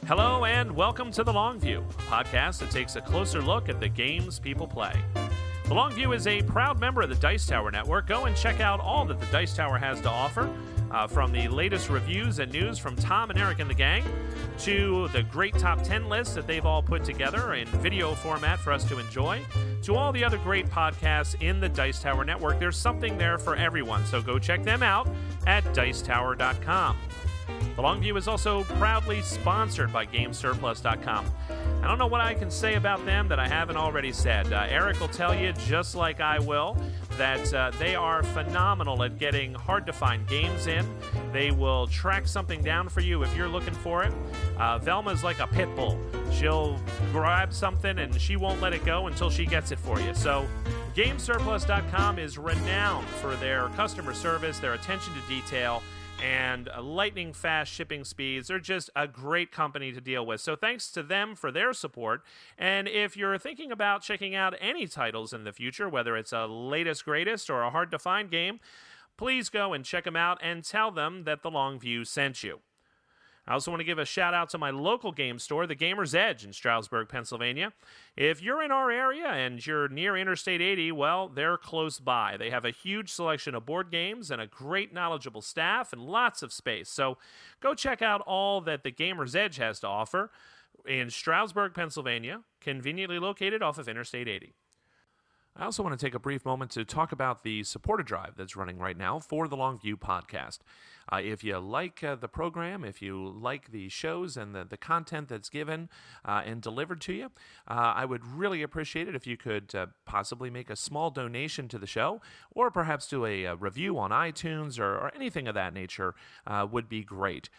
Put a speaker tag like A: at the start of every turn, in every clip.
A: Hello and welcome to The Long View, a podcast that takes a closer look at the games people play. The Long View is a proud member of the Dice Tower Network. Go and check out all that the Dice Tower has to offer, from the latest reviews and news from Tom and Eric and the gang, to the great top 10 lists that they've all put together in video format for us to enjoy, to all the other great podcasts in the Dice Tower Network. There's something there for everyone, so go check them out at dicetower.com. The Long View is also proudly sponsored by GameSurplus.com. I don't know what I can say about them that I haven't already said. Eric will tell you, just like I will, that they are phenomenal at getting hard-to-find games in. They will track something down for you if you're looking for it. Velma's like a pit bull. She'll grab something and she won't let it go until she gets it for you. So GameSurplus.com is renowned for their customer service, their attention to detail, and lightning fast shipping speeds. They're just a great company to deal with. So thanks to them for their support. And if you're thinking about checking out any titles in the future, whether it's a latest greatest or a hard to find game, please go and check them out and tell them that the Long View sent you. I also want to give a shout out to my local game store, the Gamer's Edge in Stroudsburg, Pennsylvania. If you're in our area and you're near Interstate 80, well, they're close by. They have a huge selection of board games and a great knowledgeable staff and lots of space. So go check out all that the Gamer's Edge has to offer in Stroudsburg, Pennsylvania, conveniently located off of Interstate 80. I also want to take a brief moment to talk about the supporter drive that's running right now for the Long View podcast. If you like the program, if you like the shows and the content that's given and delivered to you, I would really appreciate it if you could possibly make a small donation to the show, or perhaps do a review on iTunes or anything of that nature would be great.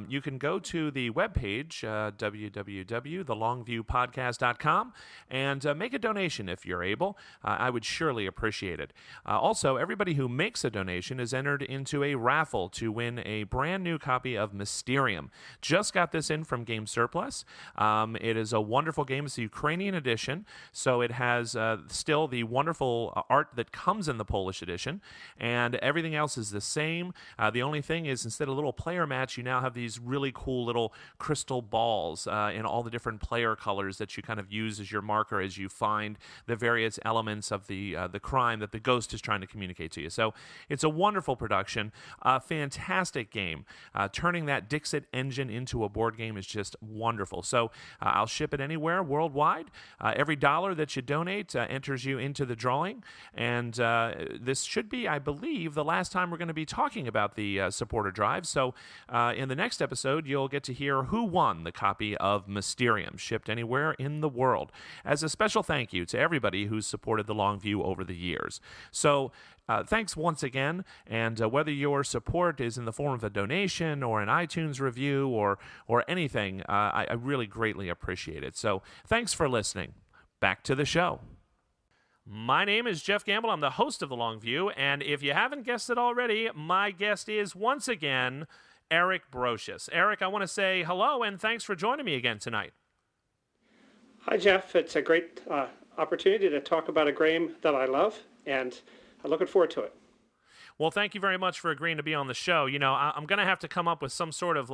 A: You can go to the webpage, www.thelongviewpodcast.com, and make a donation if you're able. I would surely appreciate it. Also, everybody who makes a donation is entered into a raffle to win a brand new copy of Mysterium. Just got this in from Game Surplus. It is a wonderful game. It's the Ukrainian edition, so it has still the wonderful art that comes in the Polish edition, and everything else is the same. The only thing is, instead of a little player match, you now have these really cool little crystal balls in all the different player colors that you kind of use as your marker as you find the various elements of the crime that the ghost is trying to communicate to you. So it's a wonderful production, a fantastic game. Turning that Dixit engine into a board game is just wonderful. So I'll ship it anywhere worldwide. Every dollar that you donate enters you into the drawing, and this should be, I believe, the last time we're going to be talking about the supporter drive. So in the next episode, you'll get to hear who won the copy of Mysterium, shipped anywhere in the world, as a special thank you to everybody who's supported the Long View over the years. So thanks once again, and whether your support is in the form of a donation or an iTunes review or anything, I really greatly appreciate it. So thanks for listening. Back to the show. My name is Jeff Gamble. I'm the host of The Long View, and if you haven't guessed it already, my guest is once again Eric Brocious. Eric, I want to say hello and thanks for joining me again tonight.
B: Hi, Jeff. It's a great opportunity to talk about a game that I love, and I'm looking forward to it.
A: Well, thank you very much for agreeing to be on the show. You know, I'm going to have to come up with some sort of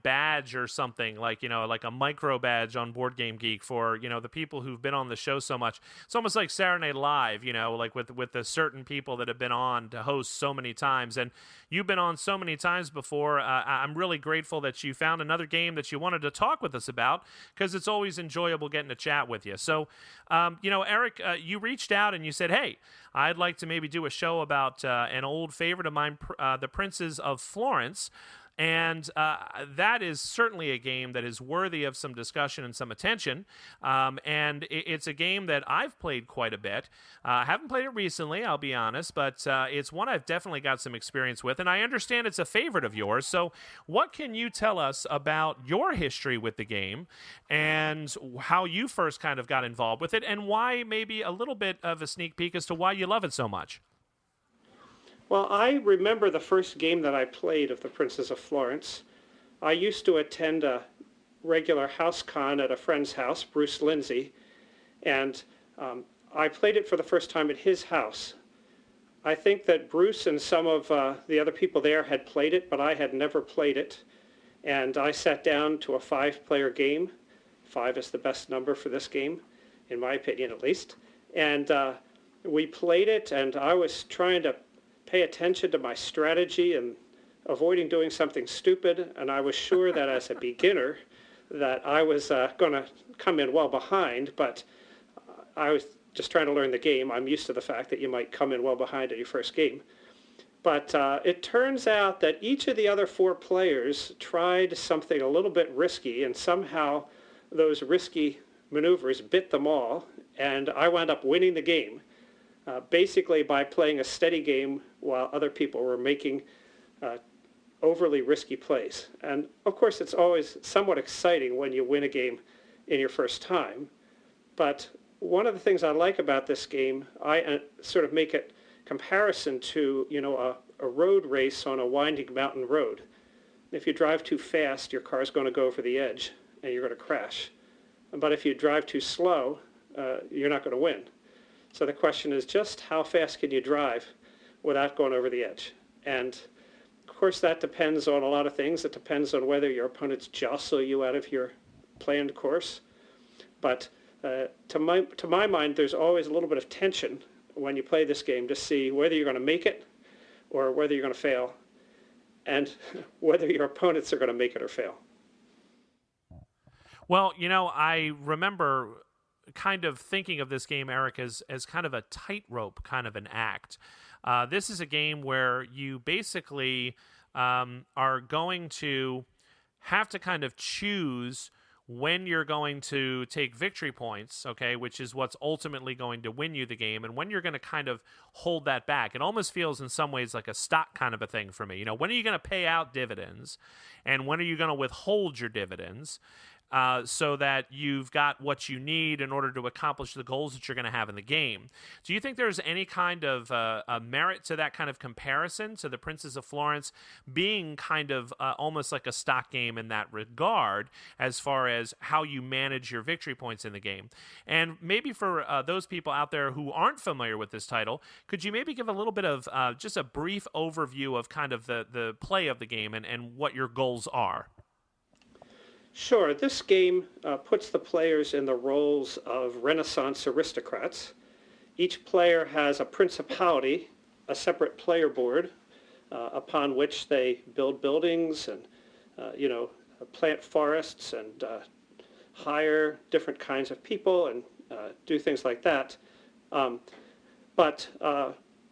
A: badge or something, like a micro badge on Board Game Geek for, the people who've been on the show so much. It's almost like Saturday Night Live, like with the certain people that have been on to host so many times. And you've been on so many times before. I'm really grateful that you found another game that you wanted to talk with us about, because it's always enjoyable getting to chat with you. So, Eric, you reached out and you said, hey, I'd like to maybe do a show about an old favorite of mine, The Princes of Florence. And that is certainly a game that is worthy of some discussion and some attention. And it's a game that I've played quite a bit. I haven't played it recently, I'll be honest, but it's one I've definitely got some experience with. And I understand it's a favorite of yours. So what can you tell us about your history with the game and how you first kind of got involved with it, and why maybe a little bit of a sneak peek as to why you love it so much?
B: Well, I remember the first game that I played of The Princes of Florence. I used to attend a regular house con at a friend's house, Bruce Lindsay, and I played it for the first time at his house. I think that Bruce and some of the other people there had played it, but I had never played it. And I sat down to a 5-player game. 5 is the best number for this game, in my opinion at least. And we played it, and I was trying to pay attention to my strategy and avoiding doing something stupid. And I was sure that as a beginner that I was going to come in well behind, but I was just trying to learn the game. I'm used to the fact that you might come in well behind at your first game. But it turns out that each of the other 4 players tried something a little bit risky, and somehow those risky maneuvers bit them all, and I wound up winning the game, basically by playing a steady game while other people were making overly risky plays. And of course, it's always somewhat exciting when you win a game in your first time. But one of the things I like about this game, I sort of make it comparison to, a road race on a winding mountain road. If you drive too fast, your car's going to go over the edge and you're going to crash. But if you drive too slow, you're not going to win. So the question is just how fast can you drive without going over the edge? And of course that depends on a lot of things. It depends on whether your opponents jostle you out of your planned course. But to my mind, there's always a little bit of tension when you play this game to see whether you're going to make it or whether you're going to fail, and whether your opponents are going to make it or fail.
A: Well, I remember kind of thinking of this game, Eric, as kind of a tightrope kind of an act. This is a game where you basically are going to have to kind of choose when you're going to take victory points, okay, which is what's ultimately going to win you the game, and when you're going to kind of hold that back. It almost feels in some ways like a stock kind of a thing for me. When are you going to pay out dividends, and when are you going to withhold your dividends? So that you've got what you need in order to accomplish the goals that you're going to have in the game. Do you think there's any kind of a merit to that kind of comparison to the Princess of Florence being kind of almost like a stock game in that regard as far as how you manage your victory points in the game? And maybe for those people out there who aren't familiar with this title, could you maybe give a little bit of just a brief overview of kind of the play of the game and what your goals are?
B: Sure. This game puts the players in the roles of Renaissance aristocrats. Each player has a principality, a separate player board, upon which they build buildings and, plant forests and hire different kinds of people and do things like that. But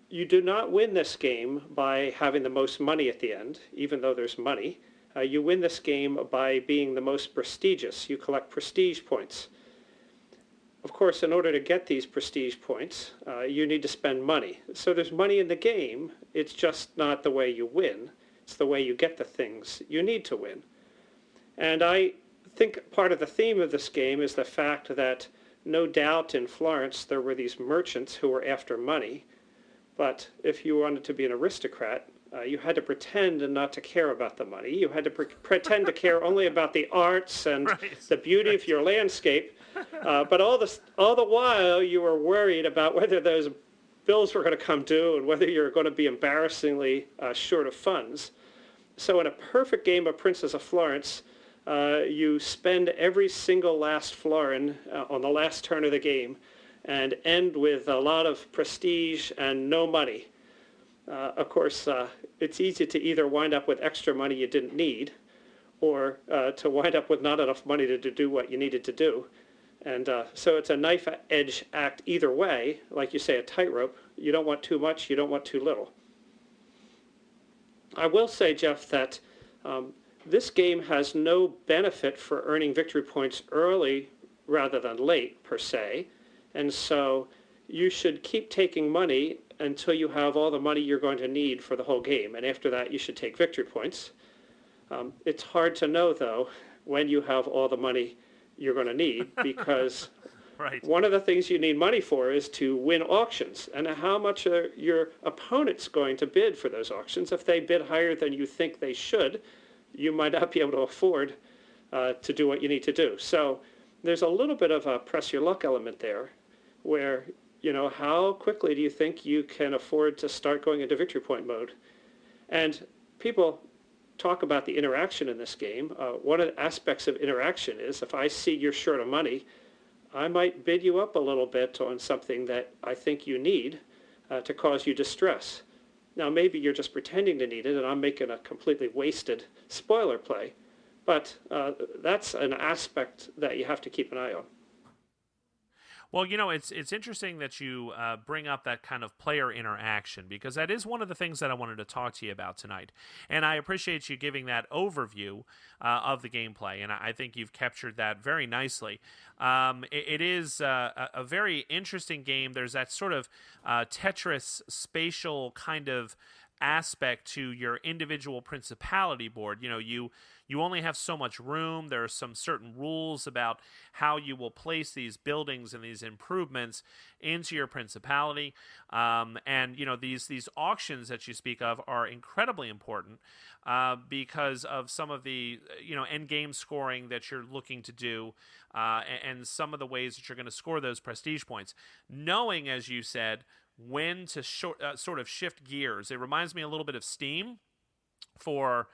B: you do not win this game by having the most money at the end, even though there's money. You win this game by being the most prestigious. You collect prestige points. Of course, in order to get these prestige points, you need to spend money. So there's money in the game. It's just not the way you win. It's the way you get the things you need to win. And I think part of the theme of this game is the fact that no doubt in Florence there were these merchants who were after money. But if you wanted to be an aristocrat, you had to pretend not to care about the money. You had to pretend to care only about the arts and the beauty of your landscape. But all the while, you were worried about whether those bills were going to come due and whether you're going to be embarrassingly short of funds. So in a perfect game of Princess of Florence, you spend every single last florin on the last turn of the game and end with a lot of prestige and no money. Of course, it's easy to either wind up with extra money you didn't need or to wind up with not enough money to do what you needed to do. And so it's a knife-edge act either way, like you say, a tightrope. You don't want too much, you don't want too little. I will say, Jeff, that this game has no benefit for earning victory points early rather than late, per se. And so you should keep taking money until you have all the money you're going to need for the whole game. And after that, you should take victory points. It's hard to know, though, when you have all the money you're going to need, because one of the things you need money for is to win auctions. And how much are your opponents going to bid for those auctions? If they bid higher than you think they should, you might not be able to afford to do what you need to do. So there's a little bit of a press your luck element there, where how quickly do you think you can afford to start going into victory point mode? And people talk about the interaction in this game, one of the aspects of interaction is if I see you're short of money, I might bid you up a little bit on something that I think you need to cause you distress. Now, maybe you're just pretending to need it, and I'm making a completely wasted spoiler play, but that's an aspect that you have to keep an eye on.
A: Well, it's interesting that you bring up that kind of player interaction, because that is one of the things that I wanted to talk to you about tonight. And I appreciate you giving that overview of the gameplay, and I think you've captured that very nicely. It is a very interesting game. There's that sort of Tetris spatial kind of aspect to your individual principality board. You only have so much room. There are some certain rules about how you will place these buildings and these improvements into your principality. And these auctions that you speak of are incredibly important because of some of the end game scoring that you're looking to do, and some of the ways that you're going to score those prestige points. Knowing, as you said, when to sort of shift gears. It reminds me a little bit of Steam for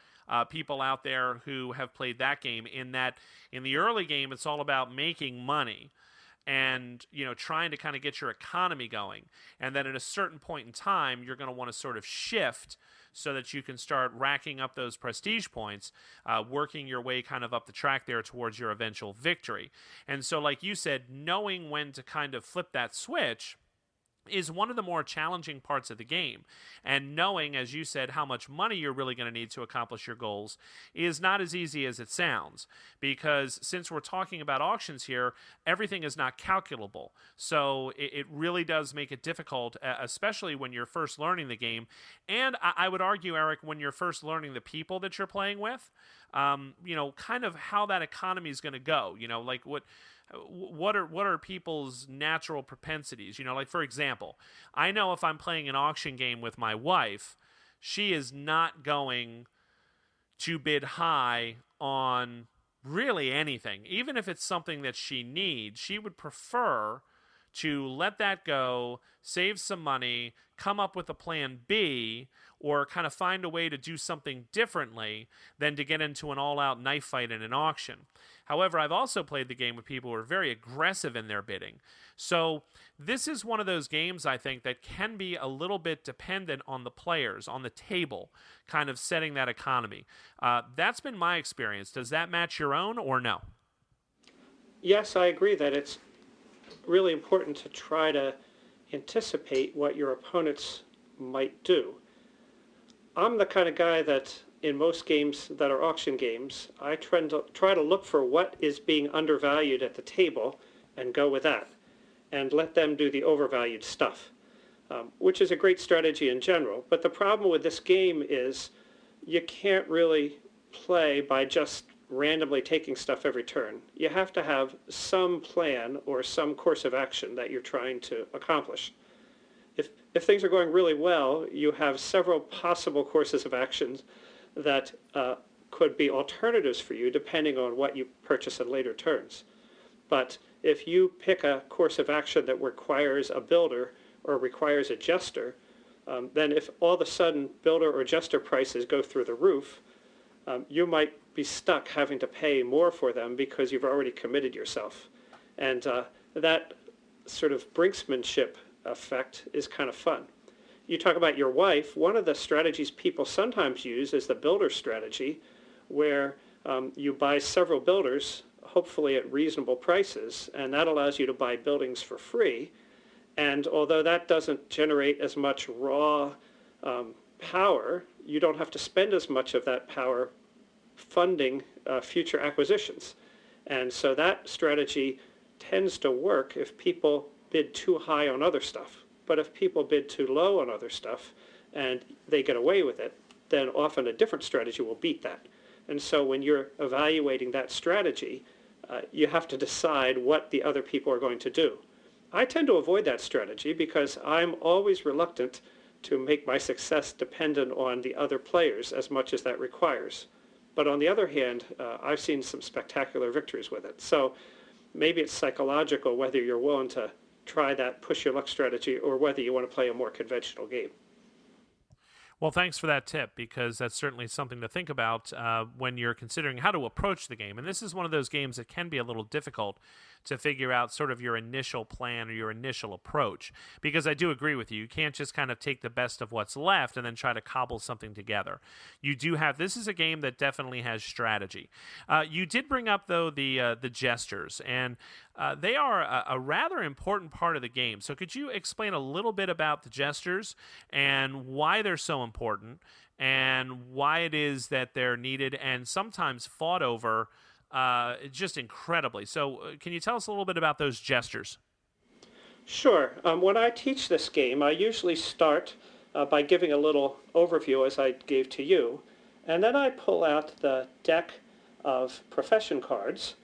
A: people out there who have played that game, in that in the early game it's all about making money and trying to kind of get your economy going, and then at a certain point in time you're going to want to sort of shift so that you can start racking up those prestige points, working your way kind of up the track there towards your eventual victory. And so, like you said, knowing when to kind of flip that switch is one of the more challenging parts of the game. And knowing, as you said, how much money you're really going to need to accomplish your goals is not as easy as it sounds, because since we're talking about auctions here, everything is not calculable. So it really does make it difficult, especially when you're first learning the game. And I would argue, Eric, when you're first learning the people that you're playing with, kind of how that economy is going to go, like what are people's natural propensities? Like, for example, I know if I'm playing an auction game with my wife, she is not going to bid high on really anything. Even if it's something that she needs, she would prefer to let that go, save some money, come up with a plan B, or kind of find a way to do something differently than to get into an all-out knife fight in an auction. However, I've also played the game with people who are very aggressive in their bidding. So this is one of those games, I think, that can be a little bit dependent on the players, on the table, kind of setting that economy. That's been my experience. Does that match your own, or no?
B: Yes, I agree that it's really important to try to anticipate what your opponents might do. I'm the kind of guy that in most games that are auction games, I try to look for what is being undervalued at the table and go with that, and let them do the overvalued stuff, which is a great strategy in general. But the problem with this game is you can't really play by just randomly taking stuff every turn. You have to have some plan or some course of action that you're trying to accomplish. If things are going really well, you have several possible courses of actions that could be alternatives for you depending on what you purchase in later turns. But if you pick a course of action that requires a builder or requires a jester, then if all of a sudden builder or jester prices go through the roof, you might be stuck having to pay more for them because you've already committed yourself. And that sort of brinksmanship effect is kind of fun. You talk about your wife. One of the strategies people sometimes use is the builder strategy, where you buy several builders, hopefully at reasonable prices, and that allows you to buy buildings for free. And although that doesn't generate as much raw power, you don't have to spend as much of that power funding future acquisitions. And so that strategy tends to work if people bid too high on other stuff. But if people bid too low on other stuff and they get away with it, then often a different strategy will beat that. And so when you're evaluating that strategy, you have to decide what the other people are going to do. I tend to avoid that strategy because I'm always reluctant to make my success dependent on the other players as much as that requires. But on the other hand, I've seen some spectacular victories with it. So maybe it's psychological whether you're willing to try that push your luck strategy or whether you want to play a more conventional game.
A: Well, thanks for that tip, because that's certainly something to think about when you're considering how to approach the game. And this is one of those games that can be a little difficult to figure out sort of your initial plan or your initial approach, because I do agree with you. You can't just kind of take the best of what's left and then try to cobble something together. You do have, this is a game that definitely has strategy. You did bring up, though, the gestures, and they are a rather important part of the game. So could you explain a little bit about the gestures and why they're so important and why it is that they're needed and sometimes fought over just incredibly? So can you tell us a little bit about those gestures?
B: Sure. When I teach this game, I usually start by giving a little overview as I gave to you, and then I pull out the deck of profession cards.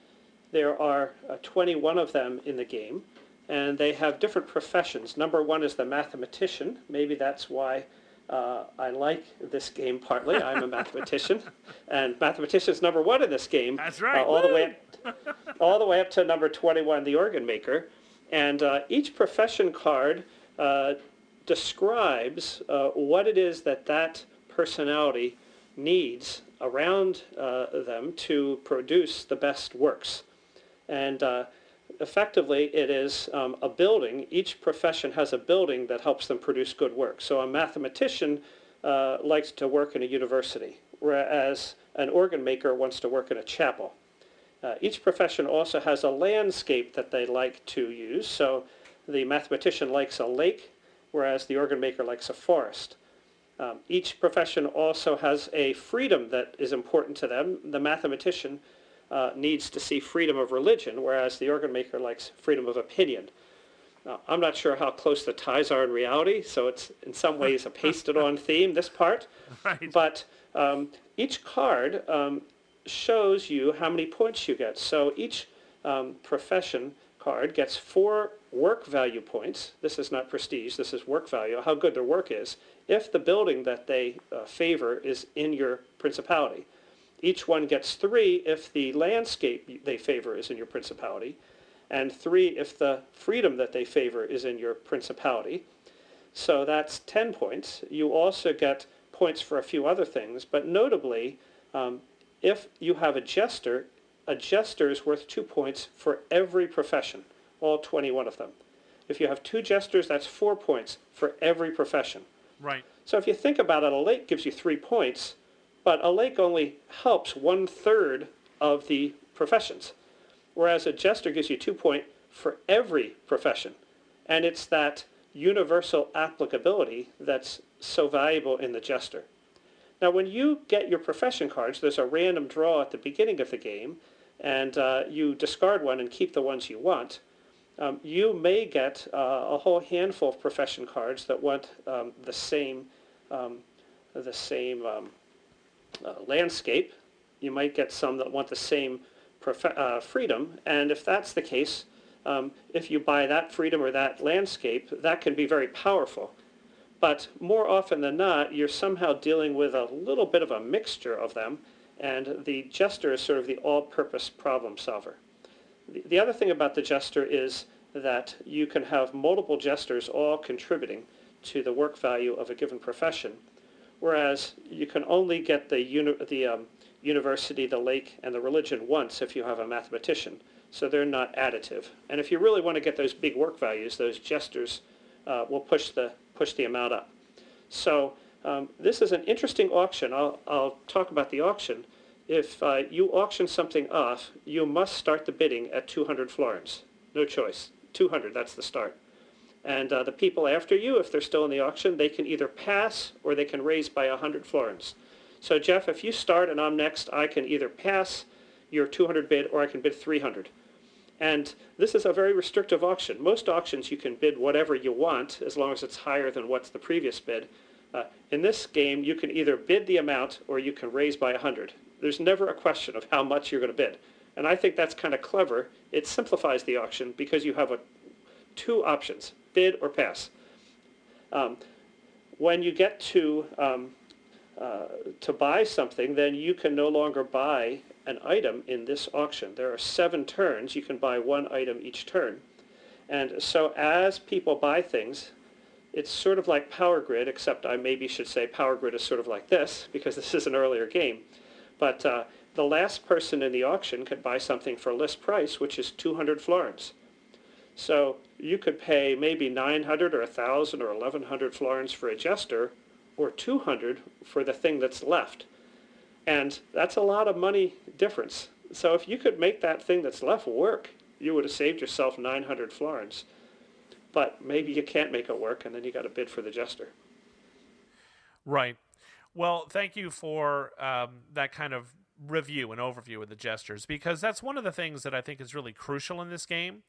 B: There are 21 of them in the game, and they have different professions. Number one is the mathematician. Maybe that's why I like this game partly. I'm a mathematician, and mathematician's number one in this game.
A: That's right.
B: All the way up to number 21, the organ maker. And each profession card describes what it is that personality needs around them to produce the best works. And effectively, it is a building. Each profession has a building that helps them produce good work. So a mathematician likes to work in a university, whereas an organ maker wants to work in a chapel. Each profession also has a landscape that they like to use. So the mathematician likes a lake, whereas the organ maker likes a forest. Each profession also has a freedom that is important to them. The mathematician needs to see freedom of religion, whereas the organ maker likes freedom of opinion. Now, I'm not sure how close the ties are in reality, so it's in some ways a pasted-on theme, this part.
A: Right.
B: But each card shows you how many points you get. So each profession card gets 4 work value points. This is not prestige, this is work value, how good their work is, if the building that they favor is in your principality. Each one gets 3 if the landscape they favor is in your principality, and 3 if the freedom that they favor is in your principality. So that's 10 points. You also get points for a few other things, but notably, if you have a jester is worth 2 points for every profession, all 21 of them. If you have 2 jesters, that's 4 points for every profession.
A: Right.
B: So if you think about it, a lake gives you 3 points, but a lake only helps 1/3 of the professions, whereas a jester gives you 2 points for every profession. And it's that universal applicability that's so valuable in the jester. Now, when you get your profession cards, there's a random draw at the beginning of the game, and you discard one and keep the ones you want. You may get a whole handful of profession cards that want the same landscape. You might get some that want the same freedom, and if that's the case, if you buy that freedom or that landscape, that can be very powerful. But more often than not, you're somehow dealing with a little bit of a mixture of them, and the jester is sort of the all-purpose problem solver. The other thing about the jester is that you can have multiple jesters all contributing to the work value of a given profession, whereas you can only get the university, the lake, and the religion once if you have a mathematician. So they're not additive. And if you really want to get those big work values, those jesters will push the amount up. So this is an interesting auction. I'll talk about the auction. If you auction something off, you must start the bidding at 200 florins. No choice. 200, that's the start. And the people after you, if they're still in the auction, they can either pass or they can raise by 100 florins. So Jeff, if you start and I'm next, I can either pass your 200 bid or I can bid 300. And this is a very restrictive auction. Most auctions you can bid whatever you want as long as it's higher than what's the previous bid. In this game, you can either bid the amount or you can raise by 100. There's never a question of how much you're going to bid. And I think that's kind of clever. It simplifies the auction because you have 2 options, bid or pass. When you get to buy something, then you can no longer buy an item in this auction. There are 7 turns. You can buy 1 item each turn. And so as people buy things, It's sort of like Power Grid, except I maybe should say Power Grid is sort of like this, because this is an earlier game. But the last person in the auction could buy something for list price, which is 200 florins. So you could pay maybe 900 or 1,000 or 1,100 florins for a jester, or 200 for the thing that's left. And that's a lot of money difference. So if you could make that thing that's left work, you would have saved yourself 900 florins. But maybe you can't make it work, and then you got to bid for the jester.
A: Right. Well, thank you for that kind of review and overview of the gestures, because that's one of the things that I think is really crucial in this game.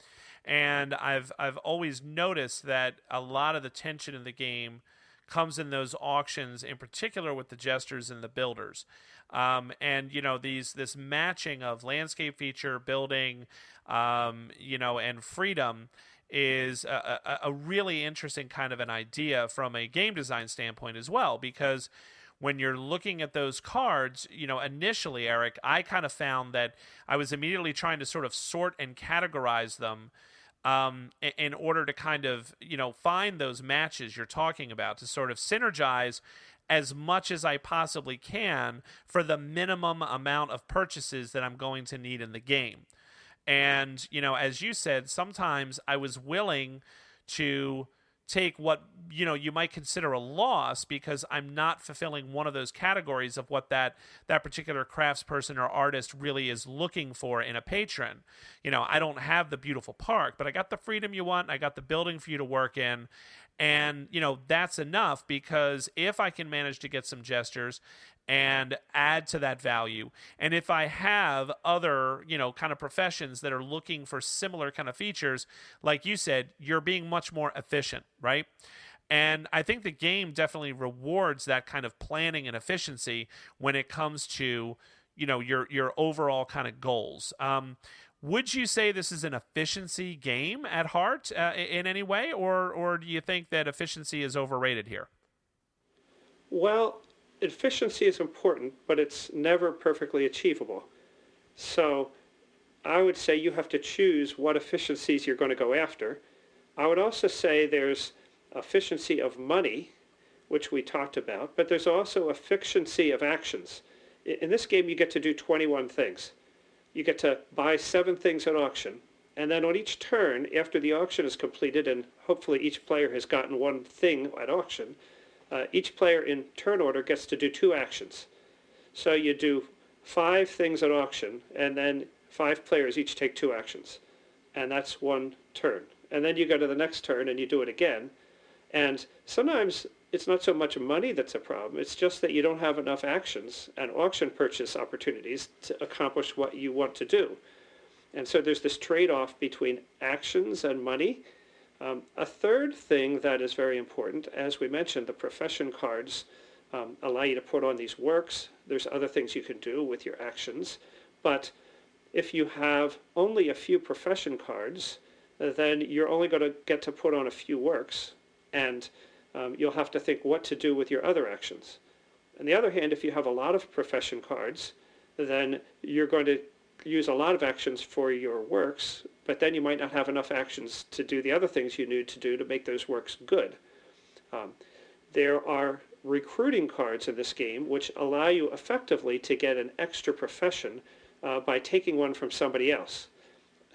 A: And I've always noticed that a lot of the tension in the game comes in those auctions, in particular with the jesters and the builders. And this matching of landscape feature, building, and freedom is a really interesting kind of an idea from a game design standpoint as well, because when you're looking at those cards, initially, Eric, I kind of found that I was immediately trying to sort of sort and categorize them in order to kind of, find those matches you're talking about, to sort of synergize as much as I possibly can for the minimum amount of purchases that I'm going to need in the game. And, as you said, sometimes I was willing to take what, you might consider a loss because I'm not fulfilling one of those categories of what that particular craftsperson or artist really is looking for in a patron. I don't have the beautiful park, but I got the freedom you want. I got the building for you to work in. And, that's enough, because if I can manage to get some gestures and add to that value, and if I have other, kind of professions that are looking for similar kind of features, like you said, you're being much more efficient, right? And I think the game definitely rewards that kind of planning and efficiency when it comes to, your overall kind of goals. Would you say this is an efficiency game at heart in any way, or do you think that efficiency is overrated here?
B: Well, efficiency is important, but it's never perfectly achievable. So I would say you have to choose what efficiencies you're going to go after. I would also say there's efficiency of money, which we talked about, but there's also efficiency of actions. In this game, you get to do 21 things. You get to buy 7 things at auction, and then on each turn, after the auction is completed, and hopefully each player has gotten one thing at auction, each player in turn order gets to do 2 actions. So you do 5 things at auction, and then 5 players each take 2 actions, and that's one turn. And then you go to the next turn and you do it again. And sometimes it's not so much money that's a problem, it's just that you don't have enough actions and auction purchase opportunities to accomplish what you want to do. And so there's this trade-off between actions and money. A third thing that is very important, as we mentioned, the profession cards allow you to put on these works. There's other things you can do with your actions. But if you have only a few profession cards, then you're only going to get to put on a few works, and you'll have to think what to do with your other actions. On the other hand, if you have a lot of profession cards, then you're going to use a lot of actions for your works, but then you might not have enough actions to do the other things you need to do to make those works good. There are recruiting cards in this game which allow you effectively to get an extra profession by taking one from somebody else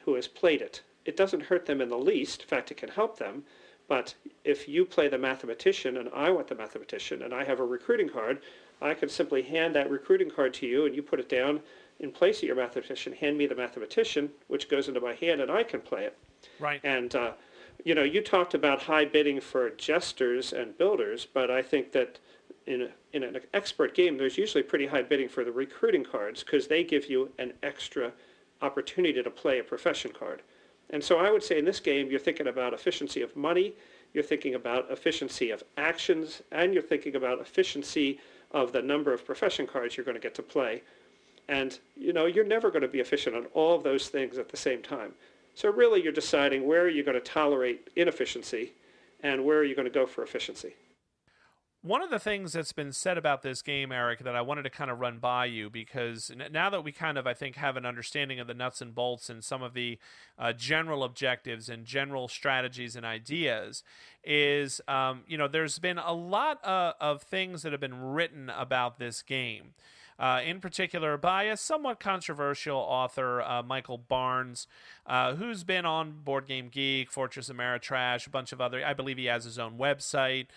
B: who has played it. It doesn't hurt them in the least. In fact, it can help them. But if you play the mathematician and I want the mathematician and I have a recruiting card, I can simply hand that recruiting card to you and you put it down in place of your mathematician, hand me the mathematician, which goes into my hand, and I can play it.
A: Right.
B: And, you talked about high bidding for jesters and builders, but I think that in an expert game, there's usually pretty high bidding for the recruiting cards because they give you an extra opportunity to play a profession card. And so I would say in this game, you're thinking about efficiency of money, you're thinking about efficiency of actions, and you're thinking about efficiency of the number of profession cards you're going to get to play. And, you're never going to be efficient on all of those things at the same time. So really, you're deciding where are you going to tolerate inefficiency and where are you going to go for efficiency.
A: One of the things that's been said about this game, Eric, that I wanted to kind of run by you, because now that we kind of, I think, have an understanding of the nuts and bolts and some of the general objectives and general strategies and ideas, is, there's been a lot of things that have been written about this game. In particular, by a somewhat controversial author, Michael Barnes, who's been on Board Game Geek, Fortress Ameritrash, a bunch of other. I believe he has his own website.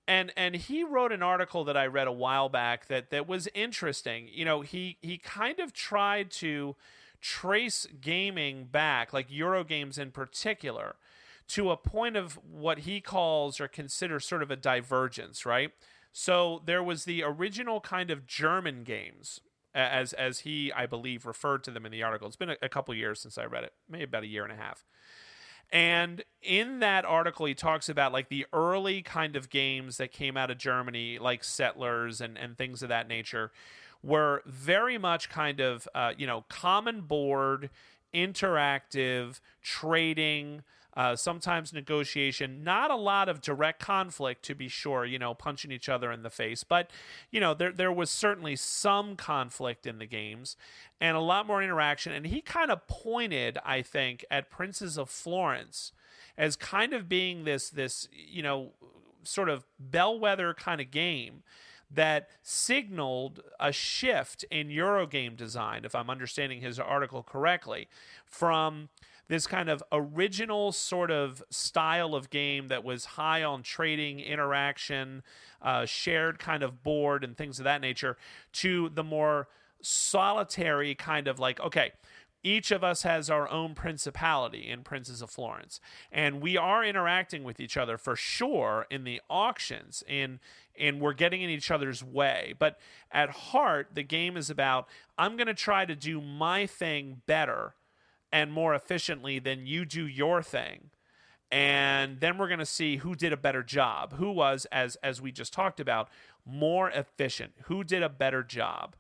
A: And he wrote an article that I read a while back that was interesting. He kind of tried to trace gaming back, like Euro games in particular, to a point of what he calls or considers sort of a divergence, right? So there was the original kind of German games, as he, I believe, referred to them in the article. It's been a couple years since I read it, maybe about a year and a half. And in that article, he talks about like the early kind of games that came out of Germany, like Settlers and things of that nature, were very much kind of, common board, interactive, trading, sometimes negotiation, not a lot of direct conflict, to be sure, punching each other in the face. But, there was certainly some conflict in the games and a lot more interaction. And he kind of pointed, I think, at Princes of Florence as kind of being this sort of bellwether kind of game that signaled a shift in Eurogame design, if I'm understanding his article correctly, from this kind of original sort of style of game that was high on trading, interaction, shared kind of board and things of that nature, to the more solitary kind of like, okay, each of us has our own principality in Princes of Florence, and we are interacting with each other for sure in the auctions, and we're getting in each other's way. But at heart, the game is about, I'm going to try to do my thing better and more efficiently than you do your thing. And then we're going to see who did a better job, who was, as we just talked about, more efficient, who did a better job.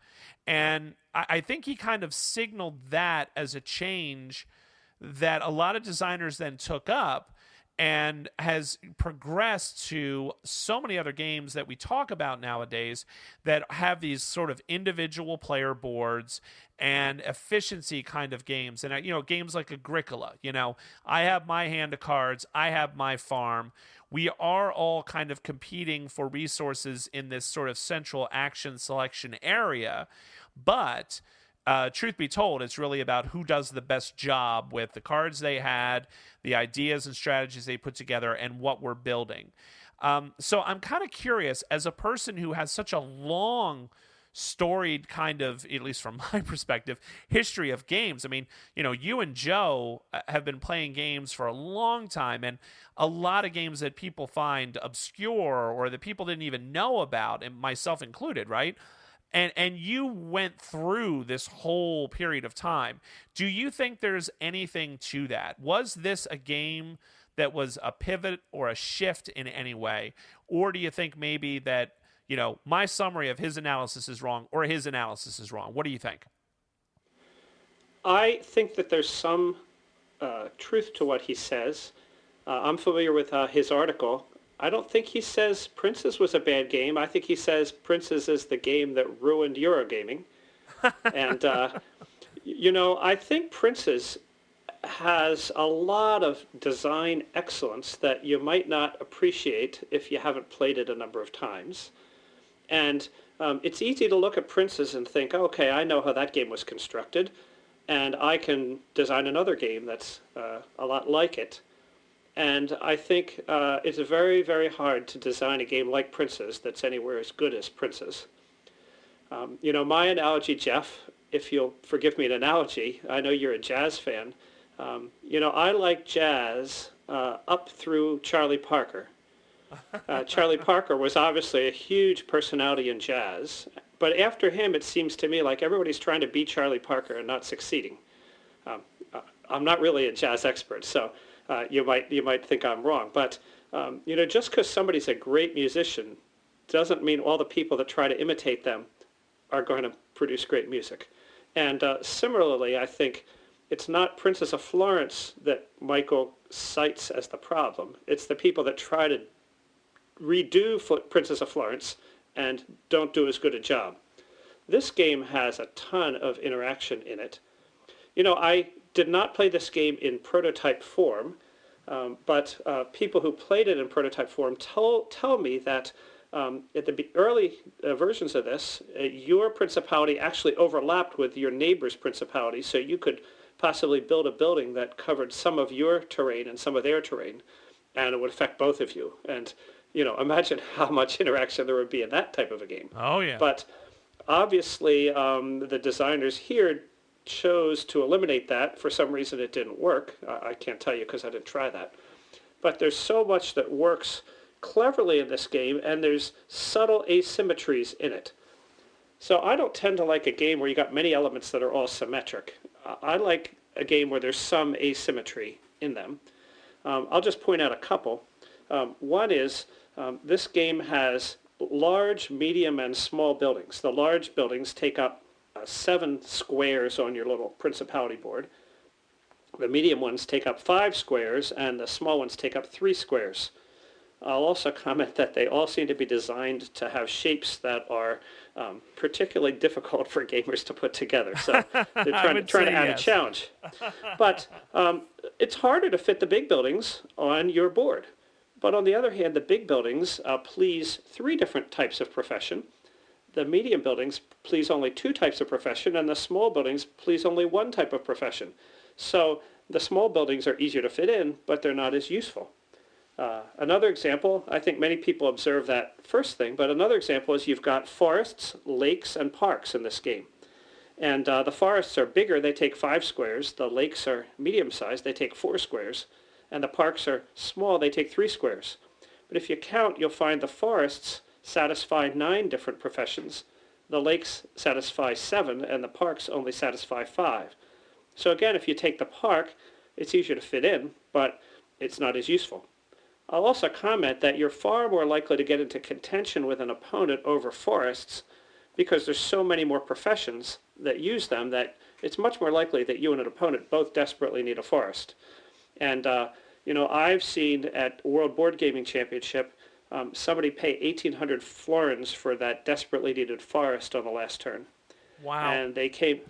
A: And I think he kind of signaled that as a change that a lot of designers then took up, and has progressed to so many other games that we talk about nowadays that have these sort of individual player boards and efficiency kind of games. And, games like Agricola, I have my hand of cards, I have my farm. We are all kind of competing for resources in this sort of central action selection area. But truth be told, it's really about who does the best job with the cards they had, the ideas and strategies they put together, and what we're building. So I'm kind of curious, as a person who has such a long, storied kind of, at least from my perspective, history of games. I mean, you and Joe have been playing games for a long time, and a lot of games that people find obscure or that people didn't even know about, and myself included, right? And you went through this whole period of time. Do you think there's anything to that? Was this a game that was a pivot or a shift in any way? Or do you think maybe that, my summary of his analysis is wrong, or his analysis is wrong? What do you think?
B: I think that there's some truth to what he says. I'm familiar with his article. I don't think he says Princes was a bad game. I think he says Princes is the game that ruined Eurogaming. And, I think Princes has a lot of design excellence that you might not appreciate if you haven't played it a number of times. And it's easy to look at Princes and think, okay, I know how that game was constructed, and I can design another game that's a lot like it. And I think it's very, very hard to design a game like Princes that's anywhere as good as Princes. My analogy, Jeff, if you'll forgive me an analogy, I know you're a jazz fan. I like jazz up through Charlie Parker. Charlie Parker was obviously a huge personality in jazz, but after him, it seems to me like everybody's trying to beat Charlie Parker and not succeeding. I'm not really a jazz expert, so you might think I'm wrong, but just because somebody's a great musician doesn't mean all the people that try to imitate them are going to produce great music. And similarly, I think it's not Princess of Florence that Michael cites as the problem. It's the people that try to redo Princess of Florence and don't do as good a job. This game has a ton of interaction in it. I did not play this game in prototype form, but people who played it in prototype form tell me that at the early versions of this, your principality actually overlapped with your neighbor's principality, so you could possibly build a building that covered some of your terrain and some of their terrain, and it would affect both of you. And, imagine how much interaction there would be in that type of a game.
A: Oh, yeah.
B: But obviously, the designers here chose to eliminate that. For some reason, it didn't work. I can't tell you because I didn't try that. But there's so much that works cleverly in this game, and there's subtle asymmetries in it. So I don't tend to like a game where you got many elements that are all symmetric. I like a game where there's some asymmetry in them. I'll just point out a couple. One is this game has large, medium, and small buildings. The large buildings take up 7 squares on your little principality board. The medium ones take up 5 squares, and the small ones take up 3 squares. I'll also comment that they all seem to be designed to have shapes that are particularly difficult for gamers to put together. So they're trying to add a challenge. But it's harder to fit the big buildings on your board. But on the other hand, the big buildings please 3 different types of profession. The medium buildings please only 2 types of profession, and the small buildings please only 1 type of profession. So the small buildings are easier to fit in, but they're not as useful. Another example, I think many people observe that first thing, but another example is you've got forests, lakes, and parks in this game. And the forests are bigger, they take 5 squares. The lakes are medium-sized, they take 4 squares. And the parks are small, they take 3 squares. But if you count, you'll find the forests satisfy 9 different professions. The lakes satisfy 7, and the parks only satisfy 5. So again, if you take the park, it's easier to fit in, but it's not as useful. I'll also comment that you're far more likely to get into contention with an opponent over forests because there's so many more professions that use them that it's much more likely that you and an opponent both desperately need a forest. And, I've seen at World Board Gaming Championship somebody pay 1,800 florins for that desperately needed forest on the last turn.
A: Wow.
B: And they came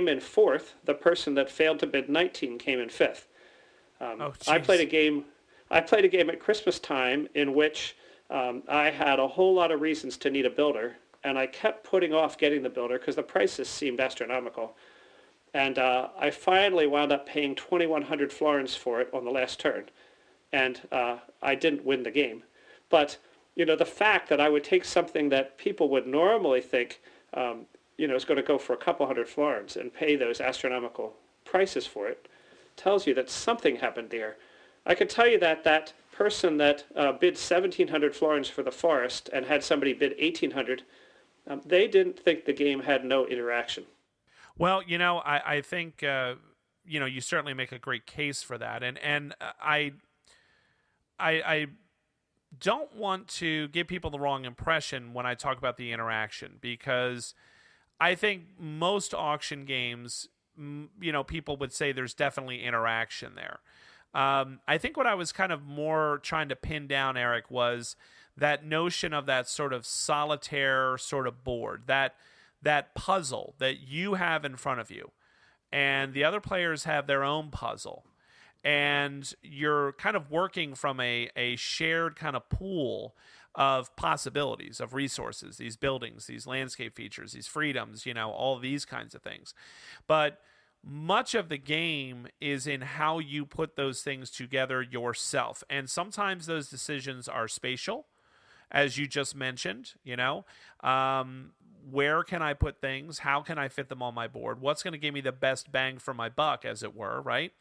B: in 4th. The person that failed to bid 19 came in 5th. I played a game at Christmas time in which I had a whole lot of reasons to need a builder, and I kept putting off getting the builder because the prices seemed astronomical. And I finally wound up paying 2,100 florins for it on the last turn, and I didn't win the game. But the fact that I would take something that people would normally think is going to go for a couple hundred florins and pay those astronomical prices for it tells you that something happened there. I can tell you that that person that bid 1,700 florins for the forest and had somebody bid 1,800, they didn't think the game had no interaction.
A: Well, I think, you certainly make a great case for that. And I don't want to give people the wrong impression when I talk about the interaction, because I think most auction games, people would say there's definitely interaction there. I think what I was kind of more trying to pin down, Eric, was that notion of that sort of solitaire sort of board, that puzzle that you have in front of you, and the other players have their own puzzle, and you're kind of working from a shared kind of pool of possibilities, of resources, these buildings, these landscape features, these freedoms, all these kinds of things. But much of the game is in how you put those things together yourself. And sometimes those decisions are spatial, as you just mentioned, where can I put things? How can I fit them on my board? What's going to give me the best bang for my buck, as it were, right?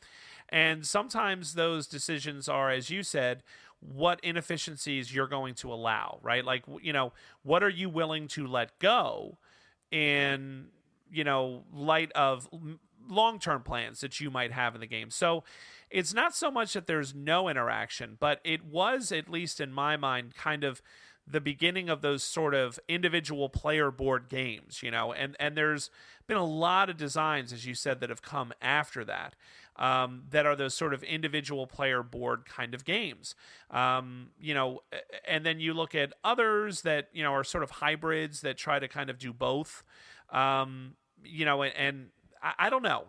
A: And sometimes those decisions are, as you said, what inefficiencies you're going to allow, right? Like, what are you willing to let go in, light of long-term plans that you might have in the game. So it's not so much that there's no interaction, but it was, at least in my mind, kind of the beginning of those sort of individual player board games, and there's been a lot of designs, as you said, that have come after that, that are those sort of individual player board kind of games. And then you look at others that, are sort of hybrids that try to kind of do both, and I don't know.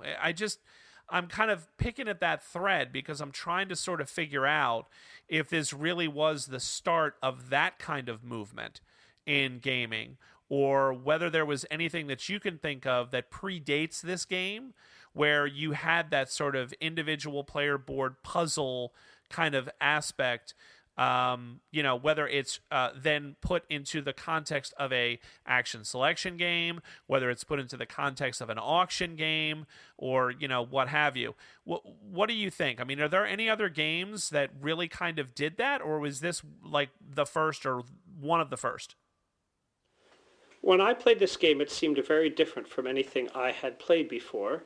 A: I'm kind of picking at that thread because I'm trying to sort of figure out if this really was the start of that kind of movement in gaming, or whether there was anything that you can think of that predates this game where you had that sort of individual player board puzzle kind of aspect, whether it's then put into the context of a action selection game, whether it's put into the context of an auction game, or, what have you. What do you think? I mean, are there any other games that really kind of did that, or was this like the first or one of the first?
B: When I played this game, it seemed very different from anything I had played before.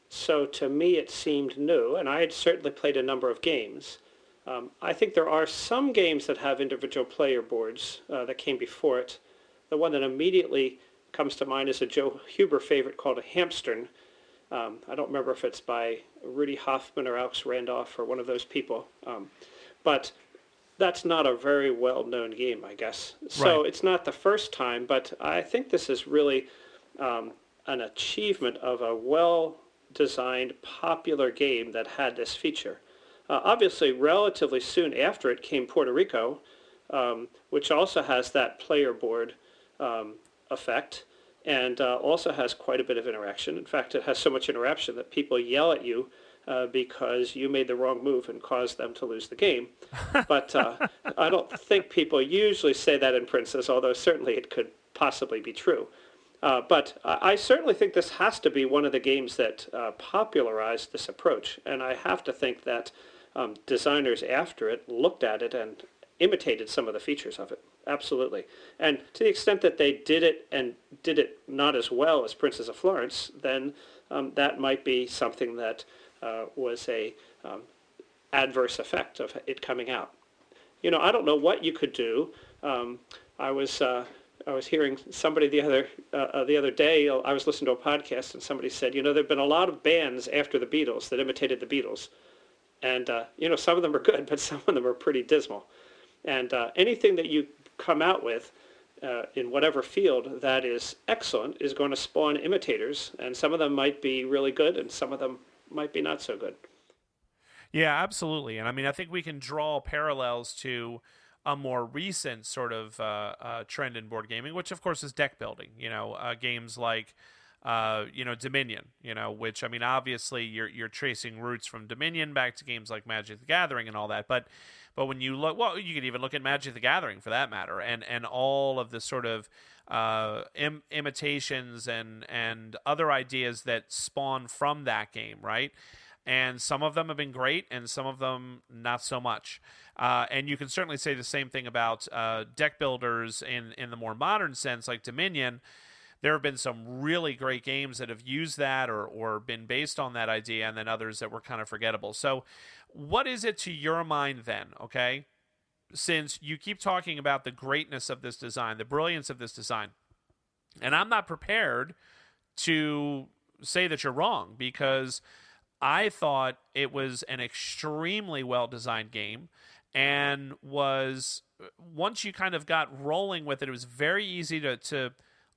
B: So to me, it seemed new, and I had certainly played a number of games. I think there are some games that have individual player boards that came before it. The one that immediately comes to mind is a Joe Huber favorite called a Hamstern. I don't remember if it's by Rudy Hoffman or Alex Randolph or one of those people. But that's not a very well-known game, I guess. So It's not the first time, but I think this is really an achievement of a well-designed, popular game that had this feature. Obviously, relatively soon after it came Puerto Rico, which also has that player board effect, and also has quite a bit of interaction. In fact, it has so much interaction that people yell at you because you made the wrong move and caused them to lose the game. But I don't think people usually say that in Princess, although certainly it could possibly be true. But I certainly think this has to be one of the games that popularized this approach, and I have to think that designers after it looked at it and imitated some of the features of it. Absolutely. And to the extent that they did it and did it not as well as Princess of Florence, then that might be something that was a adverse effect of it coming out. I don't know what you could do. I was hearing somebody the other day. I was listening to a podcast, and somebody said, there've been a lot of bands after the Beatles that imitated the Beatles. And, some of them are good, but some of them are pretty dismal. And anything that you come out with in whatever field that is excellent is going to spawn imitators. And some of them might be really good, and some of them might be not so good.
A: Yeah, absolutely. And I mean, I think we can draw parallels to a more recent sort of trend in board gaming, which, of course, is deck building. Games like Dominion, which, I mean, obviously you're tracing roots from Dominion back to games like Magic the Gathering and all that. But when you look, well, you could even look at Magic the Gathering for that matter, and all of the sort of imitations and other ideas that spawn from that game, right? And some of them have been great, and some of them not so much. And you can certainly say the same thing about deck builders in the more modern sense, like Dominion. There have been some really great games that have used that or been based on that idea, and then others that were kind of forgettable. So what is it to your mind then, okay? Since you keep talking about the greatness of this design, the brilliance of this design, and I'm not prepared to say that you're wrong, because I thought it was an extremely well-designed game, and was, once you kind of got rolling with it, it was very easy to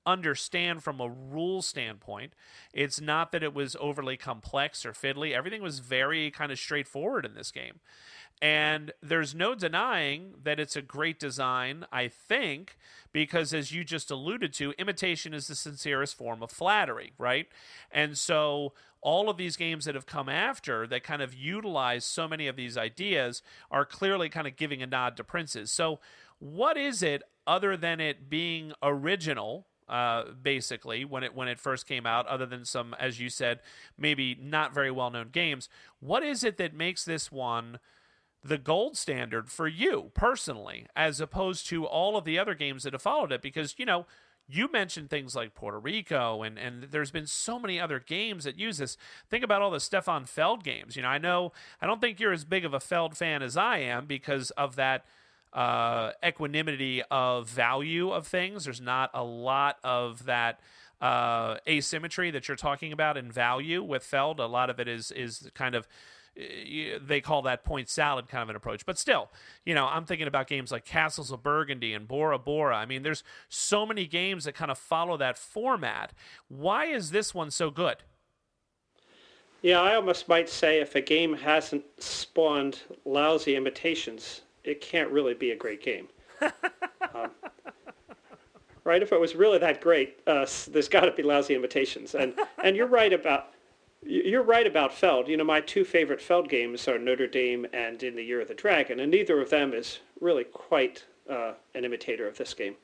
A: understand from a rule standpoint. It's not that it was overly complex or fiddly. Everything was very kind of straightforward in this game. And there's no denying that it's a great design, I think, because as you just alluded to, imitation is the sincerest form of flattery, right? And so all of these games that have come after that kind of utilize so many of these ideas are clearly kind of giving a nod to Prince's. So what is it, other than it being original, basically, when it first came out, other than some, as you said, maybe not very well-known games, what is it that makes this one the gold standard for you personally, as opposed to all of the other games that have followed it? Because, you mentioned things like Puerto Rico, and there's been so many other games that use this. Think about all the Stefan Feld games. I don't think you're as big of a Feld fan as I am because of that equanimity of value of things. There's not a lot of that asymmetry that you're talking about in value with Feld. A lot of it is kind of, they call that point salad kind of an approach. But still, I'm thinking about games like Castles of Burgundy and Bora Bora. I mean, there's so many games that kind of follow that format. Why is this one so good?
B: Yeah, I almost might say if a game hasn't spawned lousy imitations, it can't really be a great game. Right? If it was really that great, there's got to be lousy imitations. And you're right about Feld. My two favorite Feld games are Notre Dame and In the Year of the Dragon, and neither of them is really quite an imitator of this game.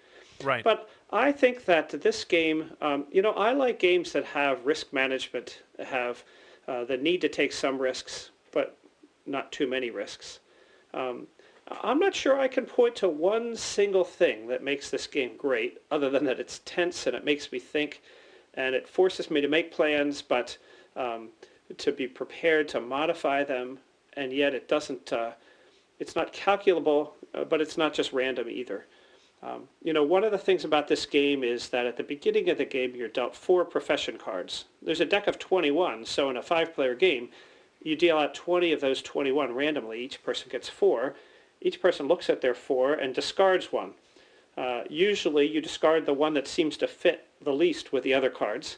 A: Right.
B: But I think that this game, I like games that have risk management, have the need to take some risks, but not too many risks. I'm not sure I can point to one single thing that makes this game great, other than that it's tense and it makes me think, and it forces me to make plans, but to be prepared to modify them, and yet it doesn't. It's not calculable, but it's not just random either. One of the things about this game is that at the beginning of the game, you're dealt 4 profession cards. There's a deck of 21, so in a 5-player game, you deal out 20 of those 21 randomly. Each person gets 4. Each person looks at their 4 and discards one. Usually, you discard the one that seems to fit the least with the other cards.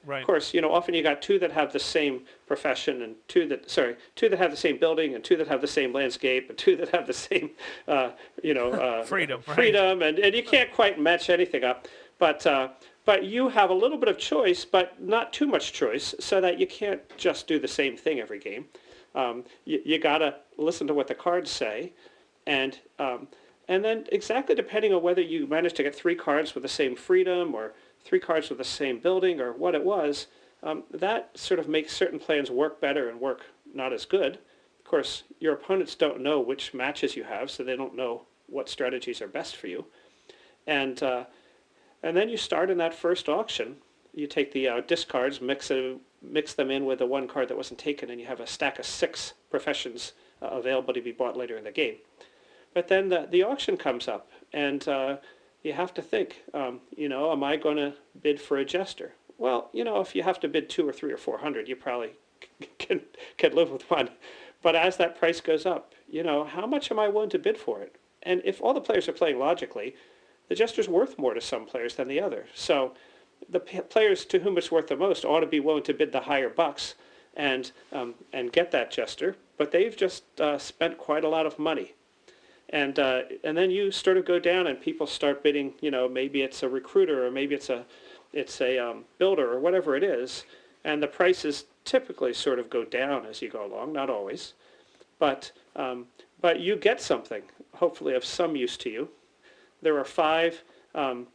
A: Right.
B: Of course, often you got 2 that have the same profession, and 2 that have the same building, and 2 that have the same landscape, and 2 that have the same,
A: freedom. Right.
B: Freedom, and you can't quite match anything up. But you have a little bit of choice, but not too much choice, so that you can't just do the same thing every game. You got to listen to what the cards say, and then exactly depending on whether you manage to get 3 cards with the same freedom or 3 cards with the same building or what it was, that sort of makes certain plans work better and work not as good. Of course, your opponents don't know which matches you have, so they don't know what strategies are best for you. And then you start in that first auction. You take the discards, mix them in with the 1 card that wasn't taken, and you have a stack of 6 professions available to be bought later in the game. But then the auction comes up, and you have to think, am I going to bid for a jester? Well, if you have to bid 200 or 300 or 400, you probably can live with one. But as that price goes up, how much am I willing to bid for it? And if all the players are playing logically, the jester's worth more to some players than the other. So the players to whom it's worth the most ought to be willing to bid the higher bucks and get that jester. But they've just spent quite a lot of money. And then you sort of go down and people start bidding, maybe it's a recruiter or maybe it's a builder or whatever it is. And the prices typically sort of go down as you go along, not always. But you get something, hopefully of some use to you. There are 5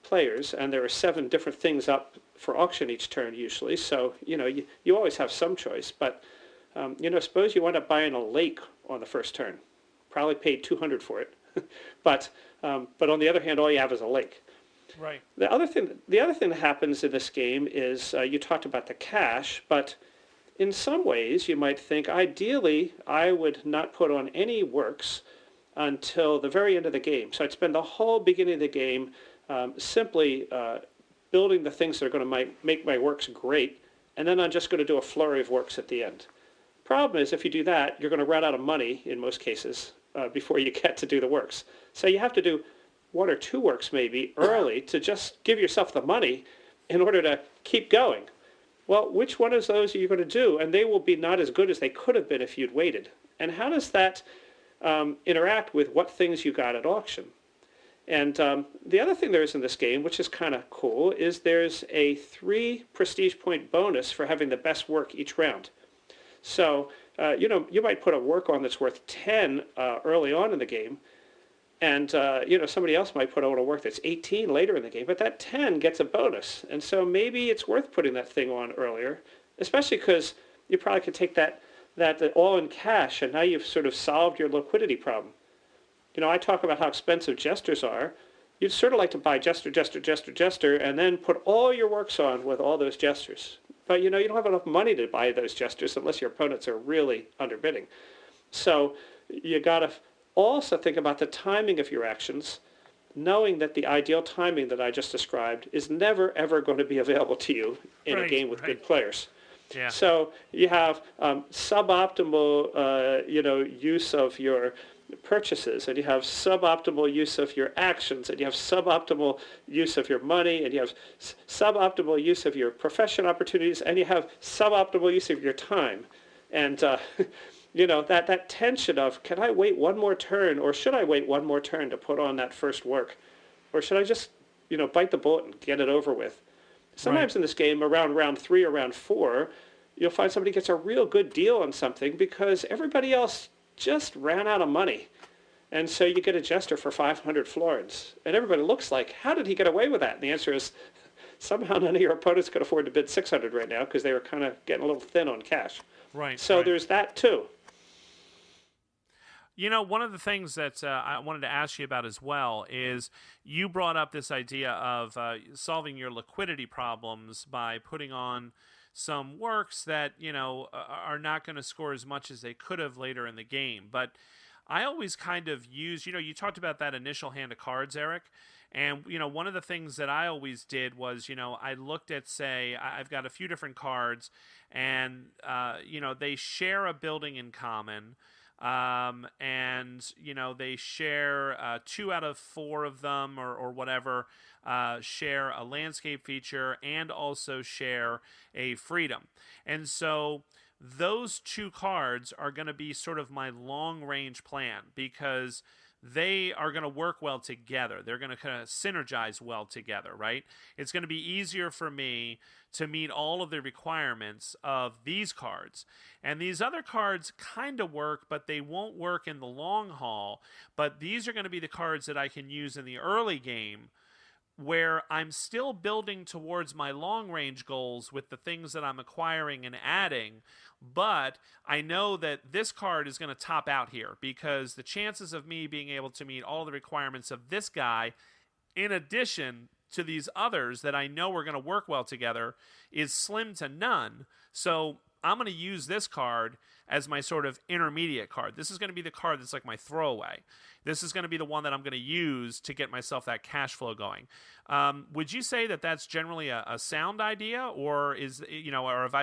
B: players and there are 7 different things up for auction each turn usually. So, you always have some choice. But, suppose you wind up buying a lake on the first turn. Probably paid 200 for it, but on the other hand, all you have is a lake.
A: Right.
B: The other thing that happens in this game is you talked about the cash, but in some ways you might think ideally I would not put on any works until the very end of the game. So I'd spend the whole beginning of the game simply building the things that are going to make my works great, and then I'm just going to do a flurry of works at the end. Problem is, if you do that, you're going to run out of money in most cases before you get to do the works. So you have to do 1 or 2 works maybe early to just give yourself the money in order to keep going. Well, which one of those are you going to do? And they will be not as good as they could have been if you'd waited. And how does that interact with what things you got at auction? And the other thing there is in this game, which is kind of cool, is there's a 3 prestige point bonus for having the best work each round. So, you might put a work on that's worth 10 early on in the game, and, somebody else might put on a work that's 18 later in the game, but that 10 gets a bonus. And so maybe it's worth putting that thing on earlier, especially because you probably could take that all in cash, and now you've sort of solved your liquidity problem. I talk about how expensive jesters are. You'd sort of like to buy jester, and then put all your works on with all those jesters. But, you don't have enough money to buy those jesters unless your opponents are really underbidding. So you got to also think about the timing of your actions, knowing that the ideal timing that I just described is never, ever going to be available to you in a game with good players.
A: Yeah.
B: So you have suboptimal, use of your purchases, and you have suboptimal use of your actions, and you have suboptimal use of your money, and you have suboptimal use of your profession opportunities, and you have suboptimal use of your time. And, that tension of, can I wait one more turn, or should I wait one more turn to put on that first work? Or should I just, bite the bullet and get it over with? Sometimes in this game, around round 3 or round 4, you'll find somebody gets a real good deal on something because everybody else just ran out of money. And so you get a jester for 500 florins. And everybody looks like, how did he get away with that? And the answer is, somehow none of your opponents could afford to bid 600 right now because they were kind of getting a little thin on cash.
A: Right.
B: So there's that too.
A: One of the things that I wanted to ask you about as well is you brought up this idea of solving your liquidity problems by putting on some works that, are not going to score as much as they could have later in the game. But I always kind of use, you talked about that initial hand of cards, Eric. And, one of the things that I always did was, I looked at, say, I've got a few different cards and, they share a building in common. They share 2 out of 4 of them or whatever, share a landscape feature and also share a freedom. And so those 2 cards are going to be sort of my long-range plan because they are going to work well together. They're going to kind of synergize well together, right? It's going to be easier for me to meet all of the requirements of these cards. And these other cards kind of work, but they won't work in the long haul. But these are going to be the cards that I can use in the early game where I'm still building towards my long-range goals with the things that I'm acquiring and adding, but I know that this card is going to top out here because the chances of me being able to meet all the requirements of this guy, in addition to these others that I know are going to work well together, is slim to none. So I'm going to use this card as my sort of intermediate card. This is going to be the card that's like my throwaway. This is going to be the one that I'm going to use to get myself that cash flow going. Would you say that that's generally a sound idea, or or if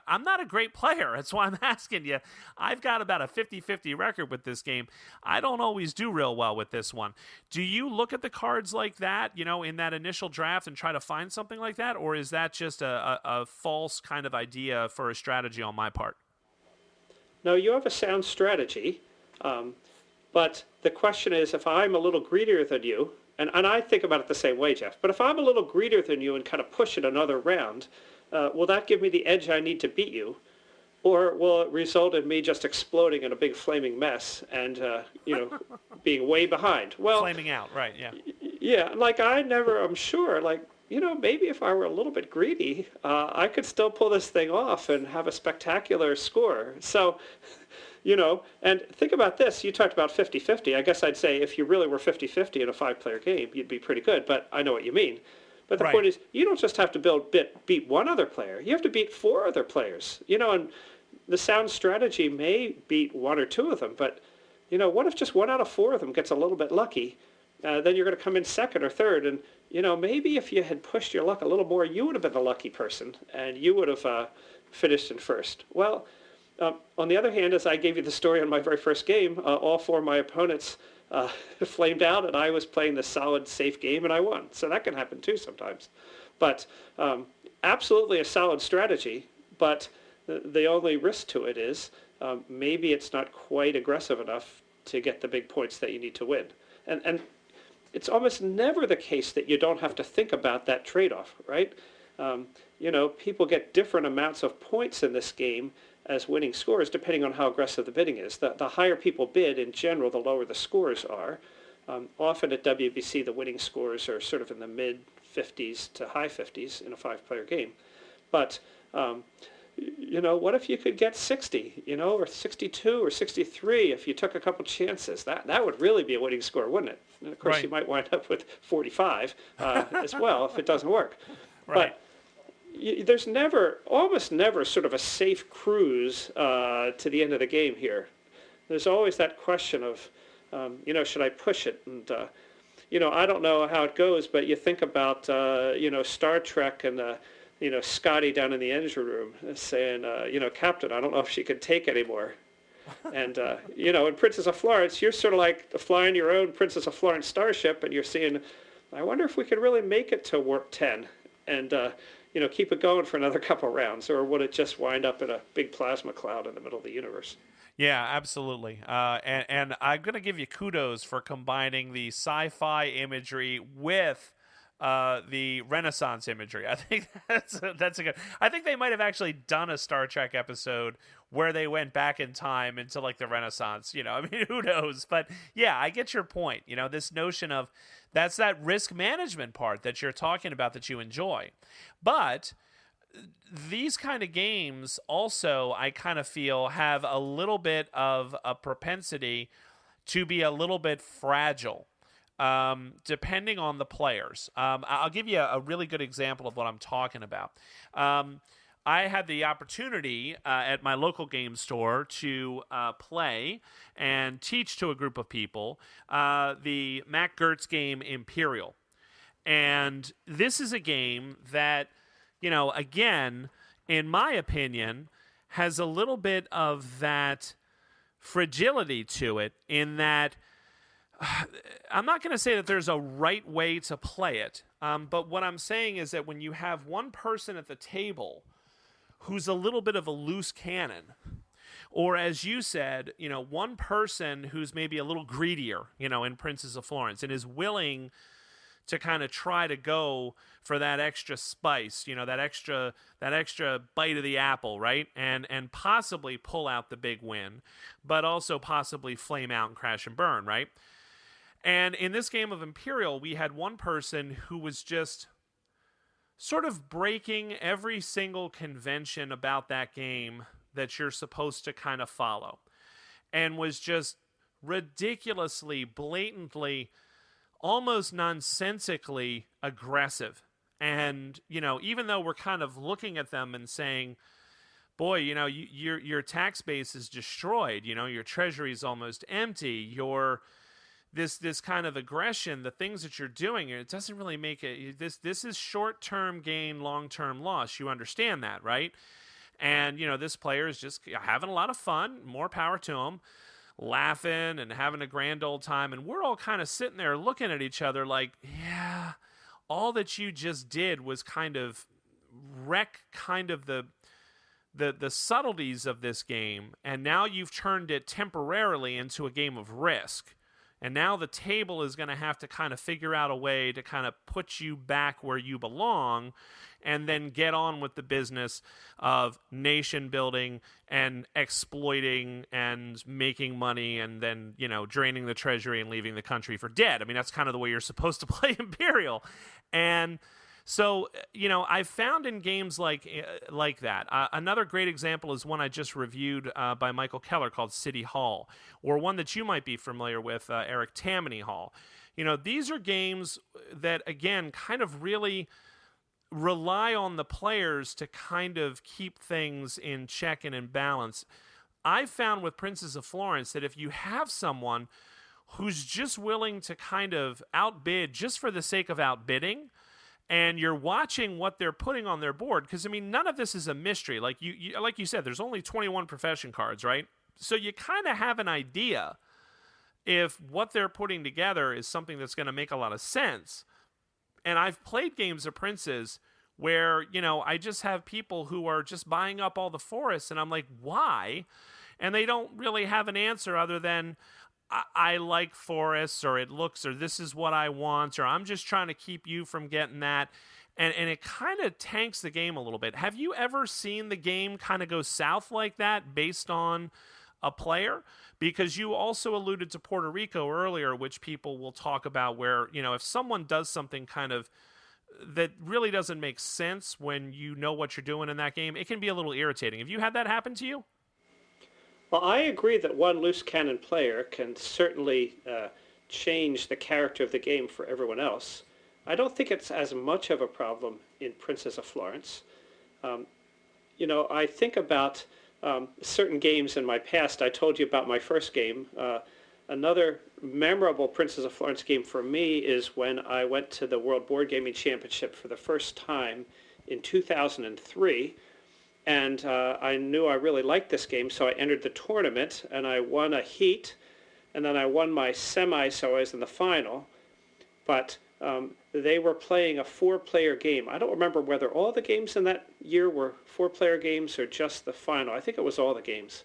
A: I'm not a great player. That's why I'm asking you. I've got about a 50-50 record with this game. I don't always do real well with this one. Do you look at the cards like that, in that initial draft and try to find something like that, or is that just a false kind of idea for a strategy on my part?
B: No, you have a sound strategy, but the question is, if I'm a little greedier than you, and I think about it the same way, Jeff, but if I'm a little greedier than you and kind of push it another round, will that give me the edge I need to beat you? Or will it result in me just exploding in a big flaming mess and, being way behind? Well,
A: flaming out, right, yeah.
B: Yeah, I'm sure, maybe if I were a little bit greedy, I could still pull this thing off and have a spectacular score. So, and think about this. You talked about 50-50. I guess I'd say if you really were 50-50 in a 5-player game, you'd be pretty good, but I know what you mean. But the point is, you don't just have to beat one other player. You have to beat 4 other players. And the sound strategy may beat 1 or 2 of them, but, what if just 1 out of 4 of them gets a little bit lucky? Then you're going to come in second or third, and maybe if you had pushed your luck a little more, you would have been the lucky person, and you would have finished in first. Well, on the other hand, as I gave you the story on my very first game, all 4 of my opponents flamed out, and I was playing the solid, safe game, and I won. So that can happen too sometimes. But absolutely a solid strategy, but the only risk to it is maybe it's not quite aggressive enough to get the big points that you need to win. And it's almost never the case that you don't have to think about that trade-off, right? People get different amounts of points in this game as winning scores depending on how aggressive the bidding is. The higher people bid, in general, the lower the scores are. Often at WBC, the winning scores are sort of in the mid-50s to high 50s in a 5-player game. But what if you could get 60, or 62 or 63 if you took a couple chances? That would really be a winning score, wouldn't it? And of course, you might wind up with 45 as well if it doesn't work.
A: Right.
B: But there's almost never sort of a safe cruise to the end of the game here. There's always that question of, Should I push it? And I don't know how it goes, but you think about Star Trek and Scotty down in the engine room saying, Captain, I don't know if she can take anymore. And in Princess of Florence, you're sort of like flying your own Princess of Florence starship, and you're seeing, I wonder if we could really make it to warp 10 and keep it going for another couple rounds, or would it just wind up in a big plasma cloud in the middle of the universe?
A: Yeah, absolutely. And I'm going to give you kudos for combining the sci-fi imagery with the Renaissance imagery. I think that's a good. I think they might have actually done a Star Trek episode where they went back in time into like the Renaissance. I mean, who knows? But yeah, I get your point. This notion of that's that risk management part that you're talking about that you enjoy, but these kind of games also, I kind of feel, have a little bit of a propensity to be a little bit fragile, depending on the players. I'll give you a really good example of what I'm talking about. I had the opportunity at my local game store to play and teach to a group of people the Mac Gertz game Imperial. And this is a game that, again, in my opinion, has a little bit of that fragility to it in that I'm not going to say that there's a right way to play it, but what I'm saying is that when you have one person at the table who's a little bit of a loose cannon, or as you said, one person who's maybe a little greedier, in Princess of Florence and is willing to kind of try to go for that extra spice, that extra bite of the apple, right? And possibly pull out the big win, but also possibly flame out and crash and burn, right? And in this game of Imperial, we had one person who was just sort of breaking every single convention about that game that you're supposed to kind of follow, and was just ridiculously, blatantly, almost nonsensically aggressive. And, even though we're kind of looking at them and saying, boy, your tax base is destroyed, your treasury is almost empty, this kind of aggression, the things that you're doing, it doesn't really make it, this is short-term gain, long-term loss. You understand that, right? And, this player is just having a lot of fun, more power to him, laughing and having a grand old time, and we're all kind of sitting there looking at each other like, yeah, all that you just did was kind of wreck kind of the subtleties of this game, and now you've turned it temporarily into a game of risk. And now the table is going to have to kind of figure out a way to kind of put you back where you belong, and then get on with the business of nation building and exploiting and making money, and then, draining the treasury and leaving the country for dead. I mean, that's kind of the way you're supposed to play Imperial. And so, I've found in games like that. Another great example is one I just reviewed by Michael Keller called City Hall, or one that you might be familiar with, Eric, Tammany Hall. These are games that, again, kind of really rely on the players to kind of keep things in check and in balance. I've found with Princess of Florence that if you have someone who's just willing to kind of outbid just for the sake of outbidding, and you're watching what they're putting on their board, because, none of this is a mystery. Like you said, there's only 21 profession cards, right? So you kind of have an idea if what they're putting together is something that's going to make a lot of sense. And I've played games of Princes where, I just have people who are just buying up all the forests, and I'm like, why? And they don't really have an answer other than, I like forests, or it looks, or this is what I want, or I'm just trying to keep you from getting that. And it kind of tanks the game a little bit. Have you ever seen the game kind of go south like that based on a player? Because you also alluded to Puerto Rico earlier, which people will talk about, where, if someone does something kind of that really doesn't make sense when you know what you're doing in that game, it can be a little irritating. Have you had that happen to you?
B: Well, I agree that one loose cannon player can certainly change the character of the game for everyone else. I don't think it's as much of a problem in Princess of Florence. I think about certain games in my past. I told you about my first game another memorable Princess of Florence game for me is when I went to the World Board Gaming Championship for the first time in 2003. And I knew I really liked this game, so I entered the tournament, and I won a heat, and then I won my semi, so I was in the final. But they were playing a four-player game. I don't remember whether all the games in that year were four-player games or just the final. I think it was all the games.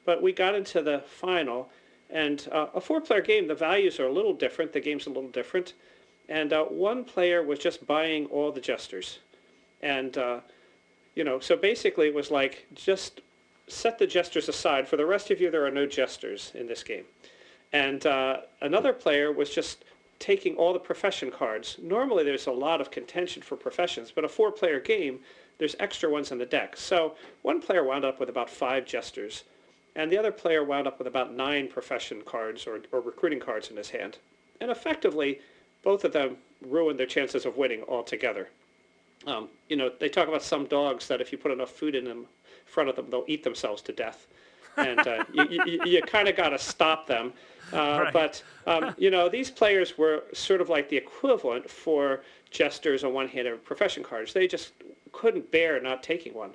B: But we got into the final, and a four-player game, the values are a little different, the game's a little different, and one player was just buying all the jesters. And so basically it was like, just set the jesters aside. For the rest of you, there are no jesters in this game. And another player was just taking all the profession cards. Normally there's a lot of contention for professions, but a four-player game, there's extra ones in the deck. So one player wound up with about 5 jesters, and the other player wound up with about 9 profession cards or recruiting cards in his hand. And effectively, both of them ruined their chances of winning altogether. They talk about some dogs that if you put enough food in front of them, they'll eat themselves to death. And you kind of got to stop them.
A: Right.
B: But, these players were sort of like the equivalent for jesters on one hand and profession cards. They just couldn't bear not taking one.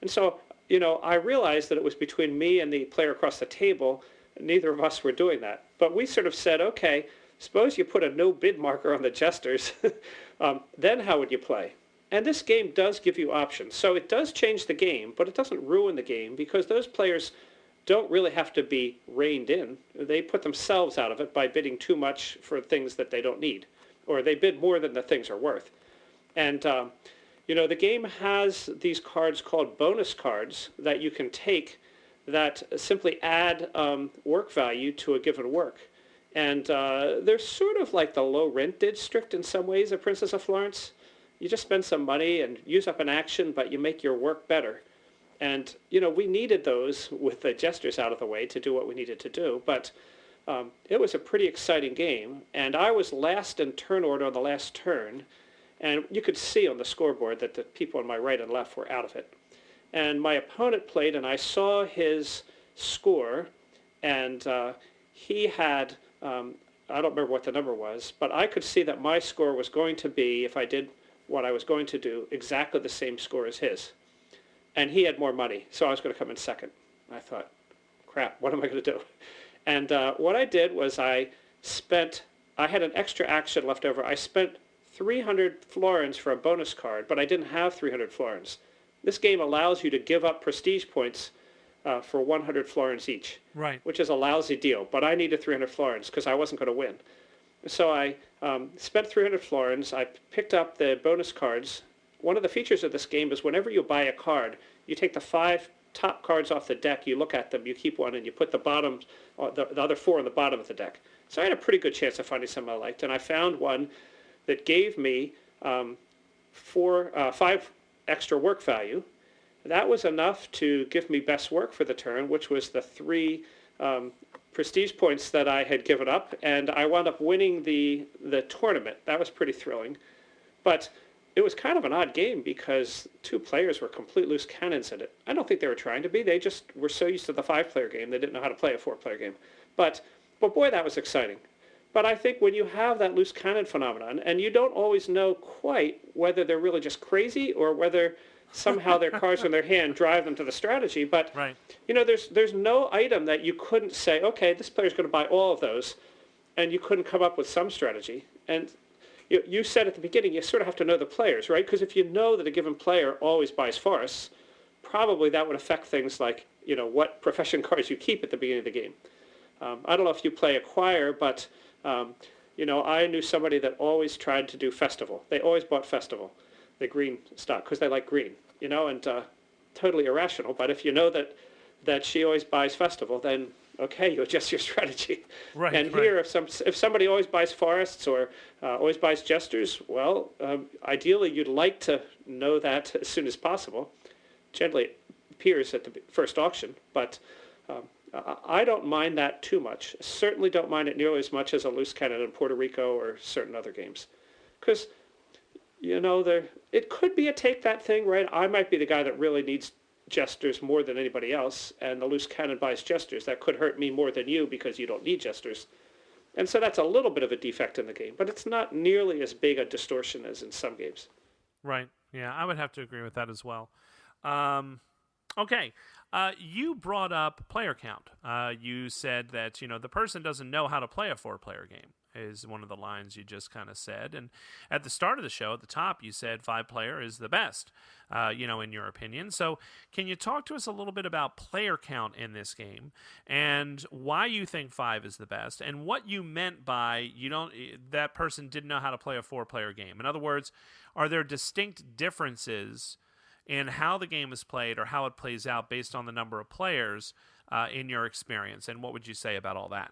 B: And so, I realized that it was between me and the player across the table. Neither of us were doing that. But we sort of said, okay, suppose you put a no bid marker on the jesters, then how would you play? And this game does give you options. So it does change the game, but it doesn't ruin the game because those players don't really have to be reined in. They put themselves out of it by bidding too much for things that they don't need, or they bid more than the things are worth. And, the game has these cards called bonus cards that you can take that simply add work value to a given work. And they're sort of like the low rent district in some ways of Princess of Florence. You just spend some money and use up an action, but you make your work better. And, we needed those with the jesters out of the way to do what we needed to do. But it was a pretty exciting game. And I was last in turn order on the last turn. And you could see on the scoreboard that the people on my right and left were out of it. And my opponent played, and I saw his score. And he had, I don't remember what the number was, but I could see that my score was going to be, if I did what I was going to do, exactly the same score as his. And he had more money, so I was going to come in second. I thought, crap, what am I going to do? And what I did was I had an extra action left over. I spent 300 florins for a bonus card, but I didn't have 300 florins. This game allows you to give up prestige points for 100 florins each,
A: right,
B: which is a lousy deal. But I needed 300 florins because I wasn't going to win. So I spent 300 florins. I picked up the bonus cards. One of the features of this game is whenever you buy a card, you take the 5 top cards off the deck, you look at them, you keep one, and you put the other 4 on the bottom of the deck. So I had a pretty good chance of finding something I liked, and I found one that gave me 5 extra work value. That was enough to give me best work for the turn, which was the 3 prestige points that I had given up, and I wound up winning the tournament. That was pretty thrilling. But it was kind of an odd game because 2 players were complete loose cannons in it. I don't think they were trying to be. They just were so used to the 5-player game, they didn't know how to play a 4-player game. But boy, that was exciting. But I think when you have that loose cannon phenomenon, and you don't always know quite whether they're really just crazy or whether somehow their cards in their hand drive them to the strategy. But,
A: right,
B: there's no item that you couldn't say, okay, this player's going to buy all of those, and you couldn't come up with some strategy. And you said at the beginning, you sort of have to know the players, right? Because if you know that a given player always buys forests, probably that would affect things like, what profession cards you keep at the beginning of the game. I don't know if you play Acquire, but, I knew somebody that always tried to do Festival. They always bought Festival, the green stock, because they like green, and totally irrational. But if you know that she always buys Festival, then okay, you adjust your strategy.
A: right.
B: And
A: right.
B: here, if somebody always buys forests or always buys jesters, well, ideally you'd like to know that as soon as possible. Generally, it appears at the first auction, but I don't mind that too much. Certainly don't mind it nearly as much as a loose cannon in Puerto Rico or certain other games. Because, it could be a take that thing, right? I might be the guy that really needs jesters more than anybody else, and the loose cannon buys jesters. That could hurt me more than you because you don't need jesters. And so that's a little bit of a defect in the game, but it's not nearly as big a distortion as in some games.
A: Right. Yeah, I would have to agree with that as well. Okay. You brought up player count. You said that, the person doesn't know how to play a four-player game, is one of the lines you just kind of said. And at the start of the show, at the top, you said five-player is the best, in your opinion. So can you talk to us a little bit about player count in this game and why you think five is the best and what you meant by that person didn't know how to play a four-player game? In other words, are there distinct differences in how the game is played or how it plays out based on the number of players in your experience? And what would you say about all that?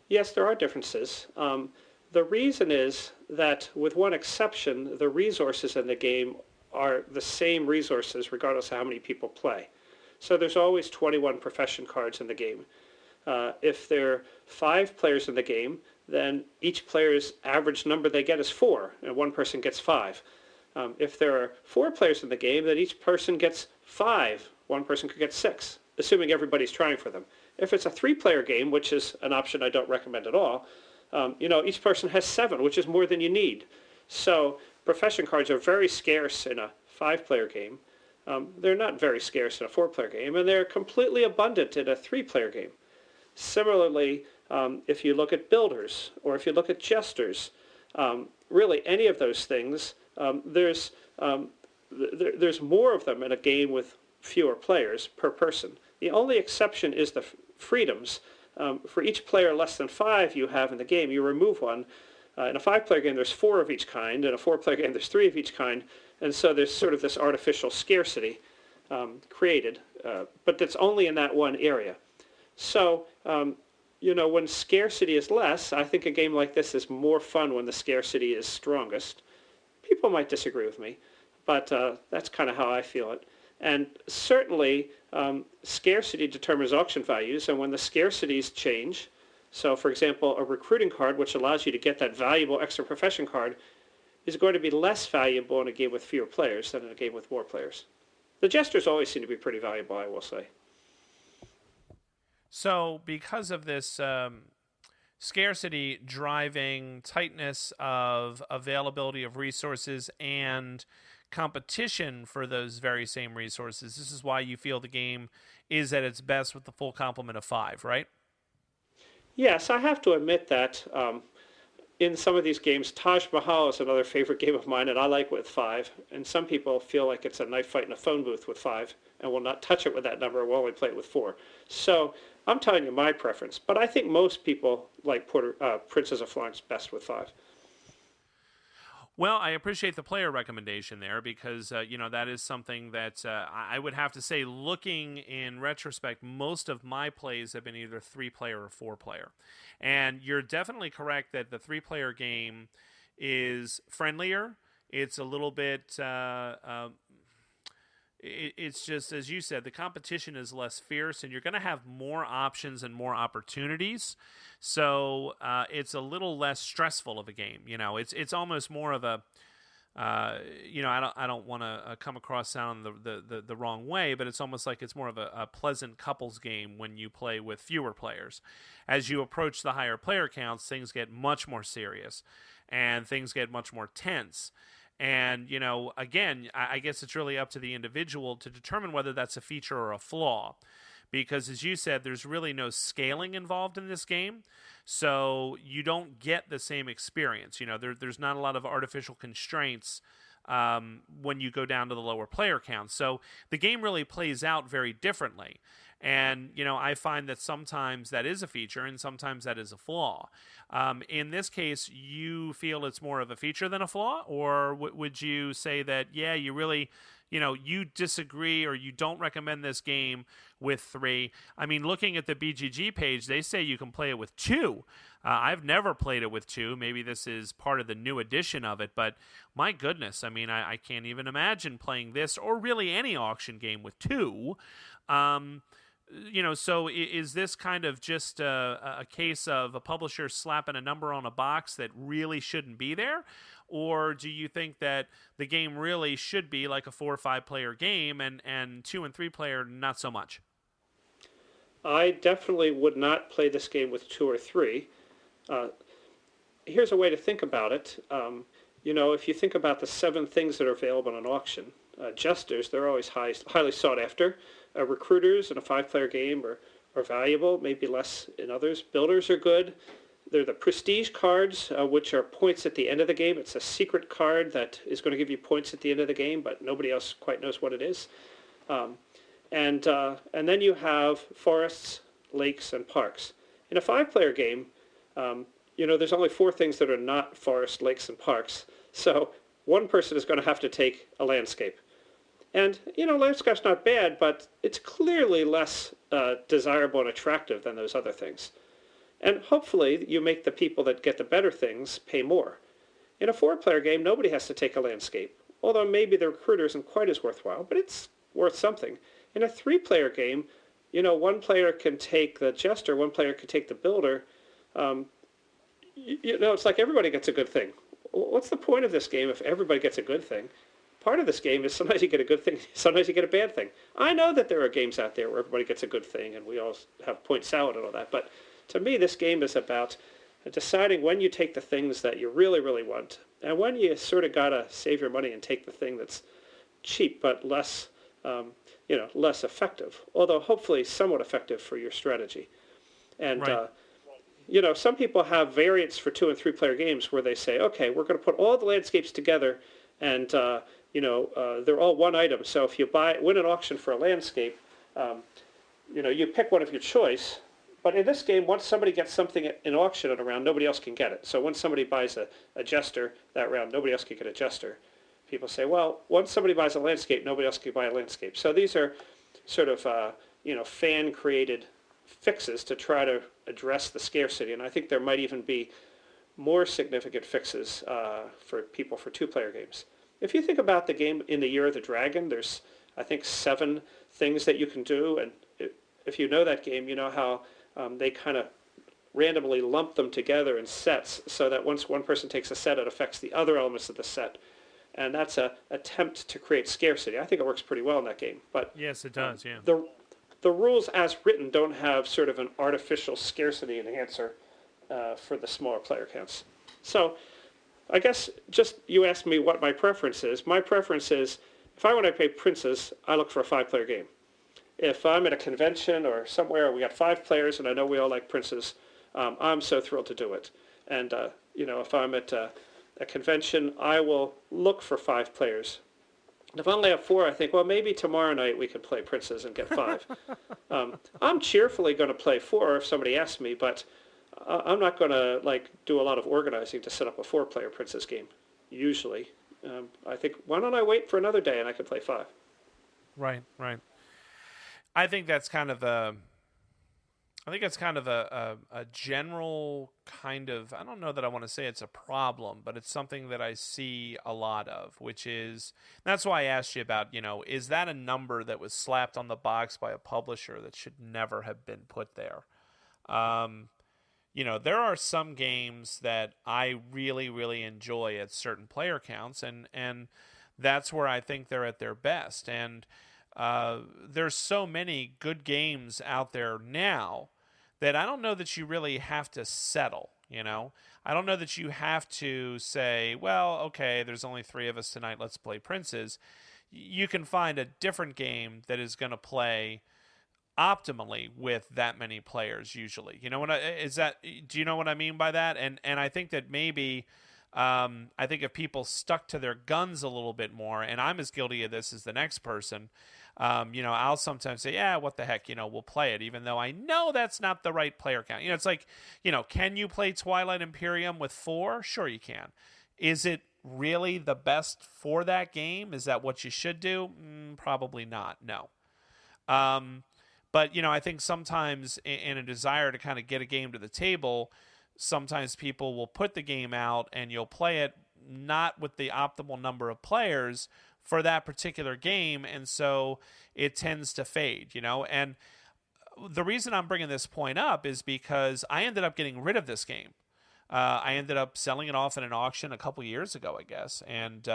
B: Yes, there are differences. The reason is that, with one exception, the resources in the game are the same resources regardless of how many people play. So there's always 21 profession cards in the game. If there are 5 players in the game, then each player's average number they get is 4, and one person gets 5. If there are 4 players in the game, then each person gets 5. One person could get 6, assuming everybody's trying for them. If it's a 3-player game, which is an option I don't recommend at all, each person has 7, which is more than you need. So profession cards are very scarce in a 5-player game. They're not very scarce in a 4-player game, and they're completely abundant in a 3-player game. Similarly, if you look at builders or if you look at jesters, really any of those things, there's more of them in a game with fewer players per person. The only exception is the freedoms. For each player less than 5 you have in the game, you remove one. In a 5-player game, there's 4 of each kind. In a 4-player game, there's 3 of each kind. And so there's sort of this artificial scarcity created, but that's only in that one area. So, when scarcity is less, I think a game like this is more fun when the scarcity is strongest. People might disagree with me, but that's kind of how I feel it. And certainly, scarcity determines auction values, and when the scarcities change, so for example, a recruiting card, which allows you to get that valuable extra profession card, is going to be less valuable in a game with fewer players than in a game with more players. The jesters always seem to be pretty valuable, I will say.
A: So because of this scarcity driving tightness of availability of resources and competition for those very same resources, this is why you feel the game is at its best with the full complement of 5, right?
B: Yes, I have to admit that in some of these games, Taj Mahal is another favorite game of mine, and I like with 5. And some people feel like it's a knife fight in a phone booth with 5 and will not touch it with that number, will only play it with 4. So I'm telling you my preference, but I think most people like Princess of Florence best with 5.
A: Well, I appreciate the player recommendation there because, that is something that I would have to say, looking in retrospect, most of my plays have been either 3-player or 4-player. And you're definitely correct that the 3-player game is friendlier. It's a little bit... it's just, as you said, the competition is less fierce and you're going to have more options and more opportunities. So it's a little less stressful of a game. It's almost more of a, I don't want to come across sound the wrong way, but it's almost like it's more of a pleasant couples game when you play with fewer players. As you approach the higher player counts, things get much more serious and things get much more tense. And, again, I guess it's really up to the individual to determine whether that's a feature or a flaw. Because, as you said, there's really no scaling involved in this game. So you don't get the same experience. There's not a lot of artificial constraints when you go down to the lower player count. So the game really plays out very differently. And, I find that sometimes that is a feature and sometimes that is a flaw. In this case, you feel it's more of a feature than a flaw? Or would you say that, yeah, you really, you disagree or you don't recommend this game with 3? I mean, looking at the BGG page, they say you can play it with 2. I've never played it with 2. Maybe this is part of the new edition of it, but my goodness, I mean, I can't even imagine playing this or really any auction game with 2. So is this kind of just a case of a publisher slapping a number on a box that really shouldn't be there? Or do you think that the game really should be like a 4 or 5 player game, and 2 and 3 player not so much?
B: I definitely would not play this game with two or three. Uh, Here's a way to think about it. If you think about the 7 things that are available in an auction, jesters, they're always highly sought after. Recruiters in a 5-player game are valuable, maybe less in others. Builders are good. They're the prestige cards, which are points at the end of the game. It's a secret card that is going to give you points at the end of the game, but nobody else quite knows what it is. And then you have forests, lakes, and parks. In a 5-player game, there's only 4 things that are not forests, lakes, and parks. So one person is going to have to take a landscape. And, landscape's not bad, but it's clearly less desirable and attractive than those other things. And hopefully you make the people that get the better things pay more. In a 4-player game, nobody has to take a landscape, although maybe the recruiter isn't quite as worthwhile, but it's worth something. In a 3-player game, one player can take the jester, one player can take the builder. It's like everybody gets a good thing. What's the point of this game if everybody gets a good thing? Part of this game is sometimes you get a good thing, sometimes you get a bad thing. I know that there are games out there where everybody gets a good thing and we all have point salad and all that, but to me this game is about deciding when you take the things that you really, really want and when you sort of got to save your money and take the thing that's cheap but less, less effective, although hopefully somewhat effective for your strategy. And
A: Right.
B: Some people have variants for 2 and 3-player games where they say, okay, we're going to put all the landscapes together, and they're all one item. So if you win an auction for a landscape, you pick one of your choice. But in this game, once somebody gets something in auction in a round, nobody else can get it. So once somebody buys a jester that round, nobody else can get a jester. People say, well, once somebody buys a landscape, nobody else can buy a landscape. So these are sort of fan-created fixes to try to address the scarcity, and I think there might even be more significant fixes for people for 2-player games. If you think about the game in the Year of the Dragon, there's, I think, 7 things that you can do, and if you know that game, you know how they kind of randomly lump them together in sets so that once one person takes a set, it affects the other elements of the set. And that's an attempt to create scarcity. I think it works pretty well in that game. But
A: Yes, it does, yeah.
B: The rules as written don't have sort of an artificial scarcity enhancer for the smaller player counts. So I guess just you asked me what my preference is. My preference is if I want to play Princes, I look for a 5-player game. If I'm at a convention or somewhere we got 5 players and I know we all like Princes, I'm so thrilled to do it. And if I'm at a convention, I will look for 5 players. If I only have 4, I think, well, maybe tomorrow night we could play Princes and get 5. I'm cheerfully going to play 4 if somebody asks me, but I'm not going to do a lot of organizing to set up a 4-player Princes game. Usually, I think, why don't I wait for another day and I can play 5?
A: Right. I think that's kind of a general kind of, I don't know that I want to say it's a problem, but it's something that I see a lot of, which is, that's why I asked you about, is that a number that was slapped on the box by a publisher that should never have been put there? There are some games that I really, really enjoy at certain player counts, and that's where I think they're at their best. And there's so many good games out there now that I don't know that you really have to settle, I don't know that you have to say, well, okay, there's only 3 of us tonight, let's play Princes. You can find a different game that is going to play optimally with that many players usually. Do you know what I mean by that? And I think that maybe I think if people stuck to their guns a little bit more, and I'm as guilty of this as the next person, I'll sometimes say, yeah, what the heck, we'll play it, even though I know that's not the right player count. It's like, can you play Twilight Imperium with 4? Sure you can. Is it really the best for that game? Is that what you should do? Probably not, no. But, I think sometimes in a desire to kind of get a game to the table, sometimes people will put the game out and you'll play it not with the optimal number of players for that particular game, and so it tends to fade, And the reason I'm bringing this point up is because I ended up getting rid of this game I ended up selling it off in an auction a couple years ago, I guess. And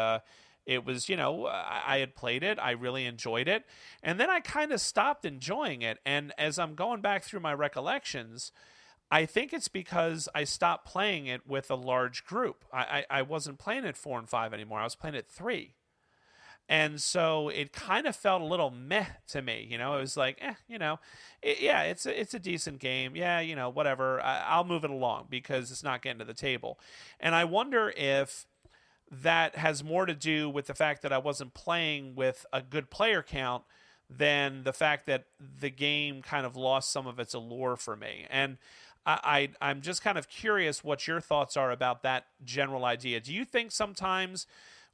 A: it was, I had played it. I really enjoyed it. And then I kind of stopped enjoying it. And as I'm going back through my recollections, I think it's because I stopped playing it with a large group. I wasn't playing it 4 and 5 anymore. I was playing it 3. And so it kind of felt a little meh to me. It was like, it's a decent game. Yeah, whatever. I'll move it along because it's not getting to the table. And I wonder if that has more to do with the fact that I wasn't playing with a good player count than the fact that the game kind of lost some of its allure for me. And I'm just kind of curious what your thoughts are about that general idea. Do you think sometimes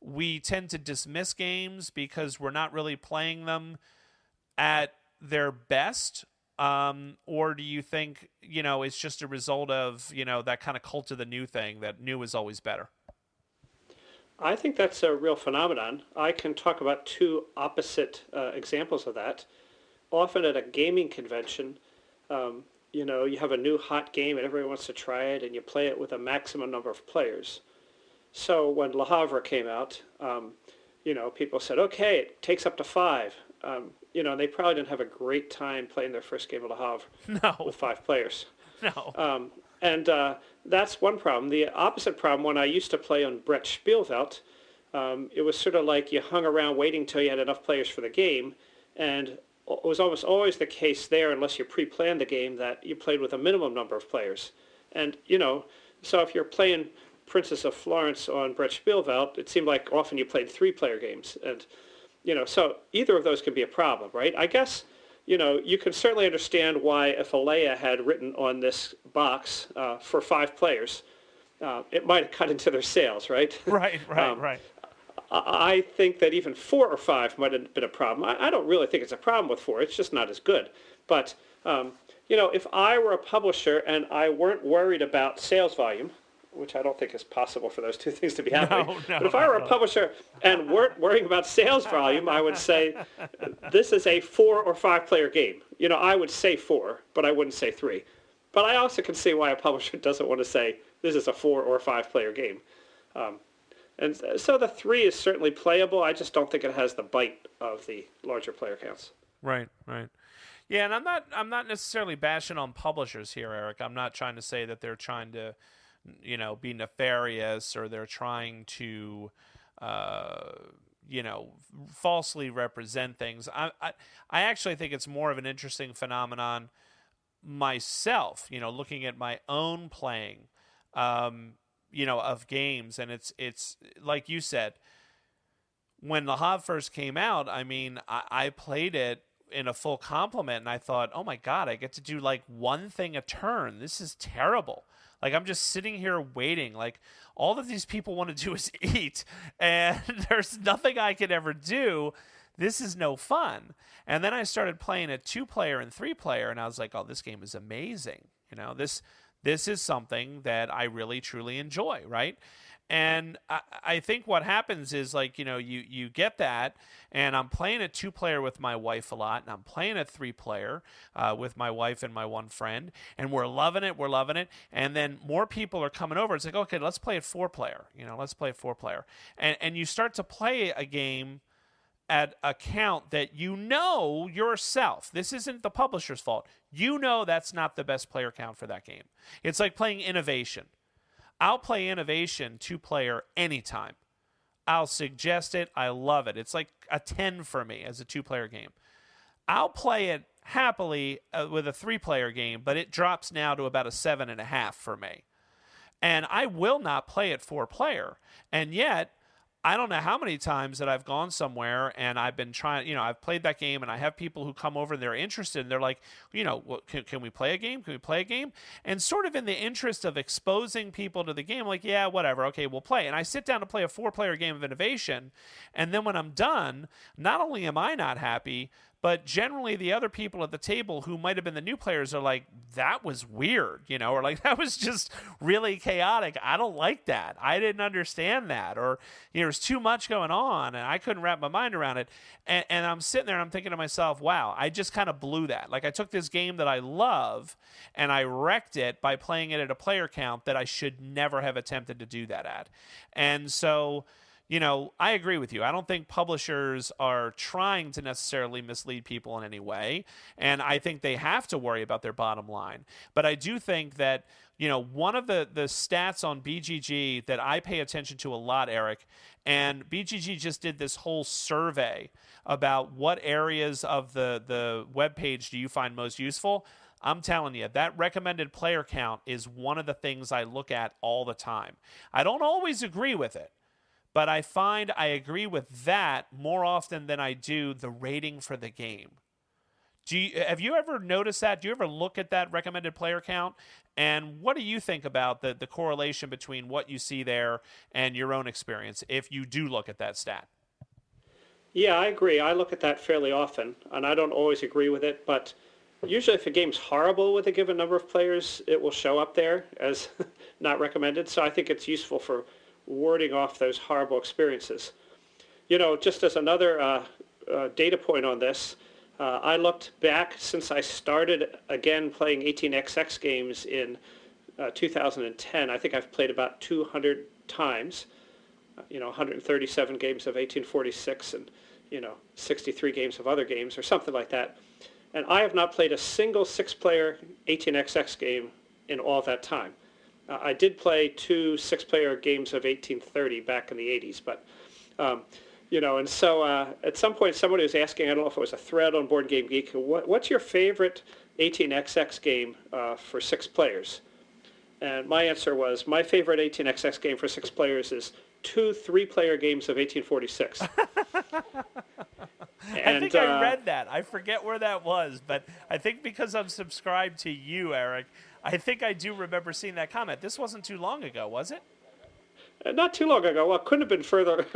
A: we tend to dismiss games because we're not really playing them at their best? Or do you think, it's just a result of, that kind of cult of the new thing, that new is always better?
B: I think that's a real phenomenon. I can talk about two opposite examples of that. Often at a gaming convention, you have a new hot game and everyone wants to try it, and you play it with a maximum number of players. So when Le Havre came out, people said, okay, it takes up to 5. They probably didn't have a great time playing their first game of Le Havre with 5 players.
A: No.
B: And that's one problem. The opposite problem, when I used to play on Brett Spielveld, it was sort of like you hung around waiting till you had enough players for the game, and it was almost always the case there, unless you pre-planned the game, that you played with a minimum number of players. And, so if you're playing Princess of Florence on Brett Spielveld, it seemed like often you played 3-player games. And, so either of those could be a problem, right? I guess, you can certainly understand why if Alea had written on this box for 5 players, it might have cut into their sales, right?
A: Right.
B: I think that even 4 or 5 might have been a problem. I don't really think it's a problem with 4. It's just not as good. But, if I were a publisher and I weren't worried about sales volume, which I don't think is possible for those two things to be happening. But if I were a publisher and weren't worrying about sales volume, I would say this is a 4 or 5 player game. I would say 4, but I wouldn't say 3. But I also can see why a publisher doesn't want to say this is a 4 or 5 player game. And so the 3 is certainly playable. I just don't think it has the bite of the larger player counts.
A: Right. Yeah, and I'm not necessarily bashing on publishers here, Eric. I'm not trying to say that they're trying to be nefarious, or they're trying to, falsely represent things. I actually think it's more of an interesting phenomenon myself, looking at my own playing, of games. And it's like you said, when Le Havre first came out, I played it in a full complement, and I thought, oh my God, I get to do like one thing a turn. This is terrible. Like, I'm just sitting here waiting. Like, all that these people want to do is eat, and there's nothing I can ever do. This is no fun. And then I started playing a 2-player and 3-player, and I was like, oh, this game is amazing. This is something that I really, truly enjoy, right? And I think what happens is, like, you get that, and I'm playing a 2-player with my wife a lot, and I'm playing a 3-player with my wife and my one friend, and we're loving it, and then more people are coming over. It's like, okay, let's play a 4-player, let's play a 4-player. And you start to play a game at a count that yourself, this isn't the publisher's fault, that's not the best player count for that game. It's like playing Innovation. I'll play Innovation 2-player anytime. I'll suggest it. I love it. It's like a 10 for me as a 2-player game. I'll play it happily with a 3-player game, but it drops now to about a 7.5 for me. And I will not play it 4-player. And yet, I don't know how many times that I've gone somewhere and I've been trying, I've played that game, and I have people who come over and they're interested, and they're like, can we play a game? Can we play a game? And sort of in the interest of exposing people to the game, like, yeah, whatever. Okay, we'll play. And I sit down to play a 4-player game of Innovation. And then when I'm done, not only am I not happy, But generally, the other people at the table who might have been the new players are like, that was weird, or like, that was just really chaotic. I don't like that. I didn't understand that. Or, there's too much going on, and I couldn't wrap my mind around it. And I'm sitting there, and I'm thinking to myself, wow, I just kind of blew that. Like, I took this game that I love, and I wrecked it by playing it at a player count that I should never have attempted to do that at. And so... I agree with you. I don't think publishers are trying to necessarily mislead people in any way, and I think they have to worry about their bottom line. But I do think that, one of the stats on BGG that I pay attention to a lot, Eric, and BGG just did this whole survey about what areas of the webpage do you find most useful. I'm telling you, that recommended player count is one of the things I look at all the time. I don't always agree with it, but I find I agree with that more often than I do the rating for the game. Have you ever noticed that? Do you ever look at that recommended player count? And what do you think about the correlation between what you see there and your own experience, if you do look at that stat?
B: Yeah, I agree. I look at that fairly often, and I don't always agree with it, but usually if a game's horrible with a given number of players, it will show up there as not recommended. So I think it's useful for warding off those horrible experiences. Just as another data point on this, I looked back since I started again playing 18xx games in 2010. I think I've played about 200 times, 137 games of 1846 and, 63 games of other games or something like that. And I have not played a single 6-player 18xx game in all that time. I did play 2 6-player games of 1830 back in the 80s, but, and so at some point somebody was asking, I don't know if it was a thread on Board Game Geek, what's your favorite 18xx game for 6 players? And my answer was, my favorite 18xx game for 6 players is 2 3-player games of 1846.
A: I think I read that. I forget where that was, but I think because I'm subscribed to you, Eric, I think I do remember seeing that comment. This wasn't too long ago, was it?
B: Not too long ago. Well, it couldn't have been further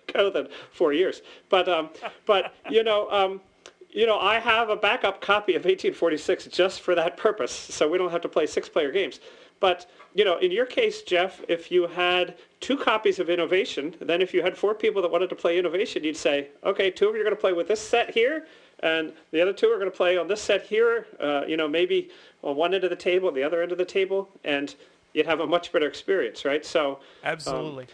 B: ago than 4 years. But I have a backup copy of 1846 just for that purpose, so we don't have to play 6-player games. But in your case, Jeff, if you had 2 copies of Innovation, then if you had 4 people that wanted to play Innovation, you'd say, okay, 2 of you are going to play with this set here, and the other 2 are going to play on this set here, maybe on one end of the table, and the other end of the table, and you'd have a much better experience, right? So
A: absolutely.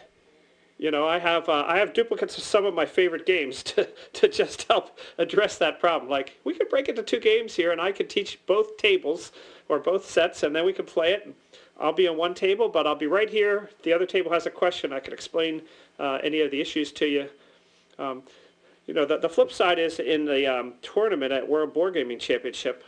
B: I have duplicates of some of my favorite games to just help address that problem. Like, we could break into 2 games here, and I could teach both tables or both sets, and then we could play it. I'll be on one table, but I'll be right here. The other table has a question. I can explain any of the issues to you. The flip side is in the tournament at World Board Gaming Championship,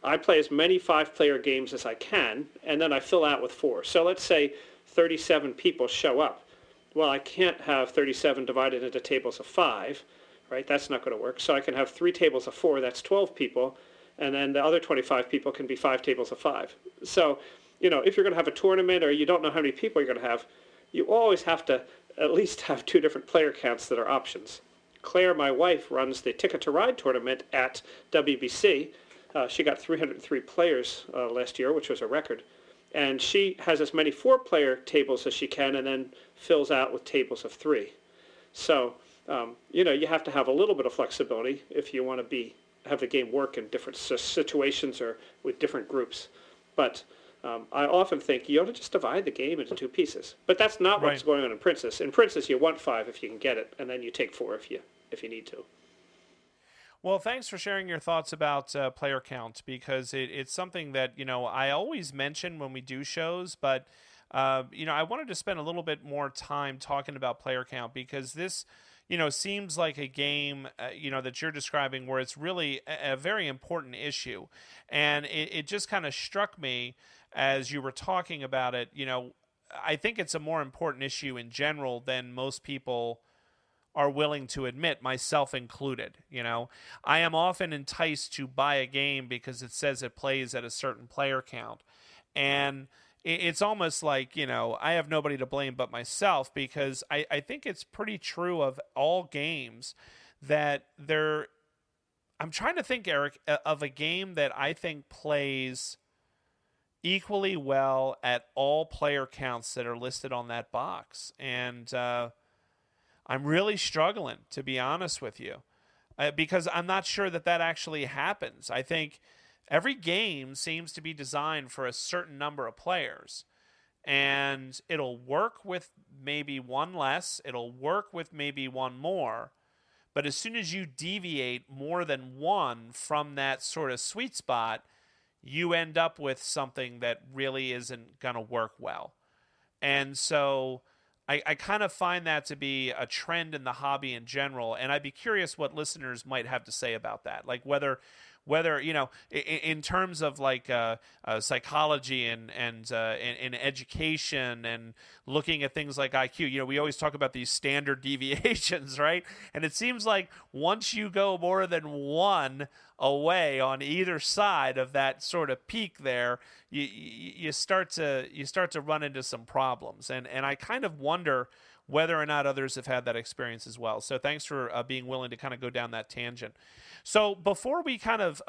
B: I play as many 5-player games as I can, and then I fill out with 4. So let's say 37 people show up. Well, I can't have 37 divided into tables of 5, right? That's not going to work. So I can have 3 tables of 4. That's 12 people, and then the other 25 people can be 5 tables of 5. So, if you're going to have a tournament or you don't know how many people you're going to have, you always have to at least have 2 different player counts that are options. Claire, my wife, runs the Ticket to Ride tournament at WBC. She got 303 players last year, which was a record. And she has as many 4-player tables as she can and then fills out with tables of 3. So, you have to have a little bit of flexibility if you want to have the game work in different situations or with different groups. But I often think you ought to just divide the game into 2 pieces. But that's not what's going on in Princess. In Princess, you want 5 if you can get it, and then you take 4 if you need to.
A: Well, thanks for sharing your thoughts about player count, because it's something that, I always mention when we do shows, but, I wanted to spend a little bit more time talking about player count, because this, seems like a game, that you're describing where it's really a very important issue. And it just kind of struck me as you were talking about it. I think it's a more important issue in general than most people are willing to admit, myself included. I am often enticed to buy a game because it says it plays at a certain player count. And it's almost like, I have nobody to blame but myself, because I think it's pretty true of all games that I'm trying to think, Eric, of a game that I think plays equally well at all player counts that are listed on that box. And I'm really struggling, to be honest with you, because I'm not sure that actually happens. I think every game seems to be designed for a certain number of players. And it'll work with maybe one less, it'll work with maybe one more. But as soon as you deviate more than one from that sort of sweet spot, you end up with something that really isn't going to work well. And so I kind of find that to be a trend in the hobby in general. And I'd be curious what listeners might have to say about that. Like whether in terms of like psychology and education and looking at things like IQ, we always talk about these standard deviations, right? And it seems like once you go more than one away on either side of that sort of peak there, you start to run into some problems. And I kind of wonder whether or not others have had that experience as well. So thanks for being willing to kind of go down that tangent. So before we kind of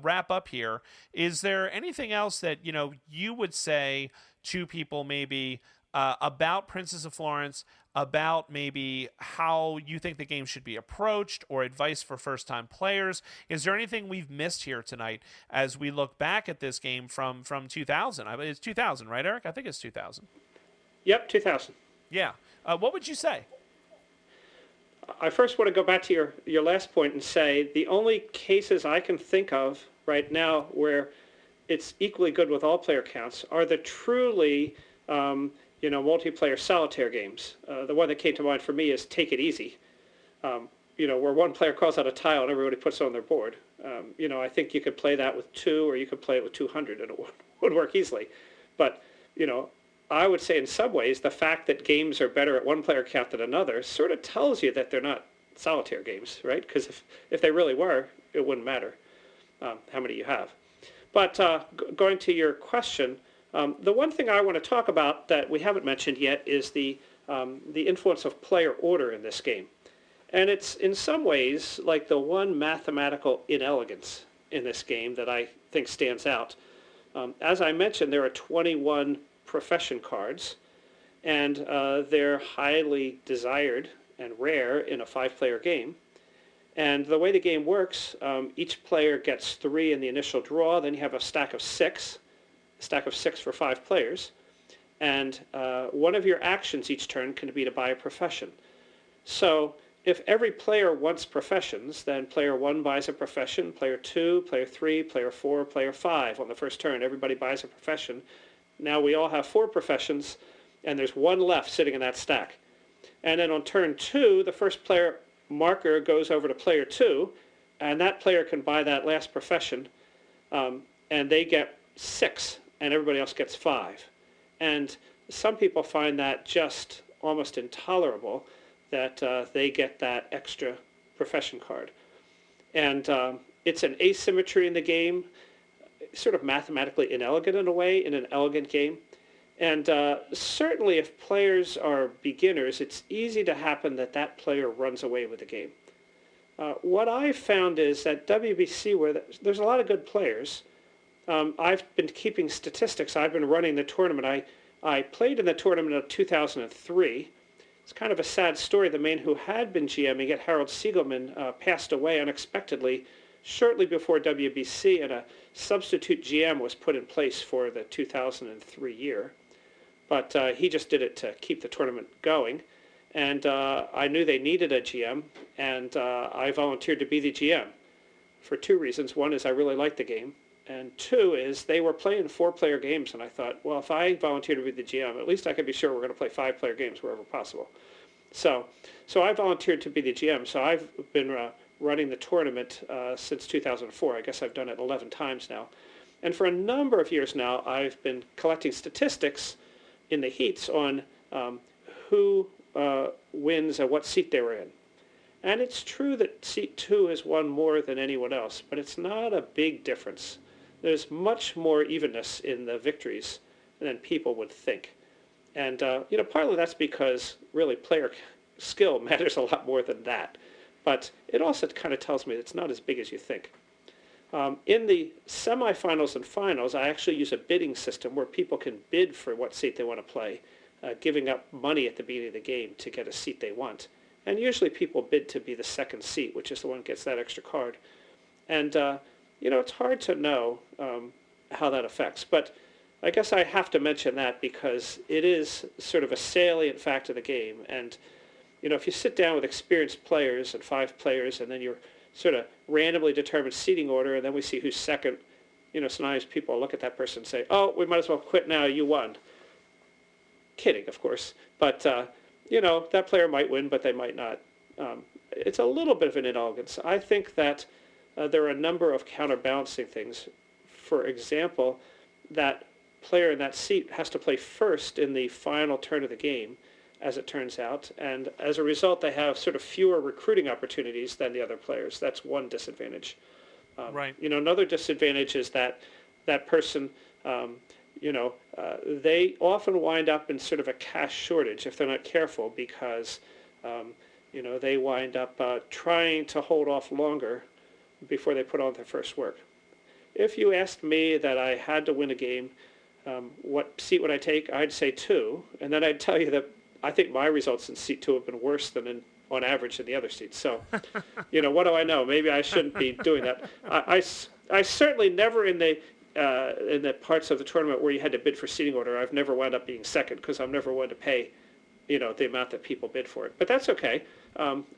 A: wrap up here, is there anything else that you would say to people maybe about Princess of Florence, about maybe how you think the game should be approached, or advice for first-time players? Is there anything we've missed here tonight as we look back at this game from 2000? I mean, it's 2000, right, Eric? I think it's 2000.
B: Yep, 2000.
A: Yeah. What would you say?
B: I first want to go back to your last point and say the only cases I can think of right now where it's equally good with all player counts are the truly multiplayer solitaire games. The one that came to mind for me is Take It Easy, where one player calls out a tile and everybody puts it on their board. I think you could play that with 2, or you could play it with 200 and it would work easily. But, I would say in some ways the fact that games are better at one player count than another sort of tells you that they're not solitaire games, right? Because if they really were, it wouldn't matter how many you have. But going to your question, the one thing I want to talk about that we haven't mentioned yet is the influence of player order in this game. And it's in some ways like the one mathematical inelegance in this game that I think stands out. As I mentioned, there are 21 profession cards, and they're highly desired and rare in a 5-player game. And the way the game works, each player gets 3 in the initial draw, then you have a stack of 6 for 5 players, and one of your actions each turn can be to buy a profession. So if every player wants professions, then player 1 buys a profession, player 2, player 3, player 4, player 5 on the first turn. Everybody buys a profession. Now we all have 4 professions, and there's 1 left sitting in that stack. And then on turn 2, the first player marker goes over to player 2, and that player can buy that last profession, and they get 6, and everybody else gets 5. And some people find that just almost intolerable, that they get that extra profession card. And it's an asymmetry in the game, sort of mathematically inelegant in a way, in an elegant game. And certainly if players are beginners, it's easy to happen that player runs away with the game. What I've found is that WBC, where there's a lot of good players, I've been keeping statistics. I've been running the tournament. I played in the tournament of 2003. It's kind of a sad story. The man who had been GMing it, Harold Siegelman, passed away unexpectedly shortly before WBC, and a substitute GM was put in place for the 2003 year. But he just did it to keep the tournament going. And I knew they needed a GM, and I volunteered to be the GM for 2 reasons. One is I really liked the game, and 2 is they were playing 4-player games, and I thought, well, if I volunteer to be the GM, at least I can be sure we're going to play 5-player games wherever possible. So I volunteered to be the GM. So I've been running the tournament since 2004. I guess I've done it 11 times now. And for a number of years now, I've been collecting statistics in the heats on who wins and what seat they were in. And it's true that seat 2 has won more than anyone else, but it's not a big difference. There's much more evenness in the victories than people would think. And partly that's because really player skill matters a lot more than that. but it also kind of tells me it's not as big as you think. In the semifinals and finals, I actually use a bidding system where people can bid for what seat they want to play, giving up money at the beginning of the game to get a seat they want. And usually people bid to be the second seat, which is the one that gets that extra card. And, it's hard to know how that affects. But I guess I have to mention that because it is sort of a salient fact of the game. And, if you sit down with experienced players and 5 players, and then you're sort of randomly determined seating order, and then we see who's second, sometimes people look at that person and say, oh, we might as well quit now, you won. Kidding, of course. But, that player might win, but they might not. It's a little bit of an inelegance. I think that there are a number of counterbalancing things. For example, that player in that seat has to play first in the final turn of the game, as it turns out, and as a result they have sort of fewer recruiting opportunities than the other players. That's one disadvantage.
A: Right.
B: Another disadvantage is that person, they often wind up in sort of a cash shortage if they're not careful because, they wind up trying to hold off longer before they put on their first work. If you asked me that I had to win a game, what seat would I take? I'd say 2, and then I'd tell you that I think my results in seat 2 have been worse than on average in the other seats. So, what do I know? Maybe I shouldn't be doing that. I certainly never in the parts of the tournament where you had to bid for seating order, I've never wound up being second because I'm never one to pay, the amount that people bid for it. But that's okay.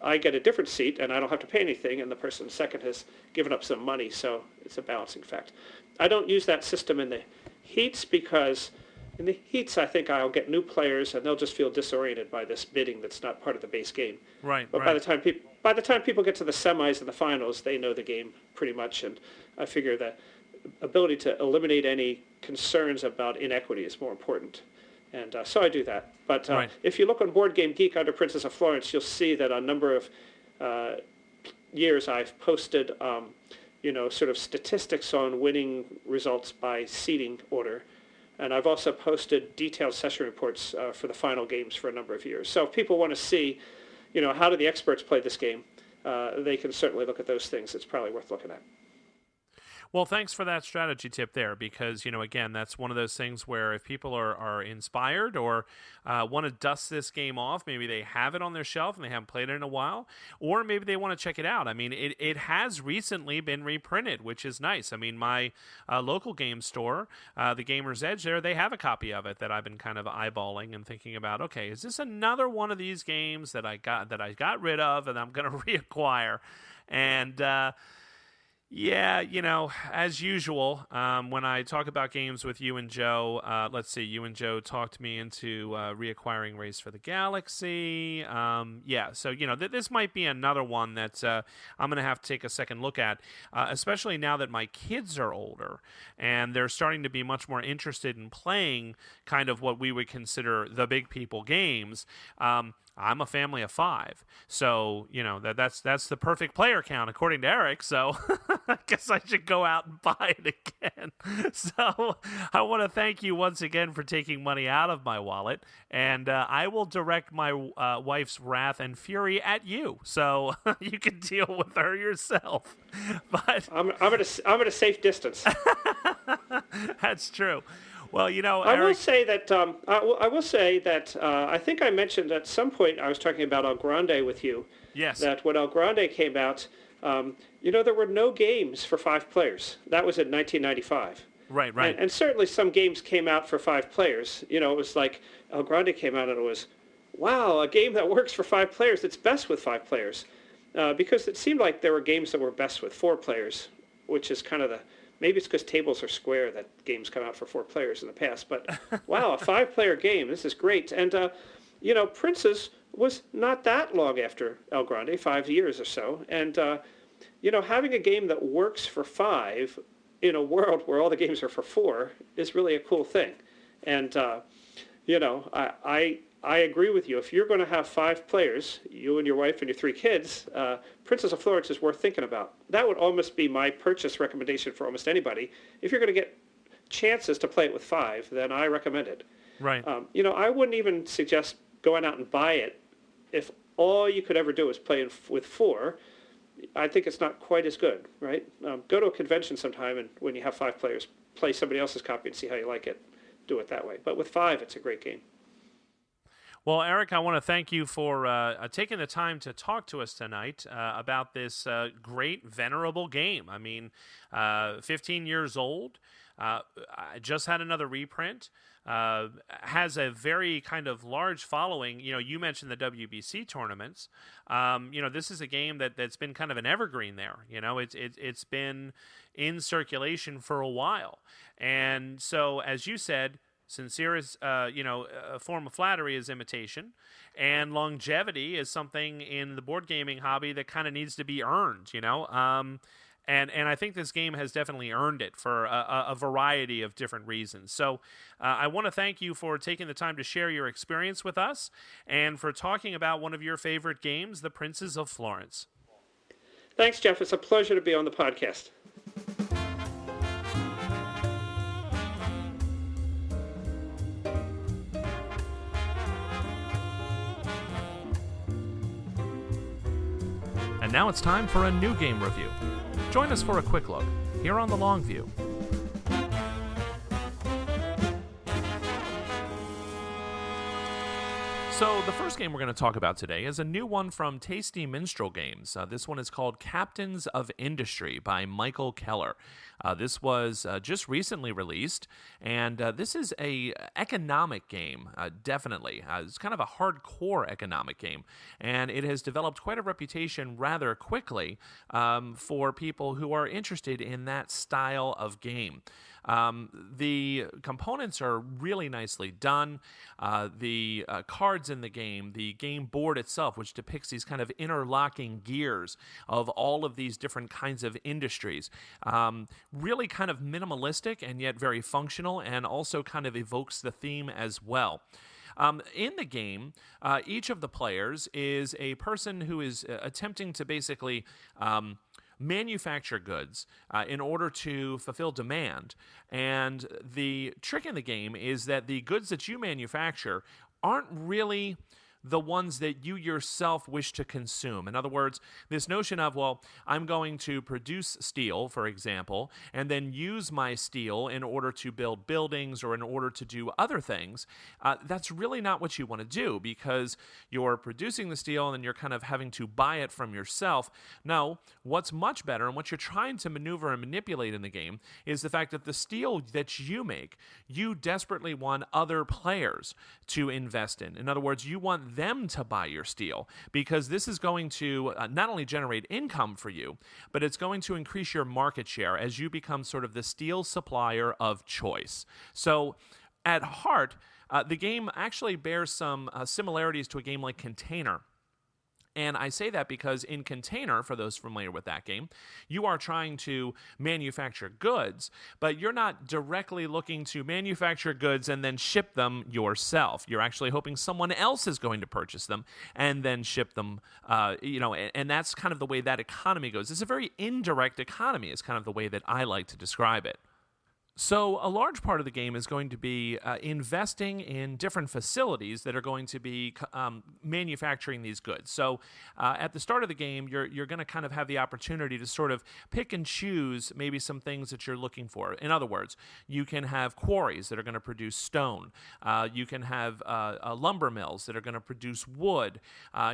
B: I get a different seat and I don't have to pay anything, and the person second has given up some money, so it's a balancing fact. I don't use that system in the heats because in the heats I think I'll get new players and they'll just feel disoriented by this bidding that's not part of the base game.
A: Right.
B: But
A: right.
B: by the time people get to the semis and the finals, they know the game pretty much, and I figure that ability to eliminate any concerns about inequity is more important. And so I do that. But
A: Right.
B: if you look on Board Game Geek under Princess of Florence, you'll see that a number of years I've posted, sort of statistics on winning results by seating order. And I've also posted detailed session reports for the final games for a number of years. So if people want to see, how do the experts play this game, they can certainly look at those things. It's probably worth looking at.
A: Well, thanks for that strategy tip there, because, again, that's one of those things where if people are inspired or want to dust this game off, maybe they have it on their shelf and they haven't played it in a while, or maybe they want to check it out. I mean, it has recently been reprinted, which is nice. I mean, my local game store, the Gamer's Edge there, they have a copy of it that I've been kind of eyeballing and thinking about, okay, is this another one of these games that I got rid of and I'm going to reacquire? And yeah, as usual, when I talk about games with you and Joe, let's see, you and Joe talked me into reacquiring Race for the Galaxy. So, this might be another one that I'm going to have to take a second look at, especially now that my kids are older and they're starting to be much more interested in playing kind of what we would consider the big people games. I'm a family of 5, so that's the perfect player count according to Eric. So I guess I should go out and buy it again. So I want to thank you once again for taking money out of my wallet, and I will direct my wife's wrath and fury at you, so you can deal with her yourself. But
B: I'm at a safe distance.
A: That's true. Well, Eric,
B: I will say that I think I mentioned at some point I was talking about El Grande with you.
A: Yes.
B: That when El Grande came out, there were no games for 5 players. That was in 1995.
A: Right.
B: And certainly some games came out for 5 players. It was like El Grande came out and it was, wow, a game that works for 5 players. It's best with 5 players. Because it seemed like there were games that were best with 4 players, which is kind of maybe it's because tables are square that games come out for 4 players in the past. But wow, a 5-player game, this is great. And, Prince's was not that long after El Grande, 5 years or so. And, having a game that works for 5 in a world where all the games are for 4 is really a cool thing. And, I agree with you. If you're going to have 5 players, you and your wife and your 3 kids, Princess of Florence is worth thinking about. That would almost be my purchase recommendation for almost anybody. If you're going to get chances to play it with 5, then I recommend it.
A: Right.
B: I wouldn't even suggest going out and buy it if all you could ever do is play with four, I think it's not quite as good, right? Go to a convention sometime, and when you have 5 players, play somebody else's copy and see how you like it. Do it that way. But with 5, it's a great game.
A: Well, Eric, I want to thank you for taking the time to talk to us tonight about this great, venerable game. I mean, 15 years old, I just had another reprint, has a very kind of large following. You know, you mentioned the WBC tournaments. You know, this is a game that's been kind of an evergreen there. You know, it's been in circulation for a while. And so, as you said, sincere is, a form of flattery is imitation, and longevity is something in the board gaming hobby that kind of needs to be earned, and I think this game has definitely earned it for a variety of different reasons. So I want to thank you for taking the time to share your experience with us and for talking about one of your favorite games, The Princes of Florence.
B: Thanks, Jeff. It's a pleasure to be on the podcast.
A: And now it's time for a new game review. Join us for a quick look here on The Long View. So the first game we're going to talk about today is a new one from Tasty Minstrel Games. This one is called Captains of Industry by Michael Keller. This was just recently released, and this is a economic game, definitely. It's kind of a hardcore economic game, and it has developed quite a reputation rather quickly for people who are interested in that style of game. The components are really nicely done. The cards in the game, the game board itself, which depicts these kind of interlocking gears of all of these different kinds of industries, really kind of minimalistic and yet very functional, and also kind of evokes the theme as well. In the game, each of the players is a person who is attempting to basically manufacture goods in order to fulfill demand. And the trick in the game is that the goods that you manufacture aren't really the ones that you yourself wish to consume. In other words, this notion of, well, I'm going to produce steel, for example, and then use my steel in order to build buildings or in order to do other things, that's really not what you want to do, because you're producing the steel and then you're kind of having to buy it from yourself. No, what's much better and what you're trying to maneuver and manipulate in the game is the fact that the steel that you make, you desperately want other players to invest in. In other words, you want them to buy your steel, because this is going to not only generate income for you, but it's going to increase your market share as you become sort of the steel supplier of choice. So at heart, the game actually bears some similarities to a game like Container. And I say that because in Container, for those familiar with that game, you are trying to manufacture goods, but you're not directly looking to manufacture goods and then ship them yourself. You're actually hoping someone else is going to purchase them and then ship them, and that's kind of the way that economy goes. It's a very indirect economy is kind of the way that I like to describe it. So a large part of the game is going to be investing in different facilities that are going to be manufacturing these goods. So at the start of the game, you're going to kind of have the opportunity to sort of pick and choose maybe some things that you're looking for. In other words, you can have quarries that are going to produce stone. You can have lumber mills that are going to produce wood.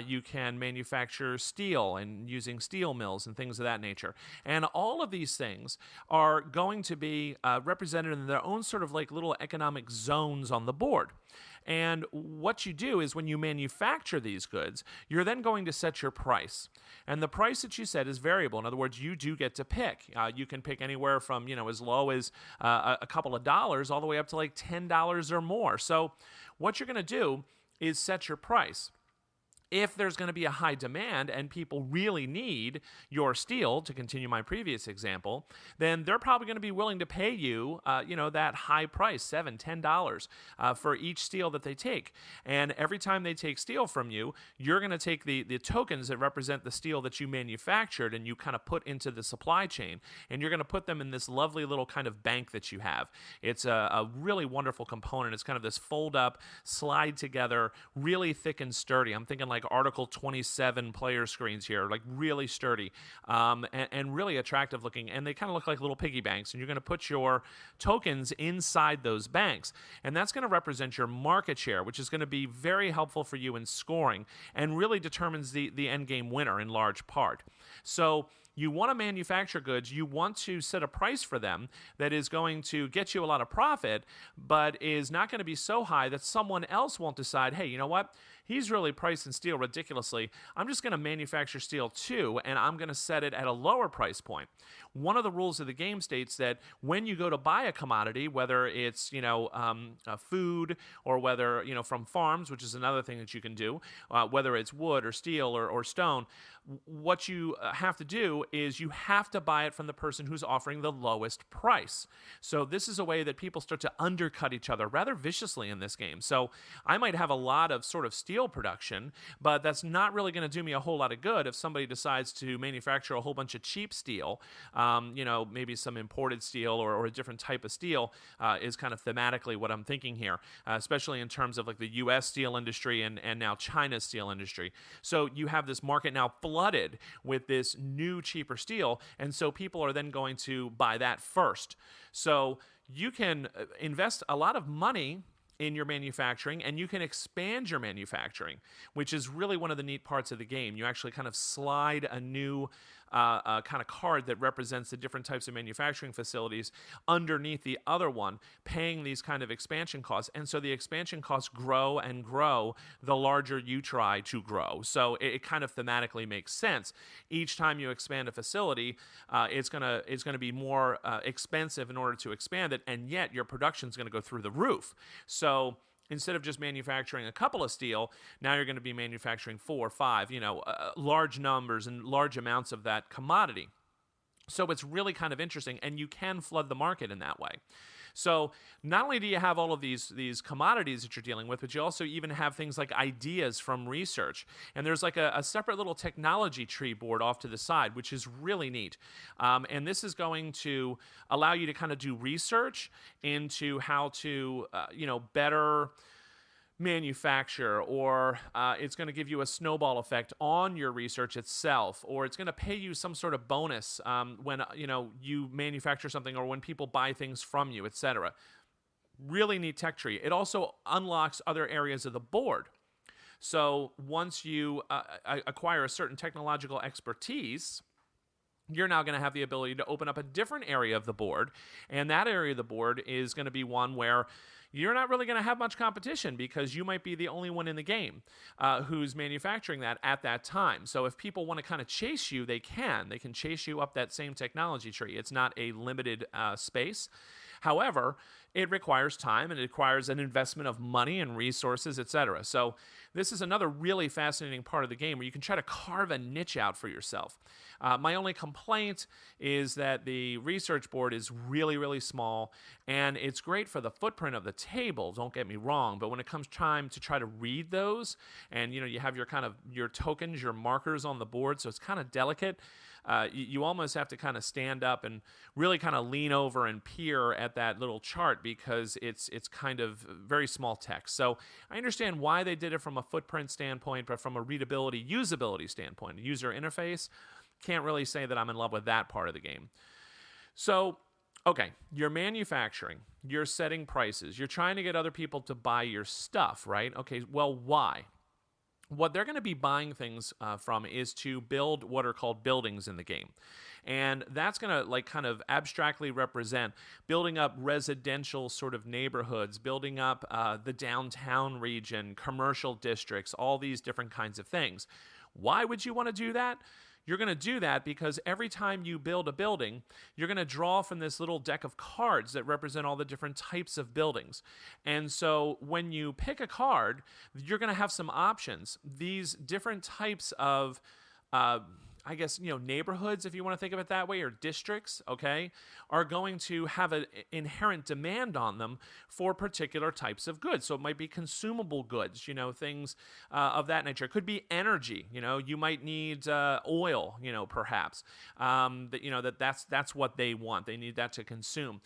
A: You can manufacture steel and using steel mills and things of that nature. And all of these things are going to be represented in their own sort of like little economic zones on the board. And what you do is when you manufacture these goods, you're then going to set your price. And the price that you set is variable. In other words, you do get to pick. You can pick anywhere from, as low as a couple of dollars all the way up to like $10 or more. So what you're going to do is set your price. If there's going to be a high demand and people really need your steel, to continue my previous example, then they're probably going to be willing to pay you, that high price, $7, $10 for each steel that they take. And every time they take steel from you, you're going to take the tokens that represent the steel that you manufactured and you kind of put into the supply chain, and you're going to put them in this lovely little kind of bank that you have. It's a really wonderful component. It's kind of this fold up, slide together, really thick and sturdy. I'm thinking like like Article 27 player screens here, like really sturdy, and really attractive looking. And they kind of look like little piggy banks. And you're going to put your tokens inside those banks. And that's going to represent your market share, which is going to be very helpful for you in scoring and really determines the end game winner in large part. So you want to manufacture goods, you want to set a price for them that is going to get you a lot of profit, but is not going to be so high that someone else won't decide, hey, you know what? He's really pricing steel ridiculously. I'm just going to manufacture steel too, and I'm going to set it at a lower price point. One of the rules of the game states that when you go to buy a commodity, whether it's food or whether from farms, which is another thing that you can do, whether it's wood or steel or stone, what you have to do is you have to buy it from the person who's offering the lowest price. So this is a way that people start to undercut each other rather viciously in this game. So I might have a lot of sort of steel production, but that's not really going to do me a whole lot of good if somebody decides to manufacture a whole bunch of cheap steel. Maybe some imported steel or a different type of steel is kind of thematically what I'm thinking here, especially in terms of like the U.S. steel industry and now China's steel industry. So you have this market now flooded with this new cheaper steel, and so people are then going to buy that first. So you can invest a lot of money in your manufacturing, and you can expand your manufacturing, which is really one of the neat parts of the game. You actually kind of slide a new kind of card that represents the different types of manufacturing facilities underneath the other one, paying these kind of expansion costs. And so the expansion costs grow and grow the larger you try to grow. So it kind of thematically makes sense. Each time you expand a facility, it's gonna be more expensive in order to expand it, and yet your production is going to go through the roof. So instead of just manufacturing a couple of steel, now you're going to be manufacturing 4 or 5, large numbers and large amounts of that commodity. So it's really kind of interesting, and you can flood the market in that way. So not only do you have all of these commodities that you're dealing with, but you also even have things like ideas from research. And there's like a separate little technology tree board off to the side, which is really neat. And this is going to allow you to kind of do research into how to, better manufacture, or it's going to give you a snowball effect on your research itself, or it's going to pay you some sort of bonus when you manufacture something, or when people buy things from you, etc. Really neat tech tree. It also unlocks other areas of the board. So once you acquire a certain technological expertise, you're now going to have the ability to open up a different area of the board, and that area of the board is going to be one where you're not really going to have much competition, because you might be the only one in the game who's manufacturing that at that time. So if people want to kind of chase you, they can. They can chase you up that same technology tree. It's not a limited space. However, it requires time, and it requires an investment of money and resources, etc. So this is another really fascinating part of the game where you can try to carve a niche out for yourself. My only complaint is that the research board is really, really small, and it's great for the footprint of the table, don't get me wrong, but when it comes time to try to read those, and you have your tokens, your markers on the board, so it's kind of delicate. You almost have to kind of stand up and really kind of lean over and peer at that little chart, because it's kind of very small text. So I understand why they did it from a footprint standpoint, but from a readability, usability standpoint, a user interface, can't really say that I'm in love with that part of the game. So, okay, you're manufacturing, you're setting prices, you're trying to get other people to buy your stuff, right? Okay, well, why? What they're going to be buying things from is to build what are called buildings in the game. And that's going to kind of abstractly represent building up residential sort of neighborhoods, building up the downtown region, commercial districts, all these different kinds of things. Why would you want to do that? You're going to do that because every time you build a building, you're going to draw from this little deck of cards that represent all the different types of buildings. And so when you pick a card, you're going to have some options. These different types of I guess, neighborhoods, if you want to think of it that way, or districts, okay, are going to have an inherent demand on them for particular types of goods. So it might be consumable goods, things of that nature. It could be energy, you might need oil, perhaps. That's what they want. They need that to consume.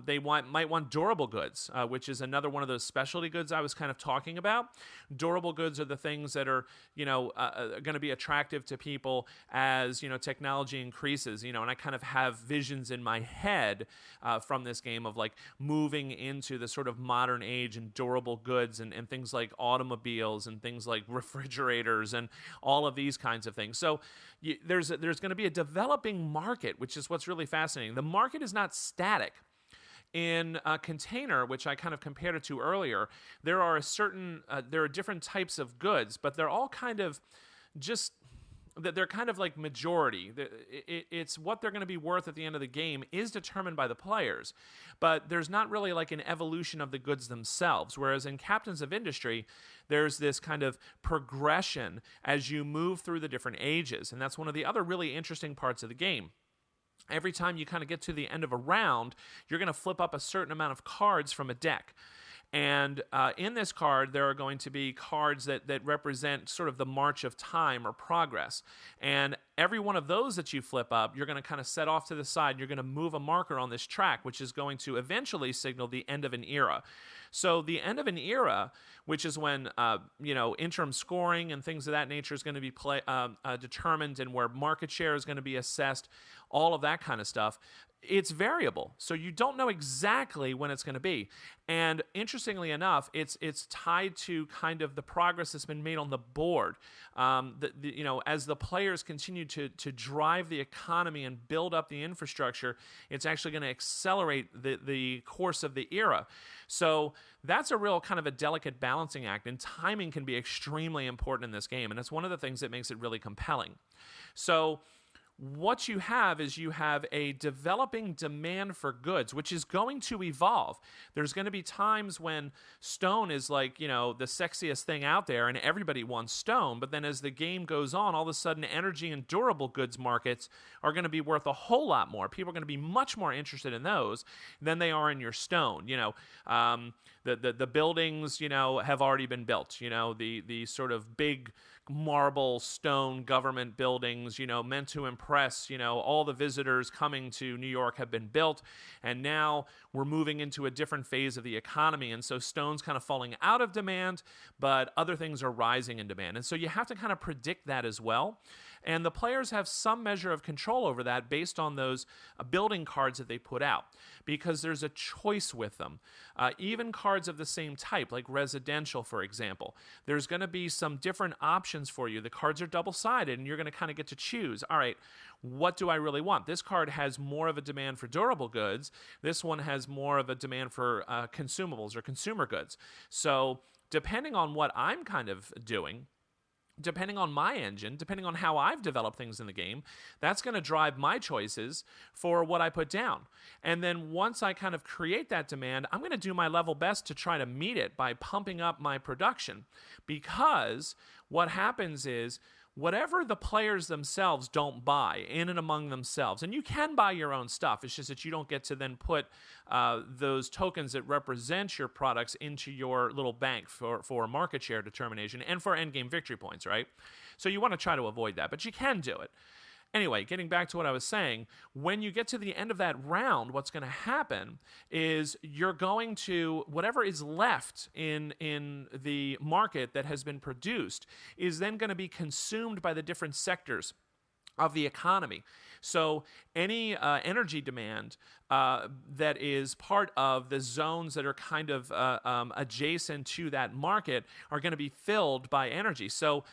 A: They might want durable goods, which is another one of those specialty goods I was kind of talking about. Durable goods are the things that are, going to be attractive to people as technology increases, and I kind of have visions in my head from this game of like moving into the sort of modern age and durable goods and things like automobiles and things like refrigerators and all of these kinds of things. So there's going to be a developing market, which is what's really fascinating. The market is not static. In a container, which I kind of compared it to earlier, there are different types of goods, but they're all kind of just that they're kind of like majority. It's what they're going to be worth at the end of the game is determined by the players, but there's not really like an evolution of the goods themselves. Whereas in Captains of Industry, there's this kind of progression as you move through the different ages, and that's one of the other really interesting parts of the game. Every time you kind of get to the end of a round, you're going to flip up a certain amount of cards from a deck. And in this card, there are going to be cards that represent sort of the march of time or progress. And every one of those that you flip up, you're going to kind of set off to the side. You're going to move a marker on this track, which is going to eventually signal the end of an era. So the end of an era, which is when interim scoring and things of that nature is going to be determined, and where market share is going to be assessed, all of that kind of stuff. It's variable, so you don't know exactly when it's going to be. And interestingly enough, it's tied to kind of the progress that's been made on the board. As the players continue to drive the economy and build up the infrastructure, it's actually going to accelerate the course of the era. So that's a real kind of a delicate balancing act, and timing can be extremely important in this game, and it's one of the things that makes it really compelling. So what you have is a developing demand for goods, which is going to evolve. There's going to be times when stone is like, the sexiest thing out there and everybody wants stone. But then as the game goes on, all of a sudden energy and durable goods markets are going to be worth a whole lot more. People are going to be much more interested in those than they are in your stone. The buildings, have already been built. The sort of big marble stone government buildings, meant to impress, all the visitors coming to New York have been built, and now we're moving into a different phase of the economy, and so stone's kind of falling out of demand, but other things are rising in demand, and so you have to kind of predict that as well, and the players have some measure of control over that based on those building cards that they put out, because there's a choice with them. Even cards of the same type, like residential, for example, there's going to be some different options for you. The cards are double-sided, and you're going to kind of get to choose. All right, what do I really want? This card has more of a demand for durable goods. This one has more of a demand for consumables or consumer goods. So depending on what I'm kind of doing, depending on my engine, depending on how I've developed things in the game, that's going to drive my choices for what I put down. And then once I kind of create that demand, I'm going to do my level best to try to meet it by pumping up my production. Because what happens is, whatever the players themselves don't buy in and among themselves, and you can buy your own stuff, it's just that you don't get to then put those tokens that represent your products into your little bank for market share determination and for endgame victory points, right? So you want to try to avoid that, but you can do it. Anyway, getting back to what I was saying, when you get to the end of that round, what's going to happen is you're going to, whatever is left in the market that has been produced is then going to be consumed by the different sectors of the economy. So any energy demand that is part of the zones that are kind of adjacent to that market are going to be filled by energy. So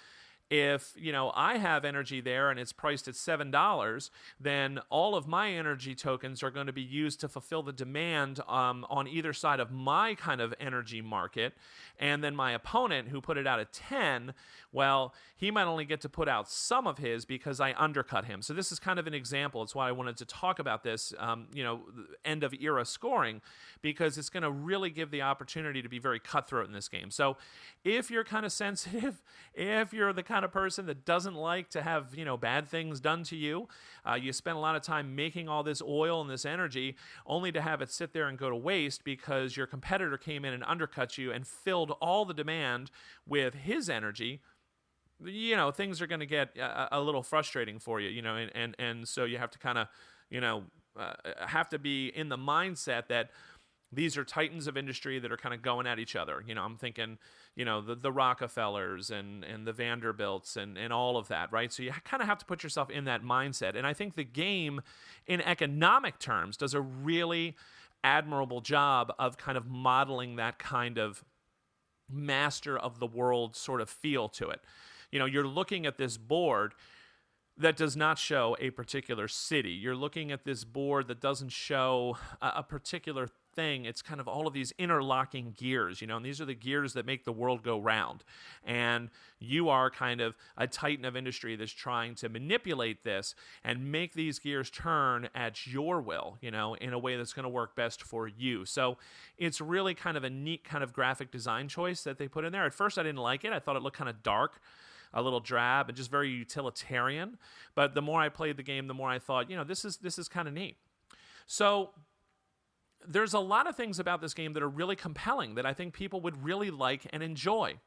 A: if, I have energy there and it's priced at $7, then all of my energy tokens are going to be used to fulfill the demand on either side of my kind of energy market. And then my opponent, who put it out at 10, well, he might only get to put out some of his because I undercut him. So this is kind of an example. It's why I wanted to talk about this, end of era scoring, because it's going to really give the opportunity to be very cutthroat in this game. So if you're kind of sensitive, if you're the kind kind of person that doesn't like to have, bad things done to you. You spend a lot of time making all this oil and this energy only to have it sit there and go to waste because your competitor came in and undercut you and filled all the demand with his energy. Things are going to get a little frustrating for you, and so you have to kind of, have to be in the mindset that these are titans of industry that are kind of going at each other. I'm thinking, the Rockefellers and the Vanderbilts and all of that, right? So you kind of have to put yourself in that mindset. And I think the game, in economic terms, does a really admirable job of kind of modeling that kind of master of the world sort of feel to it. You're looking at this board that does not show a particular city. You're looking at this board that doesn't show a particular thing. It's kind of all of these interlocking gears, and these are the gears that make the world go round. And you are kind of a titan of industry that's trying to manipulate this and make these gears turn at your will, in a way that's going to work best for you. So it's really kind of a neat kind of graphic design choice that they put in there. At first, I didn't like it. I thought it looked kind of dark, a little drab, and just very utilitarian. But the more I played the game, the more I thought, this is kind of neat. So there's a lot of things about this game that are really compelling that I think people would really like and enjoy.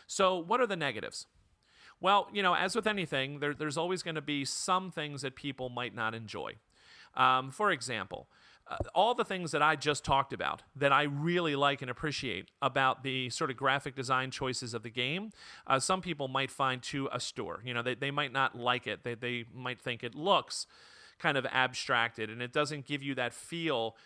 A: So what are the negatives? Well, as with anything, there's always going to be some things that people might not enjoy. For example, all the things that I just talked about that I really like and appreciate about the sort of graphic design choices of the game, some people might find too austere. They might not like it. They might think it looks kind of abstracted and it doesn't give you that feel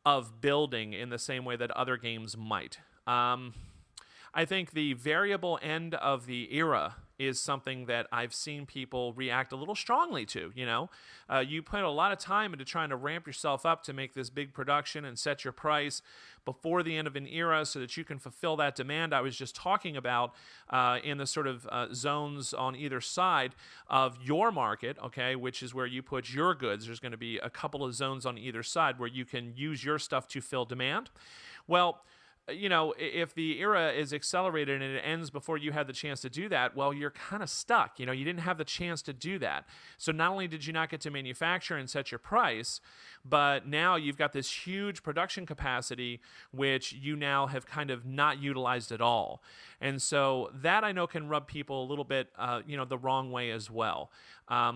A: of building in the same way that other games might. I think the variable end of the era is something that I've seen people react a little strongly to. You put a lot of time into trying to ramp yourself up to make this big production and set your price before the end of an era so that you can fulfill that demand I was just talking about in the sort of zones on either side of your market, okay, which is where you put your goods. There's going to be a couple of zones on either side where you can use your stuff to fill demand. Well, if the era is accelerated and it ends before you had the chance to do that, well, you're kind of stuck. You didn't have the chance to do that. So not only did you not get to manufacture and set your price, but now you've got this huge production capacity, which you now have kind of not utilized at all. And so that I know can rub people a little bit, the wrong way as well.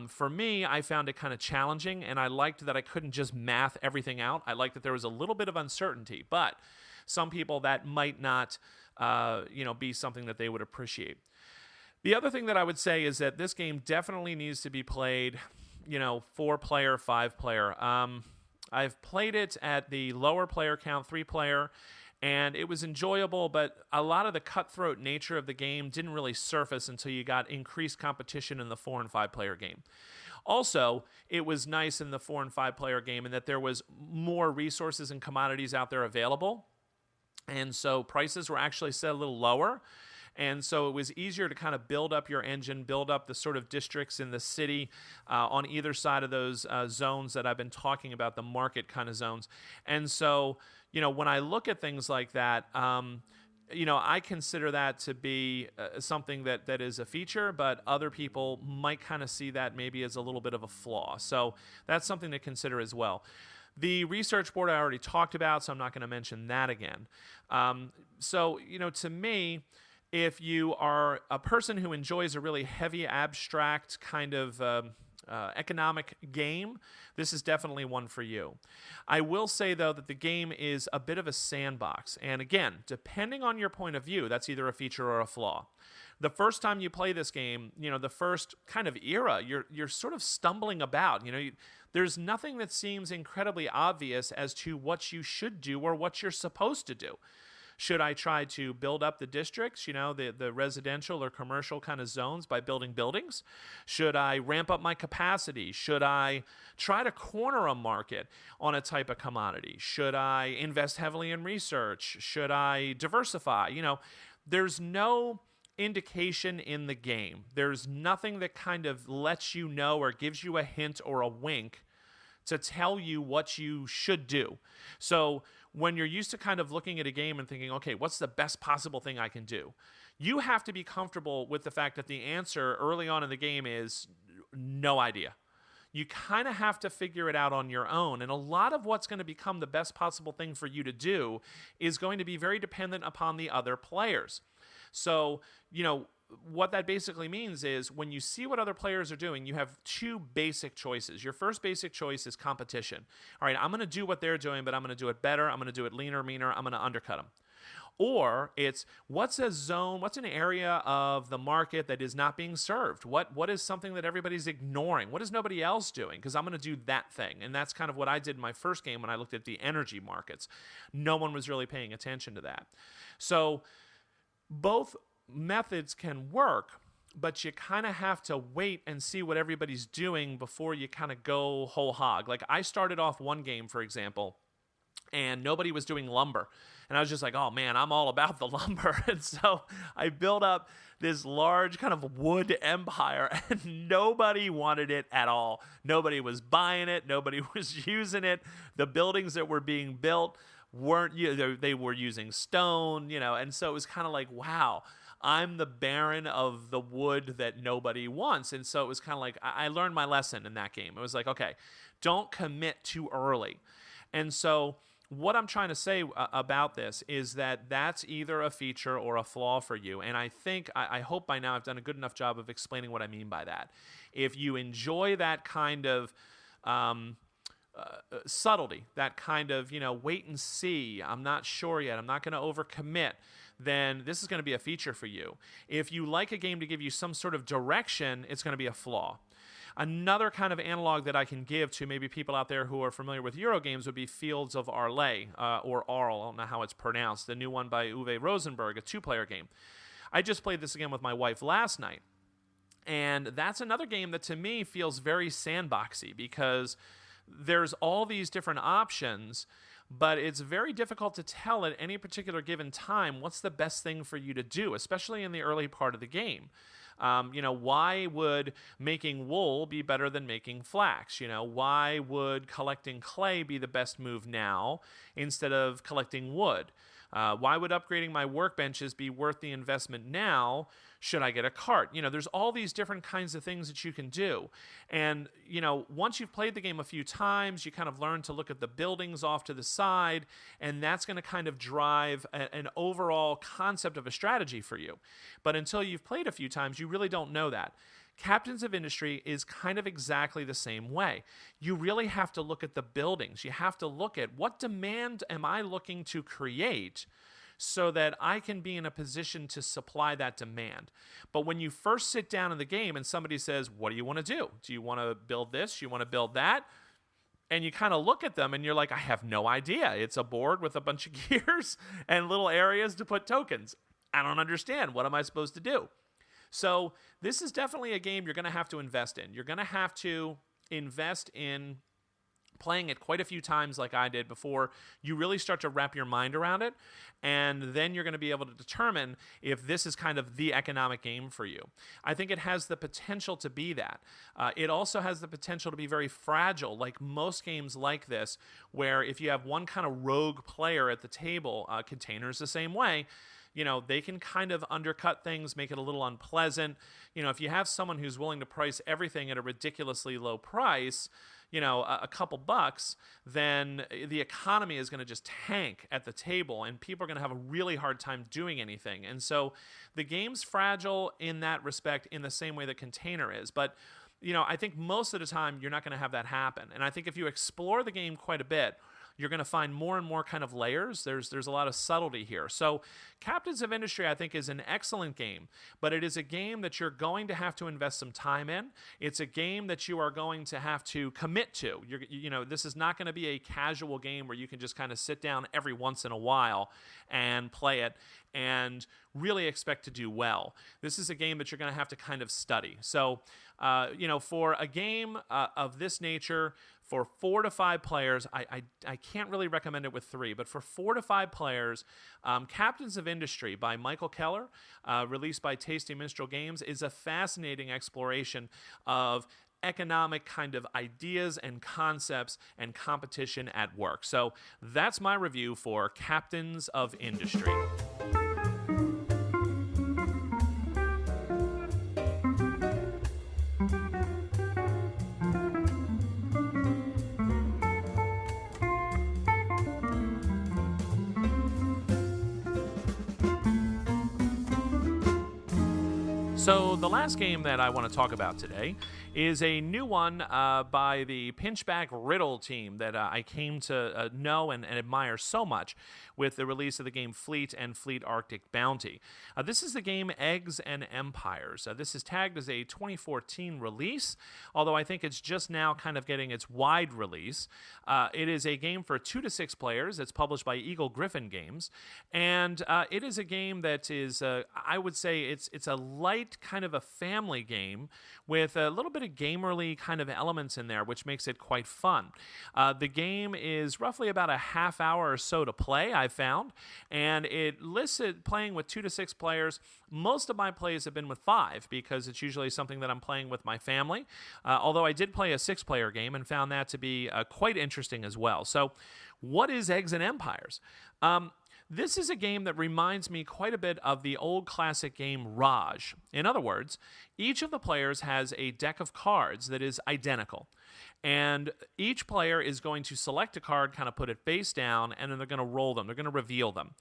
A: For me, I found it kind of challenging, and I liked that I couldn't just math everything out. I liked that there was a little bit of uncertainty, but some people that might not, be something that they would appreciate. The other thing that I would say is that this game definitely needs to be played, 4-player, 5-player. I've played it at the lower player count, 3-player, and it was enjoyable, but a lot of the cutthroat nature of the game didn't really surface until you got increased competition in the 4- and 5-player game. Also, it was nice in the 4- and 5-player game in that there was more resources and commodities out there available. And so prices were actually set a little lower. And so it was easier to kind of build up your engine, build up the sort of districts in the city on either side of those zones that I've been talking about, the market kind of zones. And so, when I look at things like that, I consider that to be something that is a feature, but other people might kind of see that maybe as a little bit of a flaw. So that's something to consider as well. The research board I already talked about, so I'm not going to mention that again. To me, if you are a person who enjoys a really heavy, abstract kind of economic game, this is definitely one for you. I will say, though, that the game is a bit of a sandbox. And again, depending on your point of view, that's either a feature or a flaw. The first time you play this game, the first kind of era, you're sort of stumbling about. There's nothing that seems incredibly obvious as to what you should do or what you're supposed to do. Should I try to build up the districts, the residential or commercial kind of zones by building buildings? Should I ramp up my capacity? Should I try to corner a market on a type of commodity? Should I invest heavily in research? Should I diversify? There's no indication in the game. There's nothing that kind of lets you know or gives you a hint or a wink to tell you what you should do. So when you're used to kind of looking at a game and thinking, okay, what's the best possible thing I can do? You have to be comfortable with the fact that the answer early on in the game is no idea. You kind of have to figure it out on your own. And a lot of what's going to become the best possible thing for you to do is going to be very dependent upon the other players. So, what that basically means is when you see what other players are doing, you have two basic choices. Your first basic choice is competition. All right, I'm going to do what they're doing, but I'm going to do it better. I'm going to do it leaner, meaner. I'm going to undercut them. Or it's what's a zone, what's an area of the market that is not being served? What is something that everybody's ignoring? What is nobody else doing? Because I'm going to do that thing. And that's kind of what I did in my first game when I looked at the energy markets. No one was really paying attention to that. So both methods can work, but you kind of have to wait and see what everybody's doing before you kind of go whole hog. Like I started off one game, for example, and nobody was doing lumber. And I was just like, oh man, I'm all about the lumber. And so I built up this large kind of wood empire, and nobody wanted it at all. Nobody was buying it. Nobody was using it. The buildings that were being built weren't, they were using stone, and so it was kind of like, wow, I'm the baron of the wood that nobody wants. And so it was kind of like, I learned my lesson in that game. It was like, okay, don't commit too early. And so what I'm trying to say about this is that that's either a feature or a flaw for you. And I hope by now I've done a good enough job of explaining what I mean by that. If you enjoy that kind of subtlety, that kind of, wait and see, I'm not sure yet, I'm not going to overcommit, then this is going to be a feature for you. If you like a game to give you some sort of direction, it's going to be a flaw. Another kind of analog that I can give to maybe people out there who are familiar with Euro games would be Fields of Arles, or Arles, I don't know how it's pronounced, the new one by Uwe Rosenberg, a two-player game. I just played this again with my wife last night, and that's another game that to me feels very sandboxy because there's all these different options, but it's very difficult to tell at any particular given time what's the best thing for you to do, especially in the early part of the game. Why would making wool be better than making flax? Why would collecting clay be the best move now instead of collecting wood? Why would upgrading my workbenches be worth the investment now? Should I get a cart? There's all these different kinds of things that you can do. And, once you've played the game a few times, you kind of learn to look at the buildings off to the side, and that's going to kind of drive an overall concept of a strategy for you. But until you've played a few times, you really don't know that. Captains of Industry is kind of exactly the same way. You really have to look at the buildings. You have to look at what demand am I looking to create so that I can be in a position to supply that demand. But when you first sit down in the game and somebody says, what do you want to do? Do you want to build this? Do you want to build that? And you kind of look at them and you're like, I have no idea. It's a board with a bunch of gears and little areas to put tokens. I don't understand. What am I supposed to do? So this is definitely a game you're going to have to invest in. You're going to have to invest in playing it quite a few times like I did before you really start to wrap your mind around it, and then you're going to be able to determine if this is kind of the economic game for you. I think it has the potential to be that. It also has the potential to be very fragile, like most games like this, where if you have one kind of rogue player at the table, Containers the same way, they can kind of undercut things, make it a little unpleasant. If you have someone who's willing to price everything at a ridiculously low price, a couple bucks, then the economy is going to just tank at the table and people are going to have a really hard time doing anything. And so the game's fragile in that respect in the same way that Container is. But, I think most of the time you're not going to have that happen. And I think if you explore the game quite a bit, you're going to find more and more kind of layers. There's a lot of subtlety here. So Captains of Industry, I think, is an excellent game, but it is a game that you're going to have to invest some time in. It's a game that you are going to have to commit to. This is not going to be a casual game where you can just kind of sit down every once in a while and play it and really expect to do well. This is a game that you're going to have to kind of study. So, for a game of this nature, for 4 to 5 players, I can't really recommend it with 3, but for 4 to 5 players, Captains of Industry by Michael Keller, released by Tasty Minstrel Games, is a fascinating exploration of economic kind of ideas and concepts and competition at work. So that's my review for Captains of Industry. So the last game that I want to talk about today is a new one by the Pinchback Riddle team that I came to know and admire so much with the release of the game Fleet and Fleet Arctic Bounty. This is the game Eggs and Empires. This is tagged as a 2014 release, although I think it's just now kind of getting its wide release. It is a game for 2 to 6 players. It's published by Eagle Griffin Games, and it is a game that is, I would say, it's a light kind of a family game with a little bit of gamerly kind of elements in there, which makes it quite fun. The game is roughly about a half hour or so to play, I found, and it lists it playing with 2 to 6 players. Most of my plays have been with 5 because it's usually something that I'm playing with my family, although I did play a 6-player game and found that to be quite interesting as well. So what is Eggs and Empires? This is a game that reminds me quite a bit of the old classic game Raj. In other words, each of the players has a deck of cards that is identical. And each player is going to select a card, kind of put it face down, and then they're going to roll them. They're going to reveal them.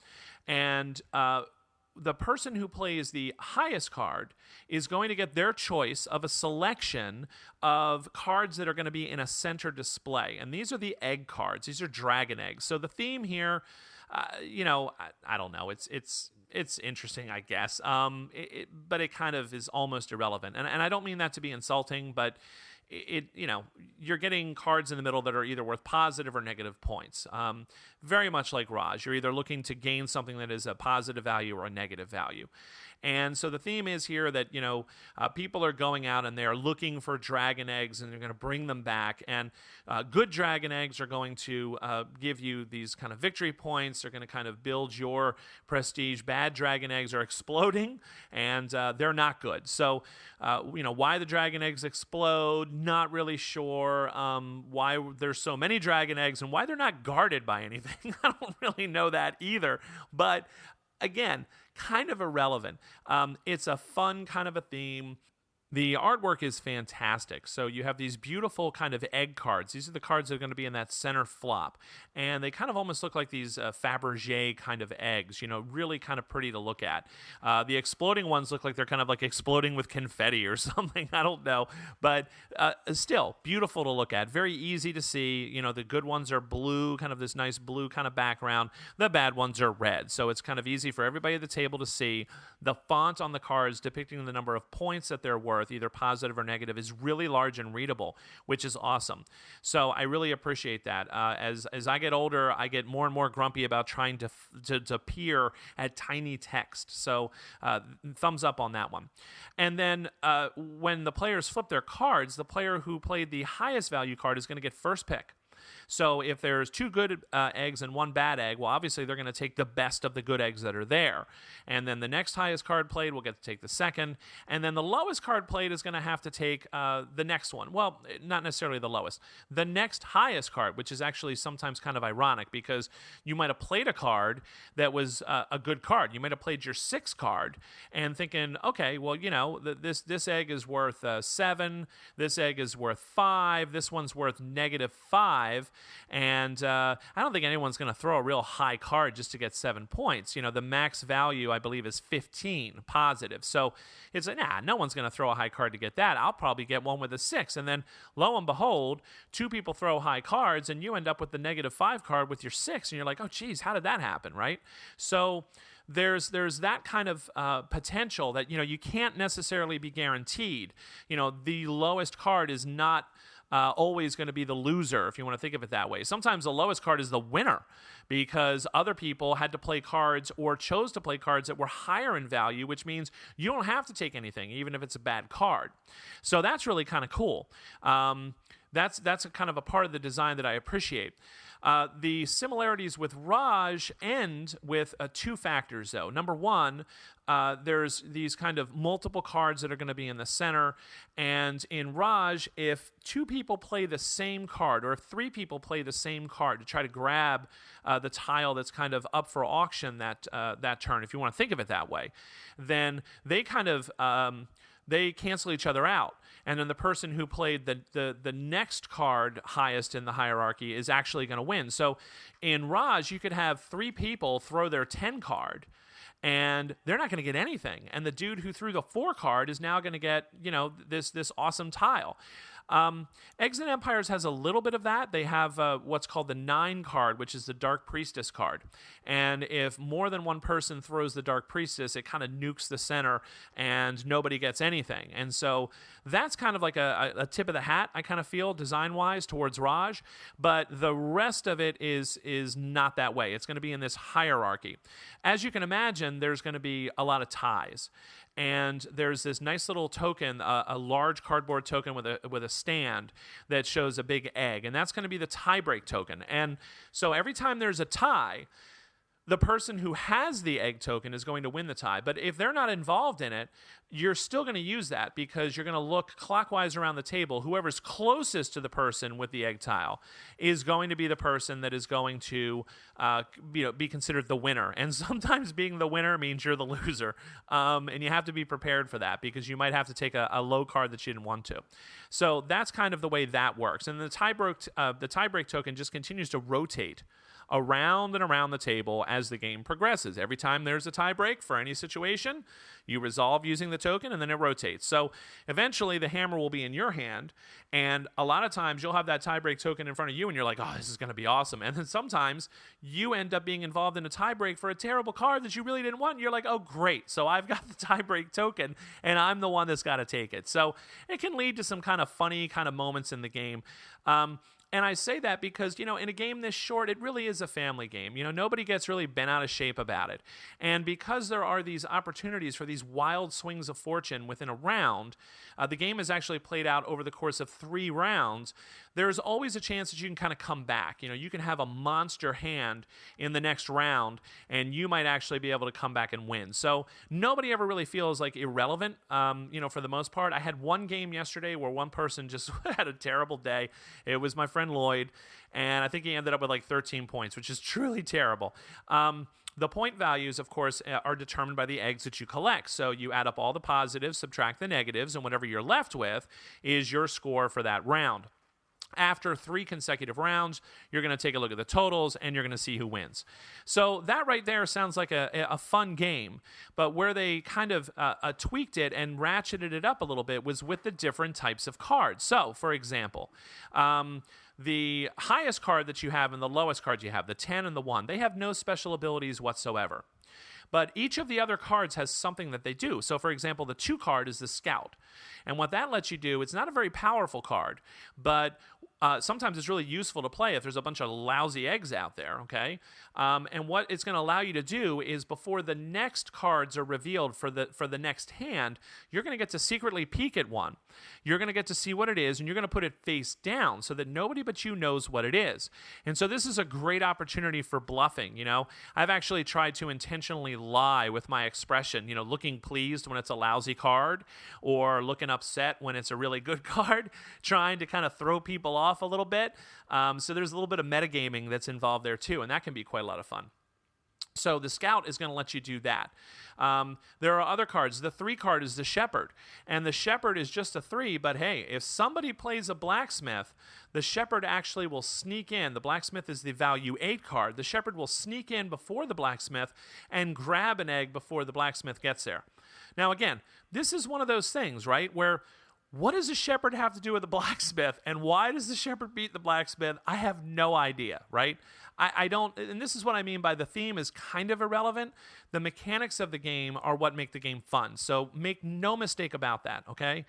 A: And the person who plays the highest card is going to get their choice of a selection of cards that are going to be in a center display. And these are the egg cards. These are dragon eggs. So the theme here, I don't know. It's interesting, I guess. But it kind of is almost irrelevant. And I don't mean that to be insulting, but you're getting cards in the middle that are either worth positive or negative points. Very much like Raj. You're either looking to gain something that is a positive value or a negative value. And so the theme is here that, people are going out and they're looking for dragon eggs and they're going to bring them back. And good dragon eggs are going to give you these kind of victory points. They're going to kind of build your prestige. Bad dragon eggs are exploding and they're not good. So, why the dragon eggs explode, not really sure. Why there's so many dragon eggs and why they're not guarded by anything. I don't really know that either. But again, kind of irrelevant. It's a fun kind of a theme. The artwork is fantastic. So you have these beautiful kind of egg cards. These are the cards that are going to be in that center flop. And they kind of almost look like these Fabergé kind of eggs, really kind of pretty to look at. The exploding ones look like they're kind of like exploding with confetti or something. I don't know. But still, beautiful to look at. Very easy to see. The good ones are blue, kind of this nice blue kind of background. The bad ones are red. So it's kind of easy for everybody at the table to see. The font on the cards depicting the number of points that they're worth, either positive or negative, is really large and readable, which is awesome. So I really appreciate that. As I get older, I get more and more grumpy about trying to peer at tiny text. So thumbs up on that one. And then when the players flip their cards, the player who played the highest value card is going to get first pick. So if there's 2 good eggs and 1 bad egg, well, obviously they're going to take the best of the good eggs that are there. And then the next highest card played will get to take the second. And then the lowest card played is going to have to take the next one. Well, not necessarily the lowest. The next highest card, which is actually sometimes kind of ironic because you might have played a card that was a good card. You might have played your 6th card and thinking, okay, well, this egg is worth 7. This egg is worth 5. This one's worth -5. And I don't think anyone's going to throw a real high card just to get 7 points. The max value, I believe, is 15 positive. So it's no one's going to throw a high card to get that. I'll probably get one with a 6. And then lo and behold, 2 people throw high cards and you end up with the -5 card with your 6. And you're like, oh, geez, how did that happen, right? So there's that kind of potential that, you can't necessarily be guaranteed. The lowest card is not always going to be the loser, if you want to think of it that way. Sometimes the lowest card is the winner because other people had to play cards or chose to play cards that were higher in value, which means you don't have to take anything, even if it's a bad card. So that's really kind of cool. That's a kind of a part of the design that I appreciate. The similarities with Raj end with two factors, though. Number one, there's these kind of multiple cards that are going to be in the center. And in Raj, if two people play the same card, or if three people play the same card to try to grab the tile that's kind of up for auction that turn, if you want to think of it that way, then they kind of they cancel each other out. And then the person who played the next card highest in the hierarchy is actually going to win. So in Raj, you could have three people throw their 10 card, and they're not going to get anything. And the dude who threw the 4 card is now going to get, this awesome tile. Eggs and Empires has a little bit of that. They have what's called the 9 card, which is the Dark Priestess card. And if more than one person throws the Dark Priestess, it kind of nukes the center and nobody gets anything. And so that's kind of like a tip of the hat, I kind of feel, design-wise, towards Raj. But the rest of it is not that way. It's going to be in this hierarchy. As you can imagine, there's going to be a lot of ties. And there's this nice little token, a large cardboard token with a stand that shows a big egg, and that's going to be the tie-break token. And so every time there's a tie, the person who has the egg token is going to win the tie. But if they're not involved in it, you're still going to use that because you're going to look clockwise around the table. Whoever's closest to the person with the egg tile is going to be the person that is going to be considered the winner. And sometimes being the winner means you're the loser. And you have to be prepared for that because you might have to take a low card that you didn't want to. So that's kind of the way that works. And the tie-break token just continues to rotate around and around the table as the game progresses. Every time there's a tie break for any situation, you resolve using the token, and then it rotates. So eventually the hammer will be in your hand, and a lot of times you'll have that tie break token in front of you, and you're like, oh, this is going to be awesome. And then sometimes you end up being involved in a tie break for a terrible card that you really didn't want, and you're like, oh, great. So I've got the tie break token, and I'm the one that's got to take it. So it can lead to some kind of funny kind of moments in the game. And I say that because, in a game this short, it really is a family game. Nobody gets really bent out of shape about it. And because there are these opportunities for these wild swings of fortune within a round, the game is actually played out over the course of 3 rounds. There's always a chance that you can kind of come back. You can have a monster hand in the next round, and you might actually be able to come back and win. So nobody ever really feels like irrelevant, for the most part. I had one game yesterday where one person just had a terrible day. It was my friend Lloyd, and I think he ended up with like 13 points, which is truly terrible. The point values, of course, are determined by the eggs that you collect. So you add up all the positives, subtract the negatives, and whatever you're left with is your score for that round. After 3 consecutive rounds, you're going to take a look at the totals, and you're going to see who wins. So that right there sounds like a fun game, but where they kind of tweaked it and ratcheted it up a little bit was with the different types of cards. So, for example, the highest card that you have and the lowest card you have, the 10 and the 1, they have no special abilities whatsoever. But each of the other cards has something that they do. So, for example, the 2 card is the Scout. And what that lets you do, it's not a very powerful card, but sometimes it's really useful to play if there's a bunch of lousy eggs out there, okay? And what it's going to allow you to do is before the next cards are revealed for the next hand, you're going to get to secretly peek at one. You're going to get to see what it is, and you're going to put it face down so that nobody but you knows what it is. And so this is a great opportunity for bluffing, I've actually tried to intentionally lie with my expression, looking pleased when it's a lousy card or looking upset when it's a really good card, trying to kind of throw people off a little bit. So there's a little bit of metagaming that's involved there too, and that can be quite a lot of fun. So the Scout is going to let you do that. There are other cards. The 3 card is the Shepherd, and the Shepherd is just a 3, but hey, if somebody plays a Blacksmith, the Shepherd actually will sneak in. The Blacksmith is the value 8 card. The Shepherd will sneak in before the Blacksmith and grab an egg before the Blacksmith gets there. Now again, this is one of those things, right, where what does the Shepherd have to do with the Blacksmith, and why does the Shepherd beat the Blacksmith? I have no idea, right? I don't, and this is what I mean by the theme is kind of irrelevant. The mechanics of the game are what make the game fun, so make no mistake about that, okay?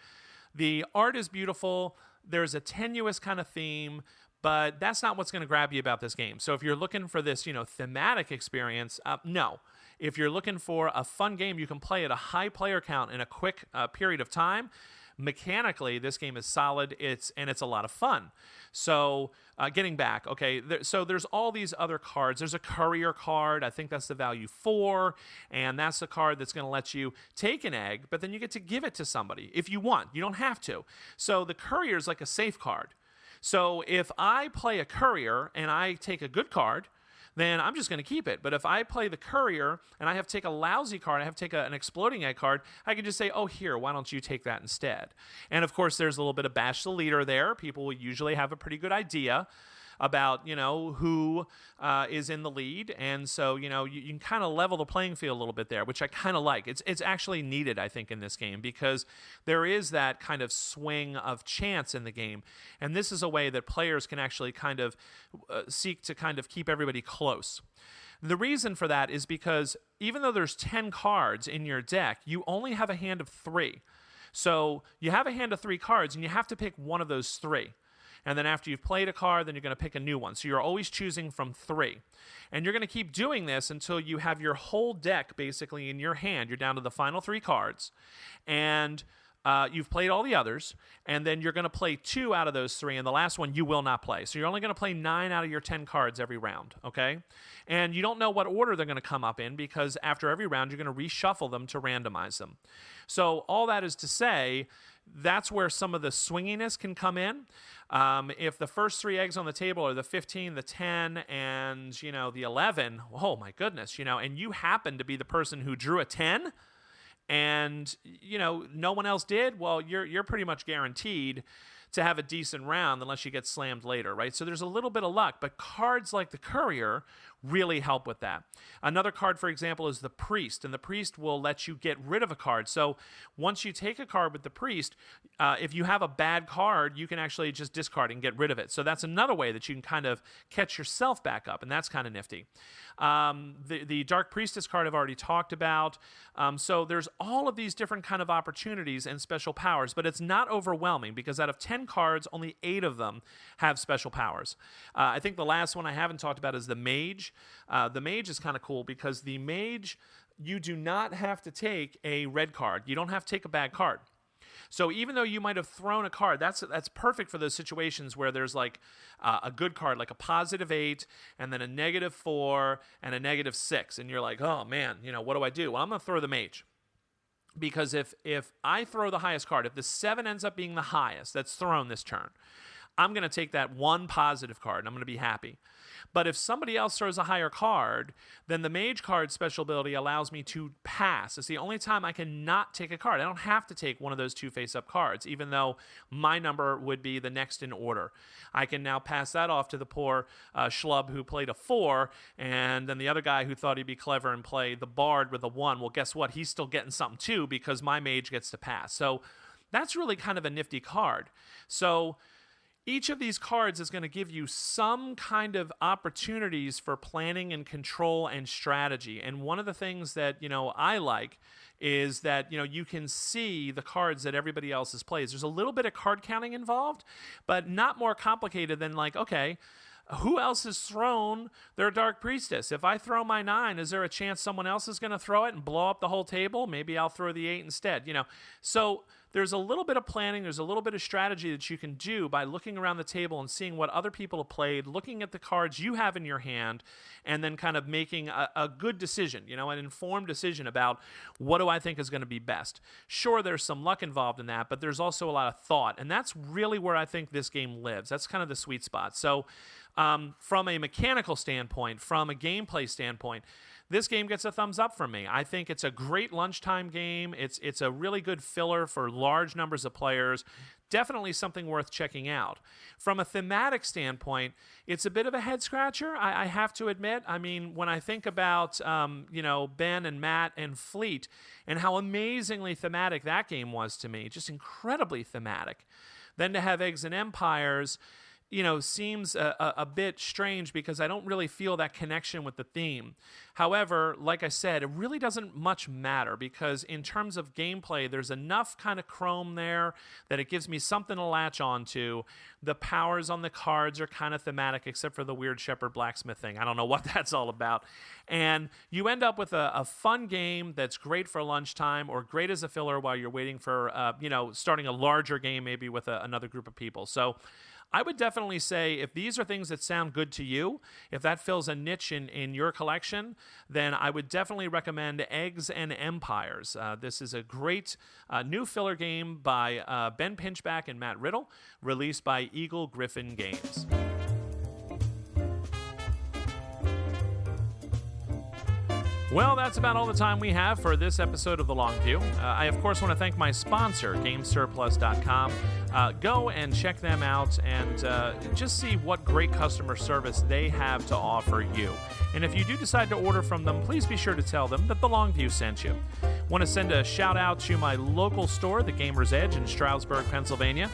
A: The art is beautiful. There's a tenuous kind of theme, but that's not what's going to grab you about this game. So if you're looking for this, thematic experience, no. If you're looking for a fun game, you can play at a high player count in a quick period of time. mechanically, this game is solid. It's a lot of fun. So getting back, okay, so there's all these other cards. There's a courier card. I think that's the value 4, and that's the card that's going to let you take an egg, but then you get to give it to somebody if you want. You don't have to. So the courier is like a safe card. So if I play a courier and I take a good card, then I'm just going to keep it. But if I play the courier and I have to take a lousy card, I have to take an exploding egg card, I can just say, oh, here, why don't you take that instead? And of course, there's a little bit of bash the leader there. People will usually have a pretty good idea about, who is in the lead. And so, you can kind of level the playing field a little bit there, which I kind of like. It's actually needed, I think, in this game because there is that kind of swing of chance in the game. And this is a way that players can actually kind of seek to kind of keep everybody close. The reason for that is because even though there's 10 cards in your deck, you only have a hand of 3. So you have a hand of 3 cards, and you have to pick one of those 3. And then after you've played a card, then you're going to pick a new one. So you're always choosing from 3. And you're going to keep doing this until you have your whole deck basically in your hand. You're down to the final 3 cards. And you've played all the others. And then you're going to play 2 out of those 3. And the last one you will not play. So you're only going to play 9 out of your 10 cards every round. Okay? And you don't know what order they're going to come up in because after every round, you're going to reshuffle them to randomize them. So all that is to say, that's where some of the swinginess can come in. If the first 3 eggs on the table are the 15, the 10, and, the 11, oh my goodness, and you happen to be the person who drew a 10 and, no one else did, well, you're pretty much guaranteed to have a decent round unless you get slammed later, right? So there's a little bit of luck, but cards like the Courier really help with that. Another card, for example, is the Priest, and the Priest will let you get rid of a card. So once you take a card with the Priest, if you have a bad card, you can actually just discard and get rid of it. So that's another way that you can kind of catch yourself back up, and that's kind of nifty. The Dark Priestess card I've already talked about. So there's all of these different kind of opportunities and special powers, but it's not overwhelming because out of 10 cards, only 8 of them have special powers. I think the last one I haven't talked about is the Mage. The Mage is kind of cool because the Mage, you do not have to take a red card. You don't have to take a bad card. So even though you might have thrown a card, that's perfect for those situations where there's like a good card, like a +8, and then a -4, and a -6. And you're like, oh man, what do I do? Well, I'm going to throw the Mage. Because if I throw the highest card, if the 7 ends up being the highest that's thrown this turn, I'm going to take that one positive card and I'm going to be happy. But if somebody else throws a higher card, then the Mage card special ability allows me to pass. It's the only time I can not take a card. I don't have to take one of those 2 face-up cards, even though my number would be the next in order. I can now pass that off to the poor schlub who played a 4, and then the other guy who thought he'd be clever and play the Bard with a 1. Well, guess what? He's still getting something too because my Mage gets to pass. So that's really kind of a nifty card. So each of these cards is going to give you some kind of opportunities for planning and control and strategy. And one of the things that, I like is that, you can see the cards that everybody else has played. There's a little bit of card counting involved, but not more complicated than like, okay, who else has thrown their Dark Priestess? If I throw my 9, is there a chance someone else is going to throw it and blow up the whole table? Maybe I'll throw the 8 instead, So there's a little bit of planning, there's a little bit of strategy that you can do by looking around the table and seeing what other people have played, looking at the cards you have in your hand, and then kind of making a good decision, an informed decision about what do I think is going to be best. Sure, there's some luck involved in that, but there's also a lot of thought, and that's really where I think this game lives. That's kind of the sweet spot. So from a mechanical standpoint, from a gameplay standpoint, this game gets a thumbs up from me. I think it's a great lunchtime game. It's a really good filler for large numbers of players. Definitely something worth checking out. From a thematic standpoint, it's a bit of a head scratcher, I have to admit. I mean, when I think about Ben and Matt and Fleet and how amazingly thematic that game was to me, just incredibly thematic. Then to have Eggs and Empires, seems a bit strange because I don't really feel that connection with the theme. However, like I said, it really doesn't much matter because in terms of gameplay, there's enough kind of chrome there that it gives me something to latch onto. The powers on the cards are kind of thematic, except for the weird shepherd blacksmith thing. I don't know what that's all about. And you end up with a fun game that's great for lunchtime or great as a filler while you're waiting for, starting a larger game maybe with another group of people. So I would definitely say if these are things that sound good to you, if that fills a niche in your collection, then I would definitely recommend Eggs and Empires. This is a great new filler game by Ben Pinchback and Matt Riddle, released by Eagle Griffin Games. Well, that's about all the time we have for this episode of The Long View. I, of course, want to thank my sponsor, GameSurplus.com. Go and check them out and just see what great customer service they have to offer you. And if you do decide to order from them, please be sure to tell them that The Long View sent you. Want to send a shout out to my local store, The Gamer's Edge in Stroudsburg, Pennsylvania.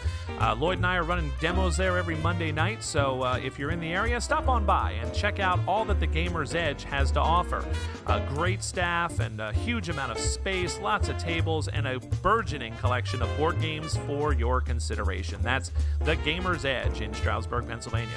A: Lloyd and I are running demos there every Monday night, so if you're in the area, stop on by and check out all that The Gamer's Edge has to offer. Great staff and a huge amount of space, lots of tables, and a burgeoning collection of board games for your consideration. That's The Gamer's Edge in Stroudsburg, Pennsylvania.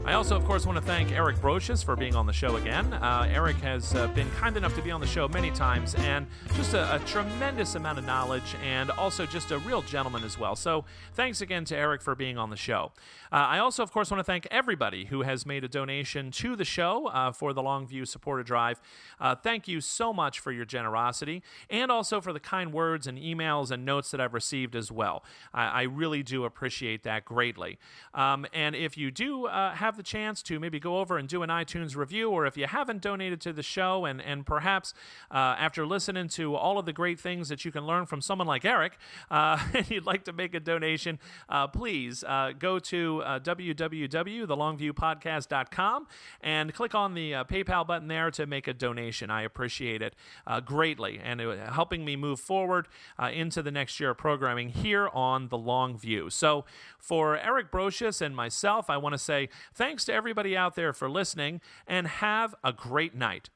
A: I also, of course, want to thank Eric Brocious for being on the show again. Eric has been kind enough to be on the show many times, and just a tremendous amount of knowledge, and also just a real gentleman as well. So thanks again to Eric for being on the show. I also, of course, want to thank everybody who has made a donation to the show for the Longview Supporter Drive. Thank you so much for your generosity, and also for the kind words and emails and notes that I've received as well. I really do appreciate that greatly. And if you do have the chance to maybe go over and do an iTunes review, or if you haven't donated to the show and perhaps after listening to all of the great things that you can learn from someone like Eric, and you'd like to make a donation, please go to www.thelongviewpodcast.com and click on the PayPal button there to make a donation. I appreciate it greatly, and helping me move forward into the next year of programming here on The Long View. So for Eric Brocious and myself, I want to say thanks to everybody out there for listening, and have a great night.